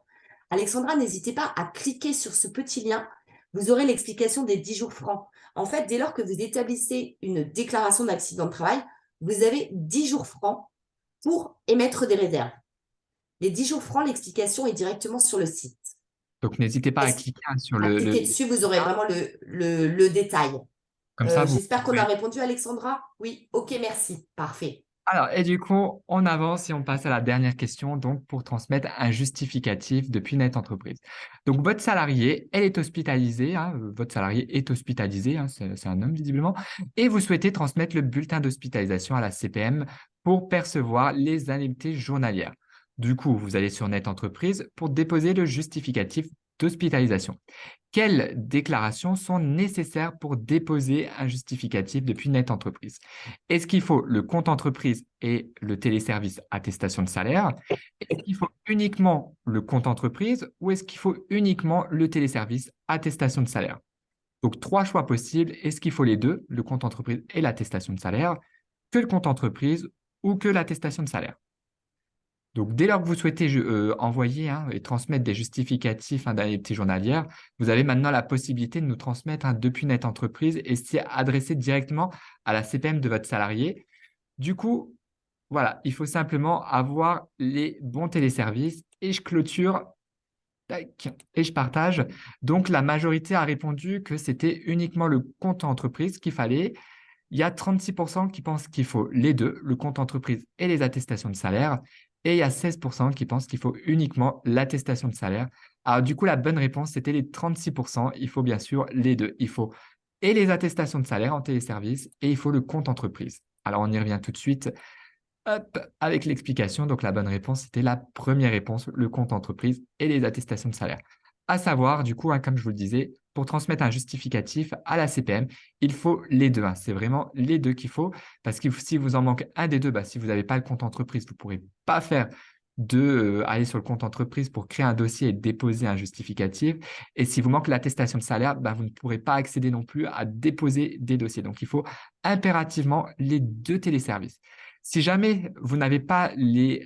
Alexandra, n'hésitez pas à cliquer sur ce petit lien. Vous aurez l'explication des 10 jours francs. En fait, dès lors que vous établissez une déclaration d'accident de travail, vous avez 10 jours francs pour émettre des réserves. Les 10 jours francs, l'explication est directement sur le site. Donc, n'hésitez pas à Est-ce cliquer sur À cliquer dessus, vous aurez vraiment le détail. comme ça, vous J'espère qu'on a pourrez. répondu, Alexandra. Oui, ok, merci. Parfait. Alors, et du coup, on avance et on passe à la dernière question, donc pour transmettre un justificatif depuis Net Entreprise. Donc, votre salarié, elle est hospitalisée, votre salarié est hospitalisé, c'est un homme visiblement, et vous souhaitez transmettre le bulletin d'hospitalisation à la CPM pour percevoir les indemnités journalières. Du coup, vous allez sur Net Entreprise pour déposer le justificatif d'hospitalisation. Quelles déclarations sont nécessaires pour déposer un justificatif depuis Net Entreprise? Est-ce qu'il faut le compte entreprise et le téléservice attestation de salaire? Est-ce qu'il faut uniquement le compte entreprise ou est-ce qu'il faut uniquement le téléservice attestation de salaire? Donc, trois choix possibles. Est-ce qu'il faut les deux, le compte entreprise et l'attestation de salaire, que le compte entreprise ou que l'attestation de salaire? Donc, dès lors que vous souhaitez envoyer et transmettre des justificatifs d'indemnité journalière, vous avez maintenant la possibilité de nous transmettre depuis Net Entreprise et c'est adressé directement à la CPM de votre salarié. Du coup, voilà, il faut simplement avoir les bons téléservices et je clôture tac, et je partage. Donc, la majorité a répondu que c'était uniquement le compte entreprise qu'il fallait. Il y a 36% qui pensent qu'il faut les deux, le compte entreprise et les attestations de salaire. Et il y a 16% qui pensent qu'il faut uniquement l'attestation de salaire. Alors, du coup, la bonne réponse, c'était les 36%. Il faut bien sûr les deux. Il faut et les attestations de salaire en téléservice et il faut le compte entreprise. Alors, on y revient tout de suite. Hop, avec l'explication. Donc, la bonne réponse, c'était la première réponse, le compte entreprise et les attestations de salaire. À savoir, du coup, comme je vous le disais, pour transmettre un justificatif à la CPM, il faut les deux. C'est vraiment les deux qu'il faut parce que si vous en manque un des deux, si vous n'avez pas le compte entreprise, vous ne pourrez pas faire aller sur le compte entreprise pour créer un dossier et déposer un justificatif. Et si vous manque l'attestation de salaire, vous ne pourrez pas accéder non plus à déposer des dossiers. Donc, il faut impérativement les deux téléservices. Si jamais vous n'avez pas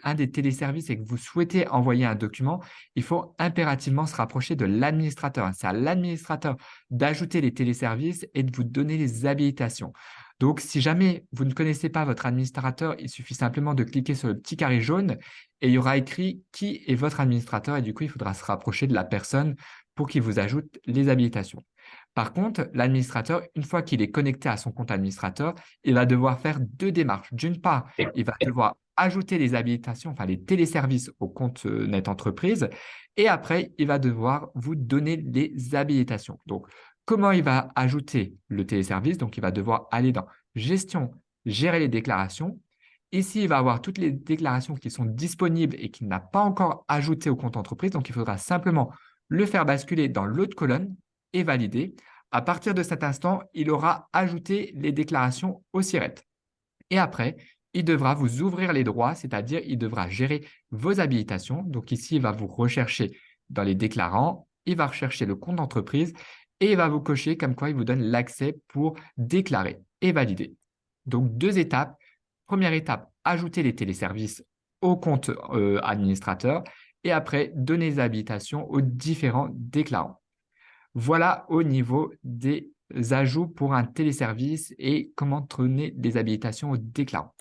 un des téléservices et que vous souhaitez envoyer un document, il faut impérativement se rapprocher de l'administrateur. C'est à l'administrateur d'ajouter les téléservices et de vous donner les habilitations. Donc, si jamais vous ne connaissez pas votre administrateur, il suffit simplement de cliquer sur le petit carré jaune et il y aura écrit qui est votre administrateur et du coup, il faudra se rapprocher de la personne pour qu'il vous ajoute les habilitations. Par contre, l'administrateur, une fois qu'il est connecté à son compte administrateur, il va devoir faire deux démarches. D'une part, il va devoir ajouter les habilitations, enfin les téléservices au compte Net Entreprise. Et après, il va devoir vous donner les habilitations. Donc, comment il va ajouter le téléservice? Donc, il va devoir aller dans Gestion, gérer les déclarations. Ici, il va avoir toutes les déclarations qui sont disponibles et qu'il n'a pas encore ajoutées au compte entreprise. Donc, il faudra simplement le faire basculer dans l'autre colonne et valider. À partir de cet instant, il aura ajouté les déclarations au SIRET. Et après, il devra vous ouvrir les droits, c'est-à-dire il devra gérer vos habilitations. Donc ici, il va vous rechercher dans les déclarants, il va rechercher le compte d'entreprise et il va vous cocher comme quoi il vous donne l'accès pour déclarer et valider. Donc deux étapes. Première étape, ajouter les téléservices au compte administrateur et après, donner les habilitations aux différents déclarants. Voilà au niveau des ajouts pour un téléservice et comment donner des habilitations aux déclarants.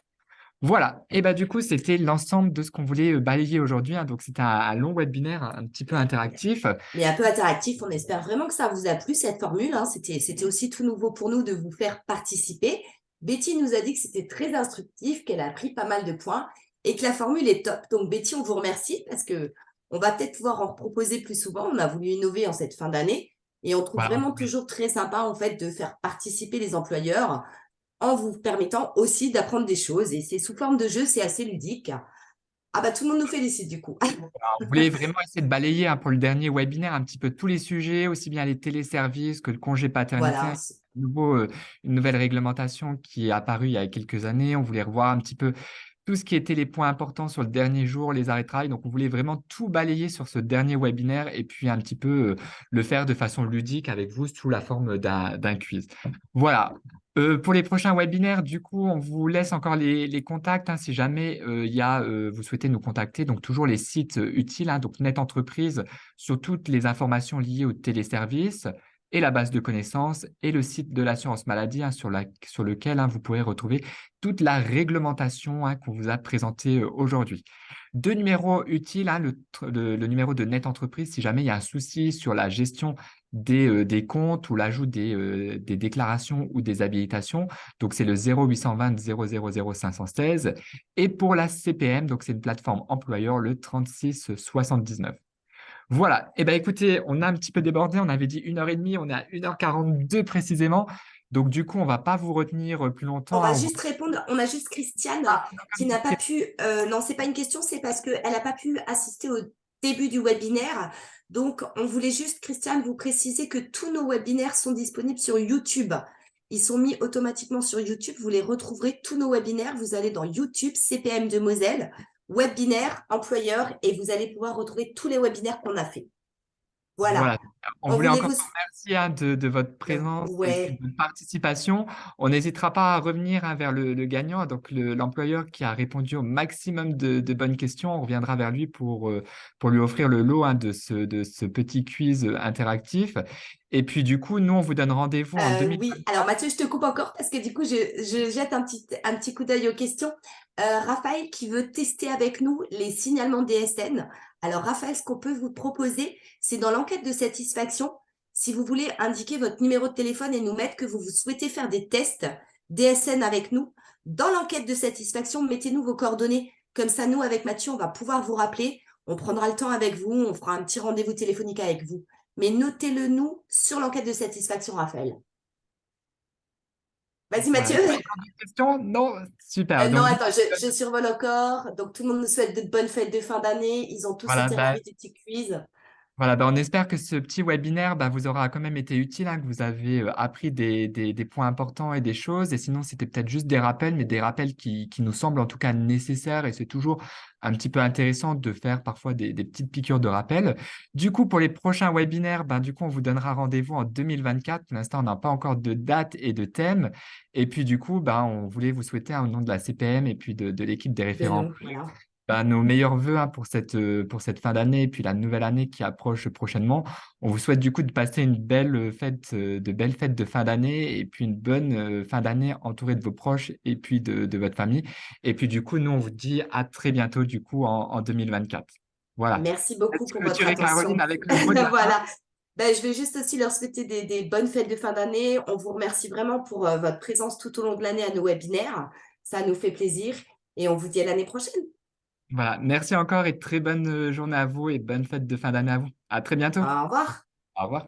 Voilà, et bah du coup, c'était l'ensemble de ce qu'on voulait balayer aujourd'hui, hein. Donc, c'était un long webinaire un petit peu interactif. Mais un peu interactif. On espère vraiment que ça vous a plu, cette formule, hein. C'était aussi tout nouveau pour nous de vous faire participer. Betty nous a dit que c'était très instructif, qu'elle a appris pas mal de points et que la formule est top. Donc, Betty, on vous remercie parce que on va peut-être pouvoir en proposer plus souvent. On a voulu innover en cette fin d'année et on trouve Voilà. vraiment toujours très sympa, en fait, de faire participer les employeurs en vous permettant aussi d'apprendre des choses. Et c'est sous forme de jeu, c'est assez ludique. Ah bah, tout le monde nous félicite du coup. On voulait vraiment essayer de balayer pour le dernier webinaire un petit peu tous les sujets, aussi bien les téléservices que le congé paternité. Voilà. Une nouvelle réglementation qui est apparue il y a quelques années. On voulait revoir un petit peu tout ce qui était les points importants sur le dernier jour, les arrêts de travail. Donc, on voulait vraiment tout balayer sur ce dernier webinaire et puis un petit peu le faire de façon ludique avec vous sous la forme d'un quiz. Voilà. Pour les prochains webinaires, du coup, on vous laisse encore les contacts, hein, si jamais vous souhaitez nous contacter. Donc, toujours les sites utiles, hein, donc Net Entreprise sur toutes les informations liées aux téléservices et la base de connaissances et le site de l'assurance maladie, hein, sur lequel, hein, vous pourrez retrouver toute la réglementation, hein, qu'on vous a présentée aujourd'hui. Deux numéros utiles, hein, le numéro de Net Entreprise si jamais il y a un souci sur la gestion des comptes ou l'ajout des déclarations ou des habilitations. Donc, c'est le 0820 000 516. Et pour la CPM, donc c'est une plateforme employeur, le 36 79. Voilà. Eh bien, écoutez, on a un petit peu débordé. On avait dit 1h30, on est à 1h42 précisément. Donc, du coup, on ne va pas vous retenir plus On longtemps, va hein. juste répondre. On a juste Christiane qui Une n'a petite pas question. pu. Non, c'est pas une question, c'est parce qu'elle n'a pas pu assister au début du webinaire. Donc, on voulait juste, Christiane, vous préciser que tous nos webinaires sont disponibles sur YouTube. Ils sont mis automatiquement sur YouTube. Vous les retrouverez, tous nos webinaires. Vous allez dans YouTube, CPM de Moselle, webinaire, employeur, et vous allez pouvoir retrouver tous les webinaires qu'on a fait. Voilà. Voilà. On On voulait voulait encore vous. vous remercier, hein, de votre présence et puis de Ouais. votre participation. On n'hésitera pas à revenir, hein, vers le gagnant, donc l'employeur qui a répondu au maximum de bonnes questions. On reviendra vers lui pour lui offrir le lot, hein, de ce petit quiz interactif. Et puis, du coup, nous, on vous donne rendez-vous en Oui, alors 2024. Mathieu, je te coupe encore parce que du coup, je jette un petit coup d'œil aux questions. Raphaël qui veut tester avec nous les signalements DSN. Alors, Raphaël, ce qu'on peut vous proposer, c'est dans l'enquête de satisfaction, si vous voulez indiquer votre numéro de téléphone et nous mettre que vous souhaitez faire des tests DSN avec nous. Dans l'enquête de satisfaction, mettez-nous vos coordonnées. Comme ça, nous, avec Mathieu, on va pouvoir vous rappeler. On prendra le temps avec vous, on fera un petit rendez-vous téléphonique avec vous. Mais notez-le nous sur l'enquête de satisfaction, Raphaël. Vas-y, Voilà. Mathieu. Il y a encore d'autres questions? Non? Super. Non, Donc, du coup, attends, je survole encore. Donc, tout le monde nous souhaite de bonnes fêtes de fin d'année. Ils ont tous voilà. été ravis des petits quiz. Voilà, on espère que ce petit webinaire, vous aura quand même été utile, hein, que vous avez appris des points importants et des choses. Et sinon, c'était peut-être juste des rappels, mais des rappels qui nous semblent en tout cas nécessaires. Et c'est toujours un petit peu intéressant de faire parfois des petites piqûres de rappel. Du coup, pour les prochains webinaires, du coup, on vous donnera rendez-vous en 2024. Pour l'instant, on n'a pas encore de date et de thème. Et puis, du coup, on voulait vous souhaiter, hein, au nom de la CPM et puis de l'équipe des De référents, nous, voilà. nos meilleurs vœux, hein, pour cette fin d'année et puis la nouvelle année qui approche prochainement. On vous souhaite du coup de passer une belle fête, de belles fêtes de fin d'année et puis une bonne fin d'année entourée de vos proches et puis de votre famille. Et puis du coup, nous, on vous dit à très bientôt du coup en 2024. Voilà. Merci beaucoup Laisse pour votre clôturer attention. Caroline avec le mot de la fin. Voilà. Ben, je vais juste aussi leur souhaiter des bonnes fêtes de fin d'année. On vous remercie vraiment pour votre présence tout au long de l'année à nos webinaires. Ça nous fait plaisir et on vous dit à l'année prochaine. Voilà. Merci encore et très bonne journée à vous et bonne fête de fin d'année à vous. À très bientôt. Au revoir. Au revoir.